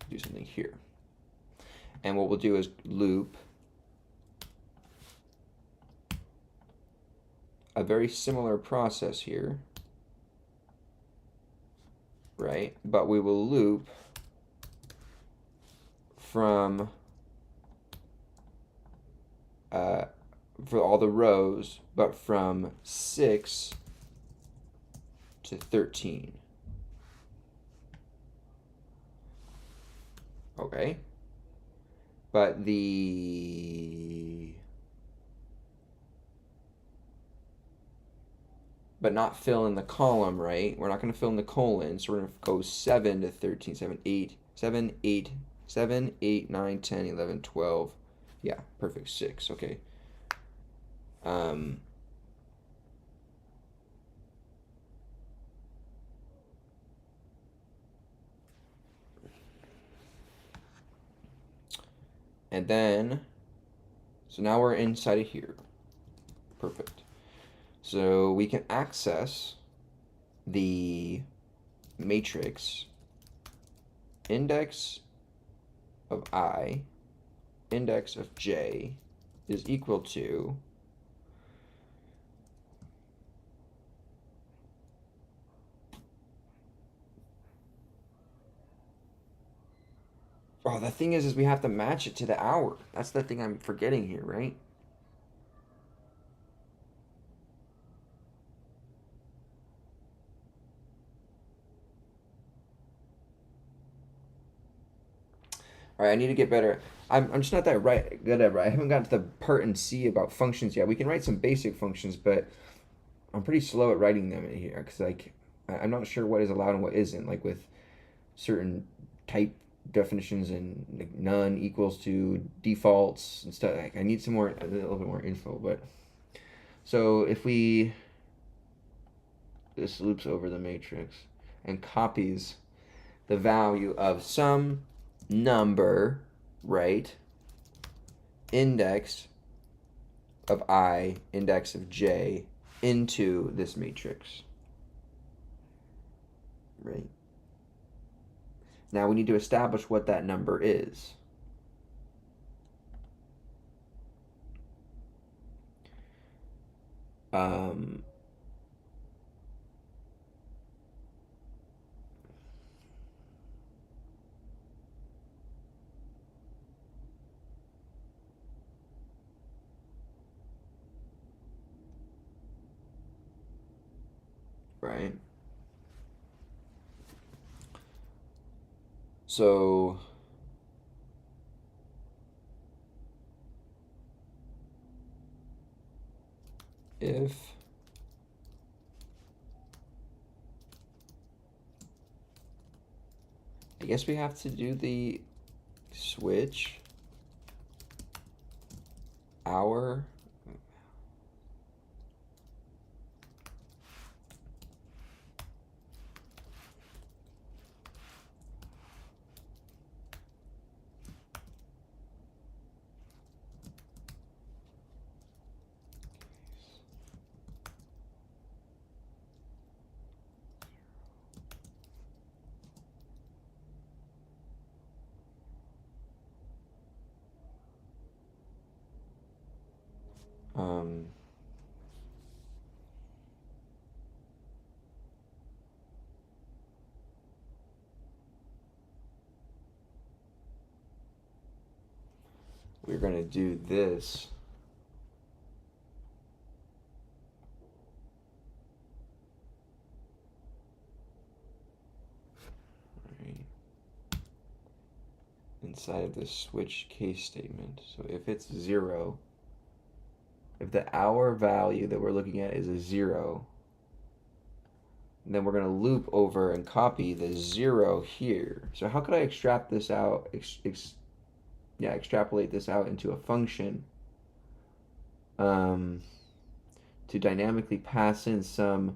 do something here. And what we'll do is loop a very similar process here, right? But we will loop from uh, for all the rows, but from 6 to 13. Okay. But not fill in the column, right? We're not going to fill in the colon, so we're going to go 7 to 13, 7, 8, 7, 8, 7, 8, 9, 10, 11, 12. Yeah, perfect, 6, okay. And then, so now we're inside of here. Perfect. So we can access the matrix index of I, index of j is equal to oh, the thing is we have to match it to the hour. That's the thing I'm forgetting here, right? All right, I need to get better. I'm just not that good at it. I haven't gotten to the part in C about functions yet. We can write some basic functions, but I'm pretty slow at writing them in here because like I'm not sure what is allowed and what isn't. Like with certain type definitions and like none equals to defaults and stuff. Like I need some more, a little bit more info. But so if this loops over the matrix and copies the value of some number, right? Index of I, index of j into this matrix, right? Now we need to establish what that number is. Um, right? So if I guess we have to do the switch hour um, we're going to do this. Right, inside of this switch case statement. So if it's 0, if the hour value that we're looking at is a 0, then we're going to loop over and copy the 0 here. So how could I extract this out, extrapolate this out into a function um, to dynamically pass in some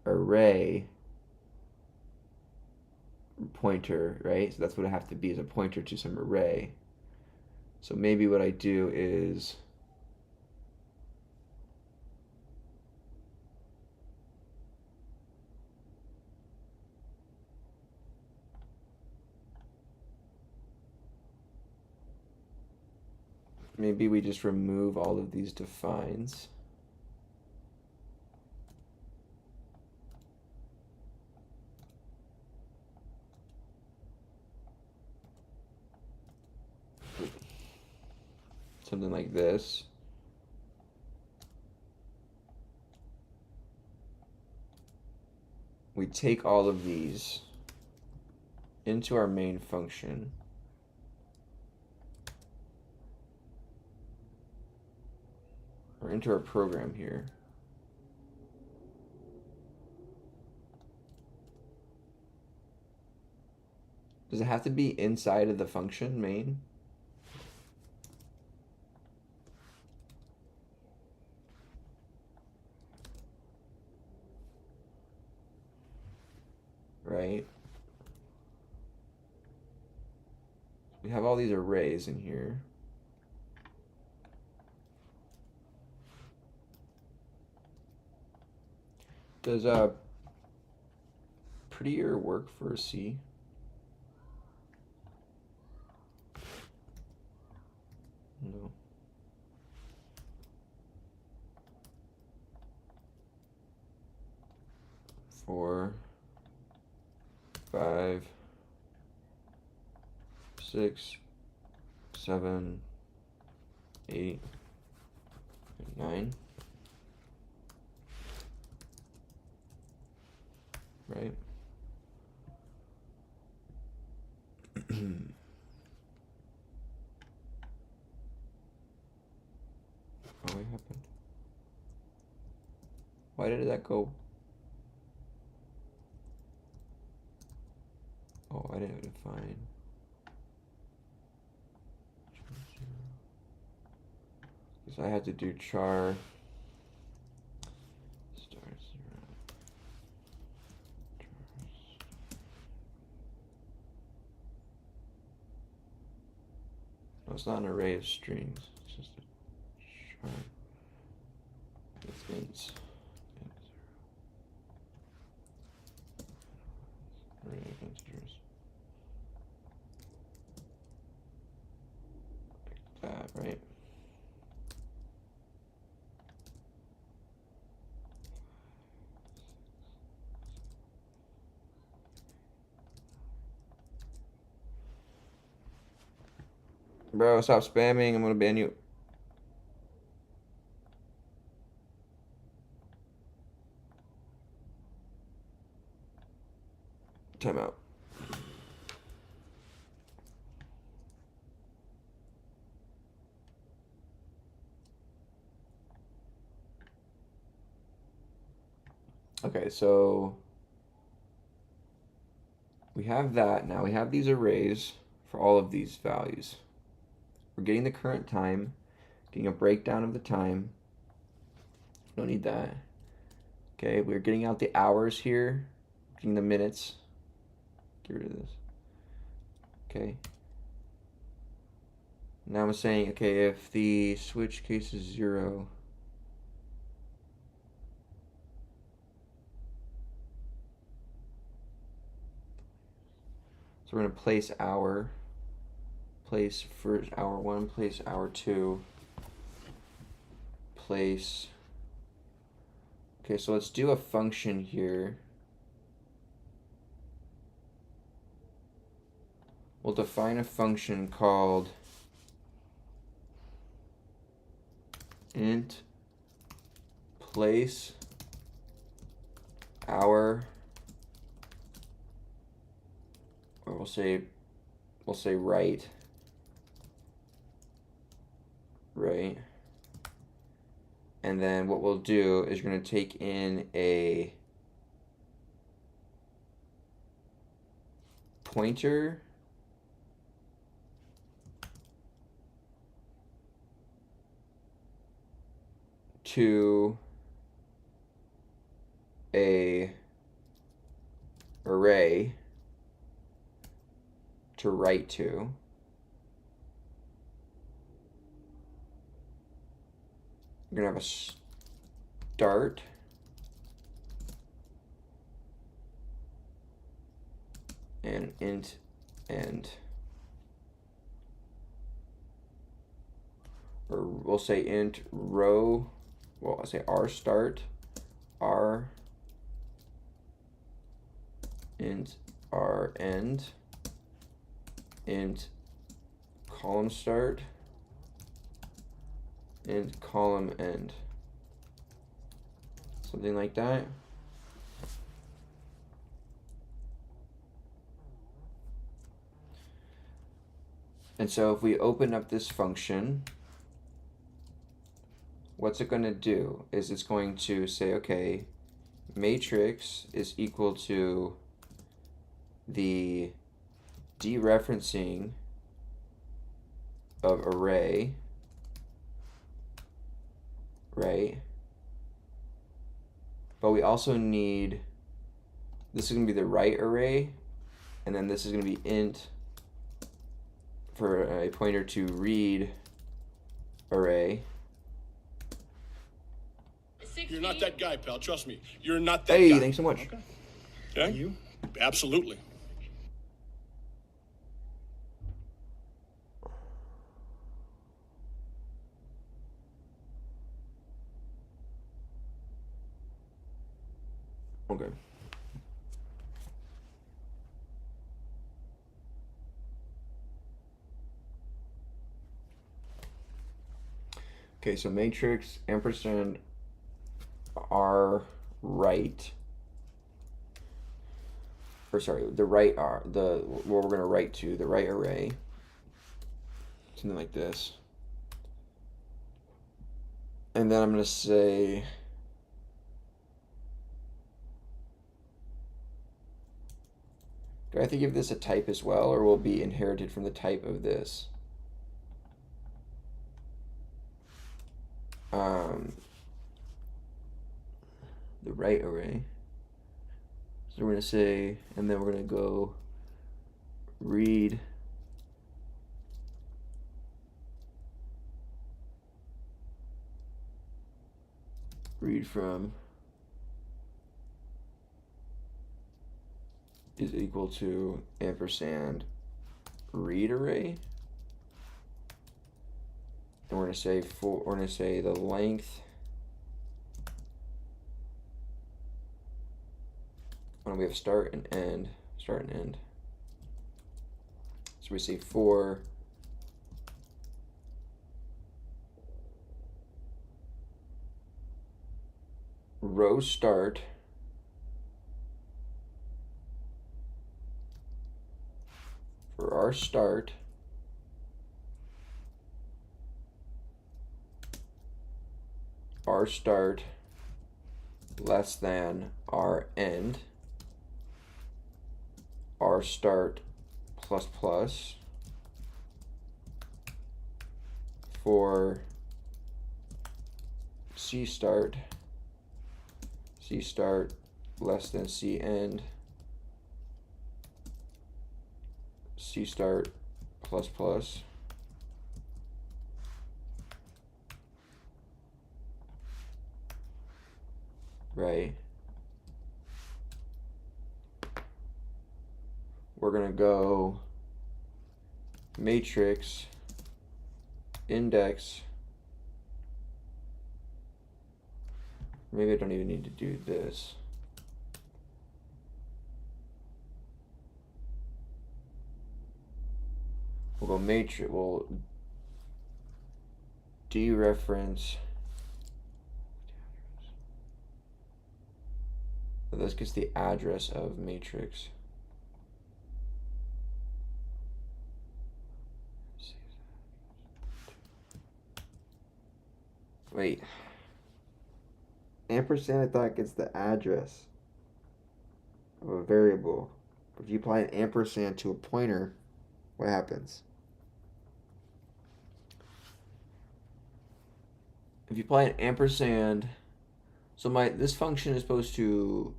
array pointer, right? So that's what I have to be, is a pointer to some array. So maybe what I do is maybe we just remove all of these defines. Something like this. we take all of these into our main function. Or into our program here. Does it have to be inside of the function main? Right? We have all these arrays in here. Does prettier work for C? No. Four, 5, 6, 7, 8, 9. Right? What happened? Why did that go? Oh, I didn't define. Because I had to do char star 0. No, it's not an array of strings. It's just a char with ints. Array of integers. Like that, right? Bro, stop spamming. I'm gonna ban you. Timeout. Okay, so we have that now. We have these arrays for all of these values. We're getting the current time, getting a breakdown of the time. Don't need that. Okay, we're getting out the hours here, getting the minutes. Get rid of this. Okay. Now I'm saying, okay, if the switch case is 0, so we're gonna place hour, place for hour 1, place hour 2, place. Okay, so let's do a function here. We'll define a function called int place hour, or we'll say right, and then what we'll do is we're going to take in a pointer to a array to write to. We're gonna have a start and int end, or we'll say int row. Well, I'll say r start, r int r end, int column start, int column end. Something like that. And so if we open up this function, what's it going to do is it's going to say, okay, matrix is equal to the dereferencing of array, right? But we also need, this is going to be the right array, and then this is going to be int for a pointer to read array. You're not that guy, pal. Trust me. You're not that guy. Hey, thanks so much. Okay. You? Absolutely. Okay. Okay, so matrix ampersand r right, or sorry, the right r, what we're going to write to, the right array, something like this. And then I'm going to say, do I have to give this a type as well, or will it be inherited from the type of this? The right array. So we're going to say, and then we're going to go read from is equal to ampersand read array. And we're going to say the length. And we have start and end. So we say for row start for our start less than our end, our start plus plus for C start less than C end, C start plus plus right. We're going to go matrix index. Maybe I don't even need to do this. We'll go matrix, we'll dereference. So this gets the address of matrix. Wait. Ampersand, I thought, gets the address of a variable. But if you apply an ampersand to a pointer, what happens? If you apply an ampersand, so this function is supposed to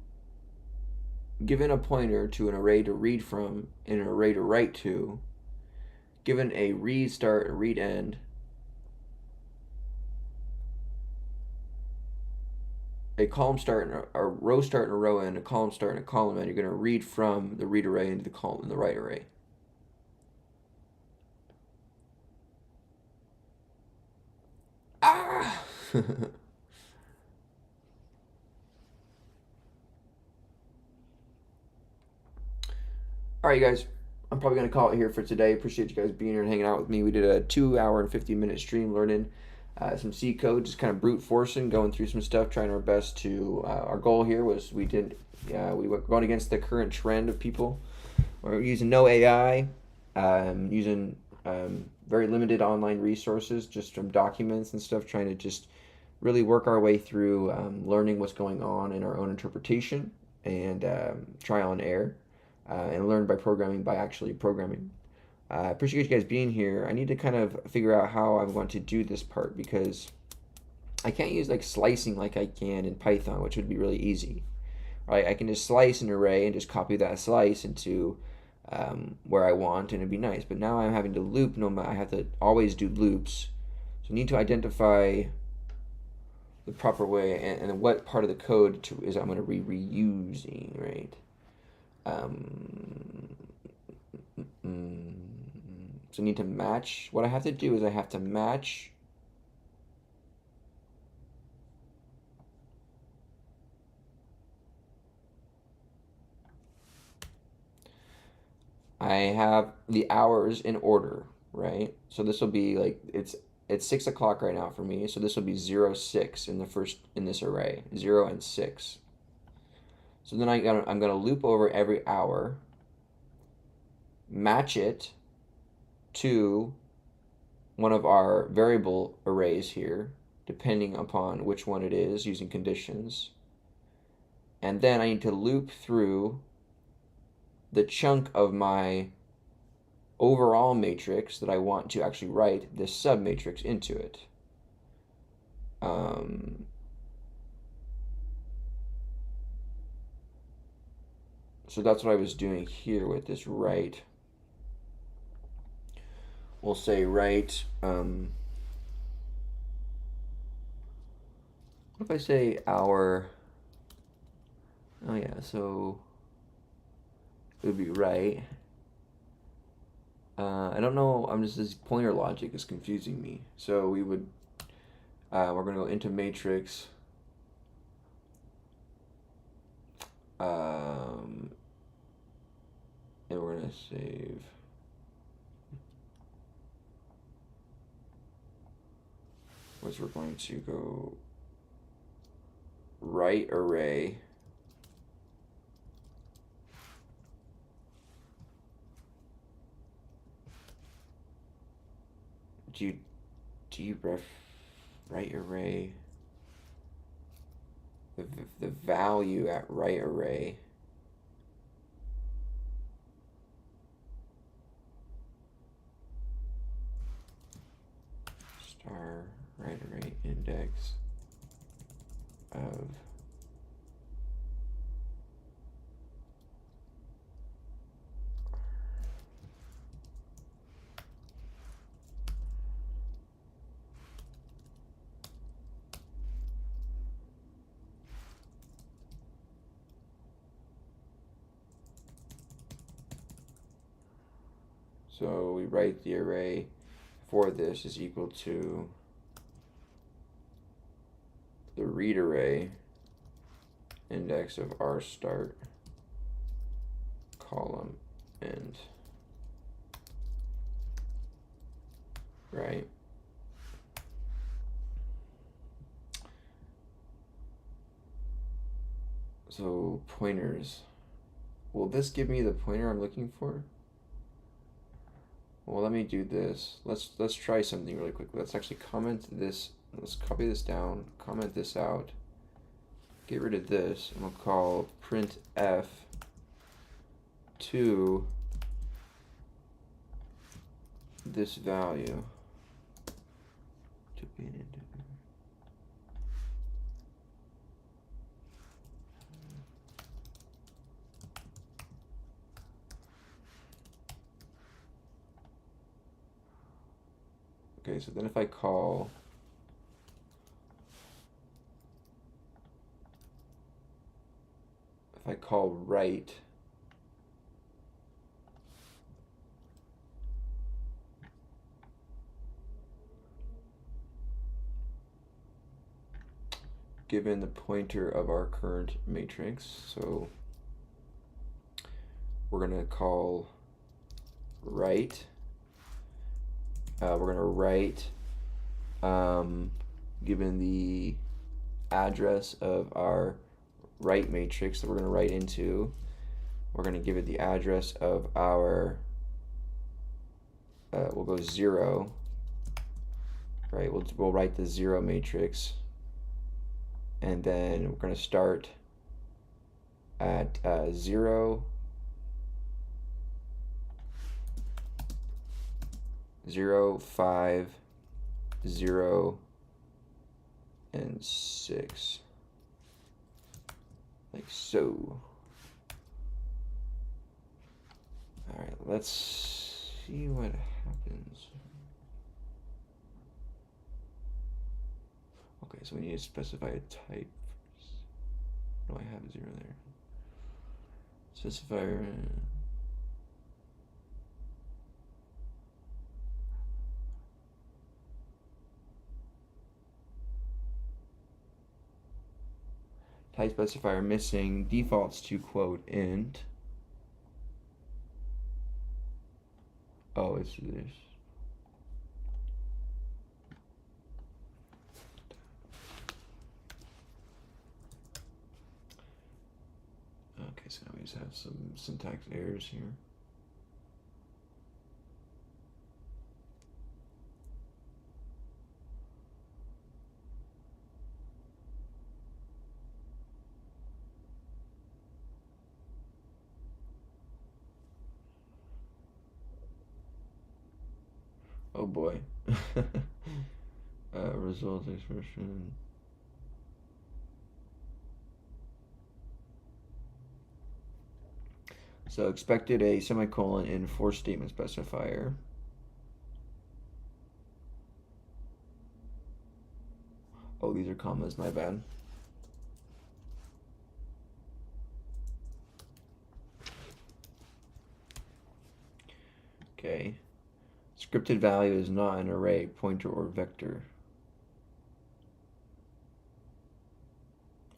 give in a pointer to an array to read from and an array to write to, given a read start and read end, a column start and a row start and a row end, a column start and a column end, you're going to read from the read array into the column, the write array. Ah! All right, guys. I'm probably going to call it here for today. Appreciate you guys being here and hanging out with me. We did a 2-hour and 15-minute stream learning some C code, just kind of brute forcing, going through some stuff, trying our best to. Our goal here was we were going against the current trend of people. We're using no AI, using Very limited online resources, just from documents and stuff, trying to just really work our way through learning what's going on in our own interpretation and trial and error, and learn by programming by actually programming. I appreciate you guys being here. I need to kind of figure out how I'm going to do this part, because I can't use like slicing like I can in Python, which would be really easy. Right? I can just slice an array and just copy that slice into where I want, and it'd be nice. But now I'm having to loop. I have to always do loops. So I need to identify the proper way, and what part of the code is I'm going to be reusing, right? Um, so I need to match. What I have to do is I have to match I have the hours in order, right? So this will be like it's 6 o'clock right now for me. So this will be 0, 6 in this array, 0 and 6. So then I'm gonna loop over every hour, match it to one of our variable arrays here, depending upon which one it is, using conditions. And then I need to loop through the chunk of my overall matrix that I want to actually write this submatrix into it. So that's what I was doing here with this write. We'll say write, what if I say our, oh yeah, so it would be right. I don't know, this pointer logic is confusing me. So we would, we're going to go into matrix, and we're going to save. Which we're going to go write array write array the value at write array star write array index of so we write the array for this is equal to the read array index of our start column end, right? So pointers, will this give me the pointer I'm looking for? Well, let me do this. Let's try something really quickly. Let's actually comment this. Let's copy this down, comment this out, get rid of this, and we'll call printf to this value to be an integer. Okay, so then if I call write, given the pointer of our current matrix, so we're going to call write. We're going to write, given the address of our write matrix that we're going to write into, we're going to give it the address of our we'll go 0. Right, we'll write the 0 matrix, and then we're going to start at 0, 0, 5, 0, and 6, like so. All right, let's see what happens. Okay, so we need to specify a type first. Do I have 0 there? Specifier. Type specifier missing, defaults to quote int. Oh, it's this. Okay, so now we just have some syntax errors here. Oh boy. Result expression. So expected a semicolon in for statement specifier. Oh, these are commas, my bad. Okay. Scripted value is not an array, pointer, or vector.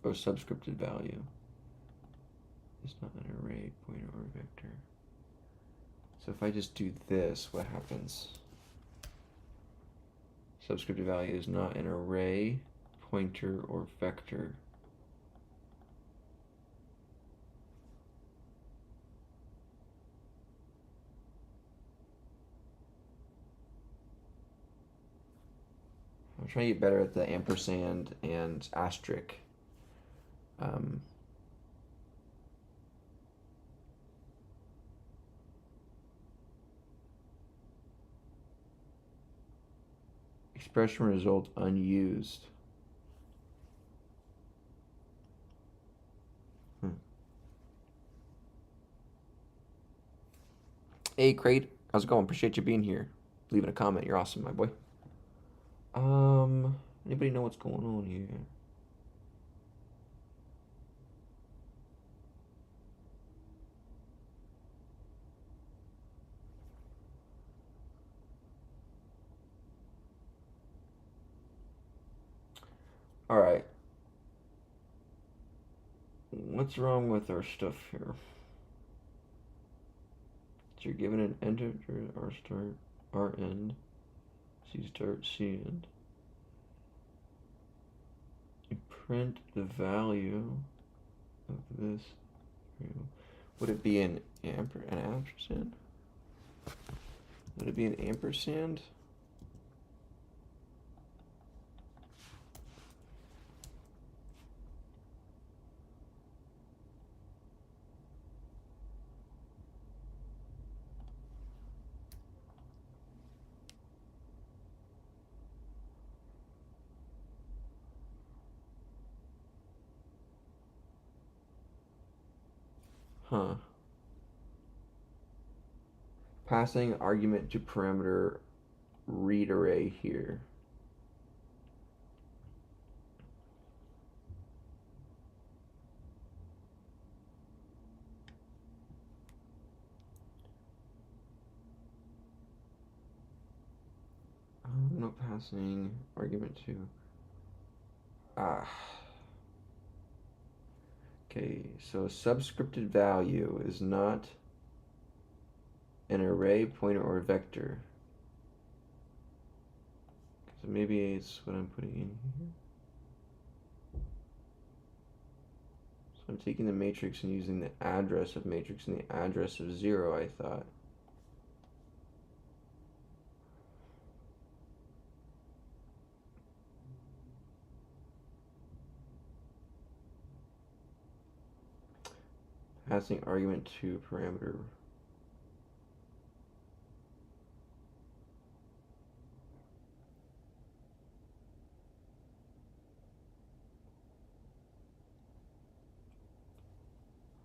Or subscripted value is not an array, pointer, or vector. So if I just do this, what happens? Subscripted value is not an array, pointer, or vector. I'm trying to get better at the ampersand and asterisk. Expression result unused. Hey, Crate. How's it going? Appreciate you being here. Leaving a comment. You're awesome, my boy. Anybody know what's going on here? All right. What's wrong with our stuff here? So you're given an integer R start, R end, C start, C end. You print the value of this. Would it be an ampersand? Would it be an ampersand? Huh. Passing argument to parameter read array here. Not passing argument to. Okay, so subscripted value is not an array, pointer, or vector. So maybe it's what I'm putting in here. So I'm taking the matrix and using the address of matrix and the address of 0, I thought. Passing argument to parameter.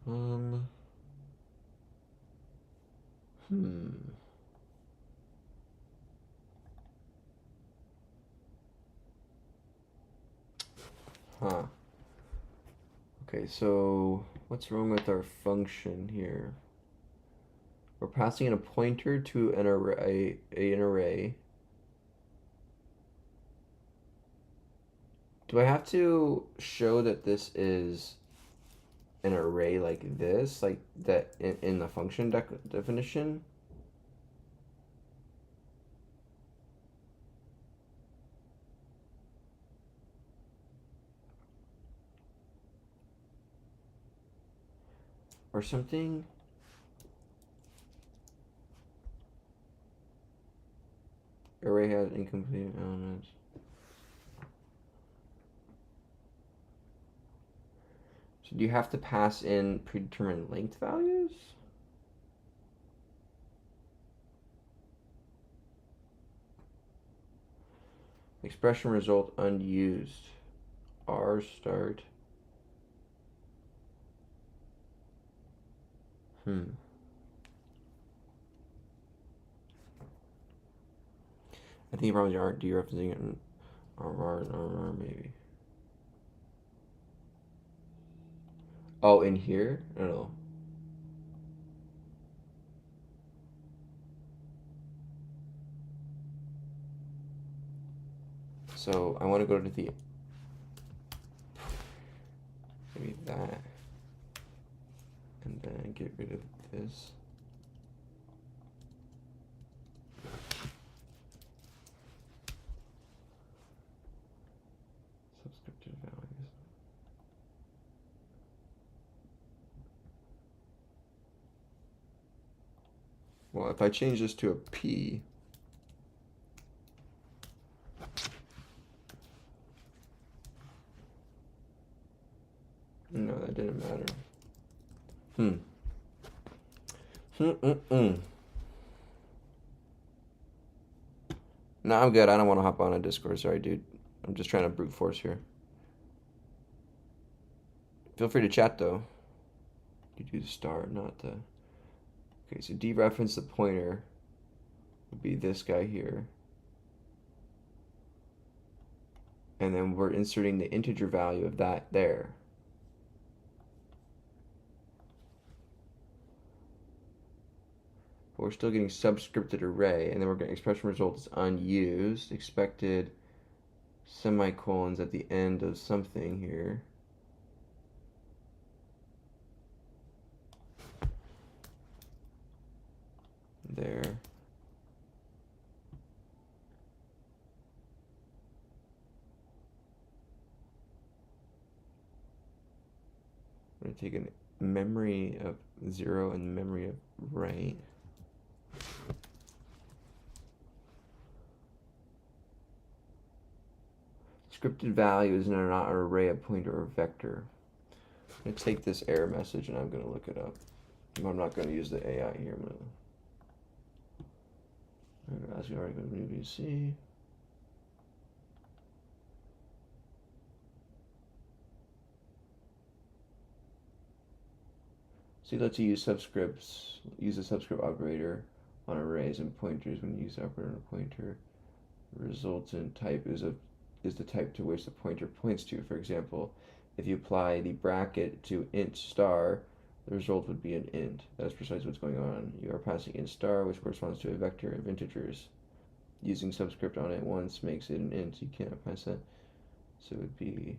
Hmm. Huh. Okay, so what's wrong with our function here? We're passing in a pointer to an array. Do I have to show that this is an array like this, like that in the function definition? Or something? Array has incomplete elements. So do you have to pass in predetermined length values? Expression result unused. R start. I think you probably aren't dereferencing it in RR, maybe. Oh, in here? I don't know. So I want to go to the, maybe that, and then get rid of this. Subscripted values. Well, if I change this to a P, no, that didn't matter. No, I'm good. I don't want to hop on a Discord. Sorry, dude. I'm just trying to brute force here. Feel free to chat, though. You do the star, not the... Okay, so dereference the pointer would be this guy here. And then we're inserting the integer value of that there. But we're still getting subscripted array, and then we're getting expression result is unused, expected semicolons at the end of something here. There. We're going to take a memory of 0 and memory of right. Scripted value is not an array, a pointer, or a vector. I'm going to take this error message and I'm going to look it up. I'm not going to use the AI here. I'm going to ask you already going to move VC. See, let's use subscripts. Use a subscript operator on arrays and pointers when you use the operator on a pointer. Resultant type is the type to which the pointer points to. For example, if you apply the bracket to int star, the result would be an int. That's precisely what's going on. You are passing int star, which corresponds to a vector of integers. Using subscript on it once makes it an int. You cannot pass that. So it would be...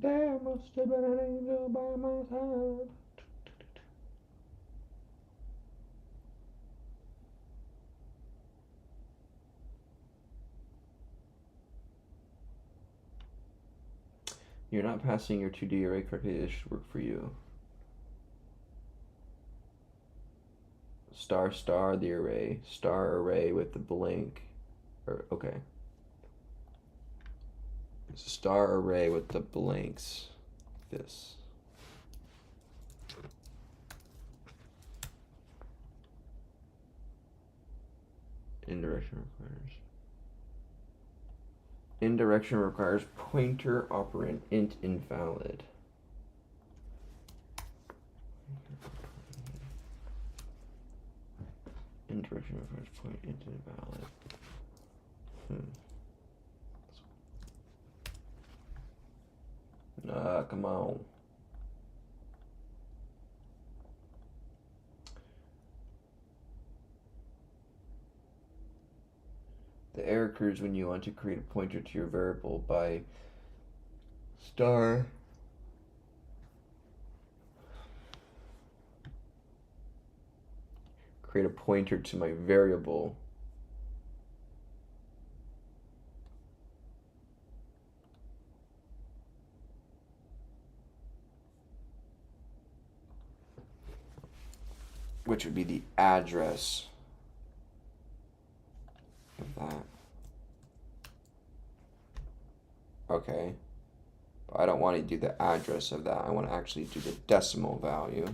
There must have been an angel by my side. You're not passing your 2D array correctly. This should work for you. Star star the array. Star array with the blank. Okay. Star array with the blanks. This. Indirection requires pointer operand int invalid. Indirection requires point int invalid. Come on. The error occurs when you want to create a pointer to your variable by star create a pointer to my variable which would be the address of that. Okay. But I don't want to do the address of that. I want to actually do the decimal value.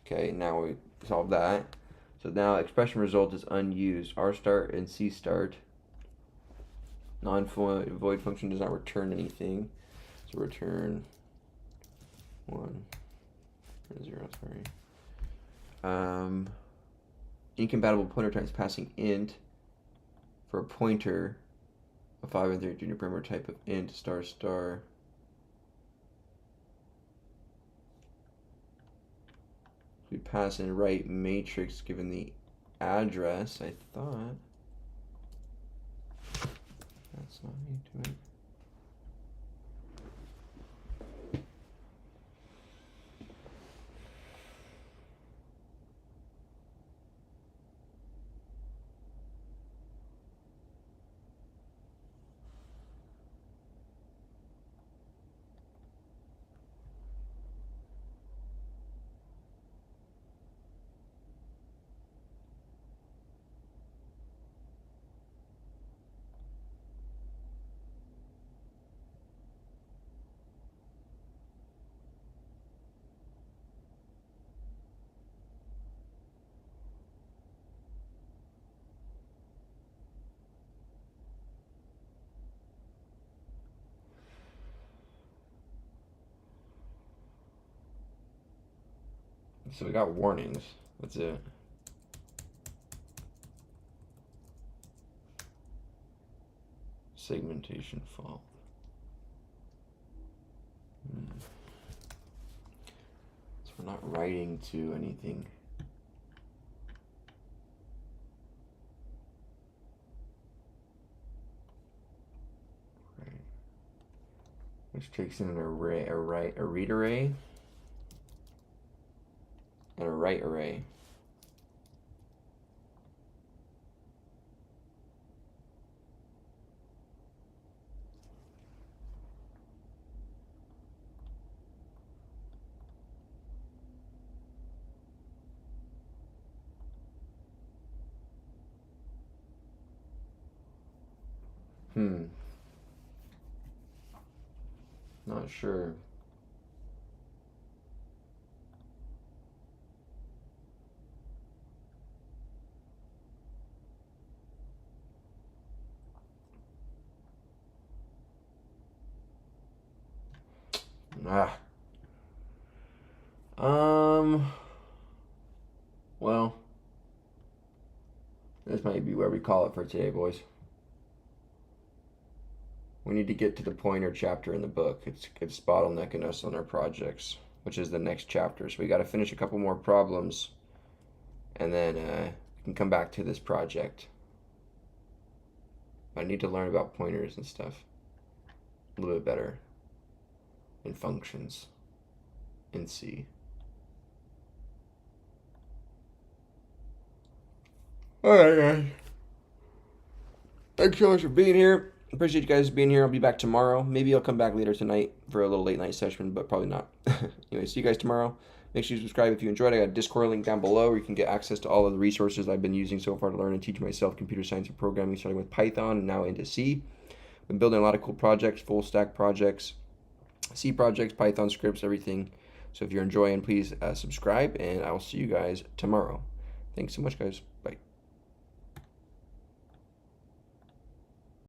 Okay, now we solve that. So now expression result is unused. R start and C start. Non-void function does not return anything. So return 1 or 0, sorry. Incompatible pointer types passing int for a pointer, a 5 and 13 parameter type of int star star. We pass in right matrix given the address, I thought. That's not me to it. So we got warnings. That's it. Segmentation fault. So we're not writing to anything. Right. Which takes in an array, a read array, and a write array. Not sure. Well, this might be where we call it for today, boys. We need to get to the pointer chapter in the book. It's bottlenecking us on our projects, which is the next chapter. So we got to finish a couple more problems, and then we can come back to this project. I need to learn about pointers and stuff a little bit better, and functions in C. All right, guys. Thanks so much for being here. Appreciate you guys being here. I'll be back tomorrow. Maybe I'll come back later tonight for a little late night session, but probably not. Anyway, see you guys tomorrow. Make sure you subscribe if you enjoyed. I got a Discord link down below where you can get access to all of the resources I've been using so far to learn and teach myself computer science and programming, starting with Python and now into C. Been building a lot of cool projects, full stack projects, C projects, Python scripts, everything. So if you're enjoying, please subscribe, and I will see you guys tomorrow. Thanks so much, guys.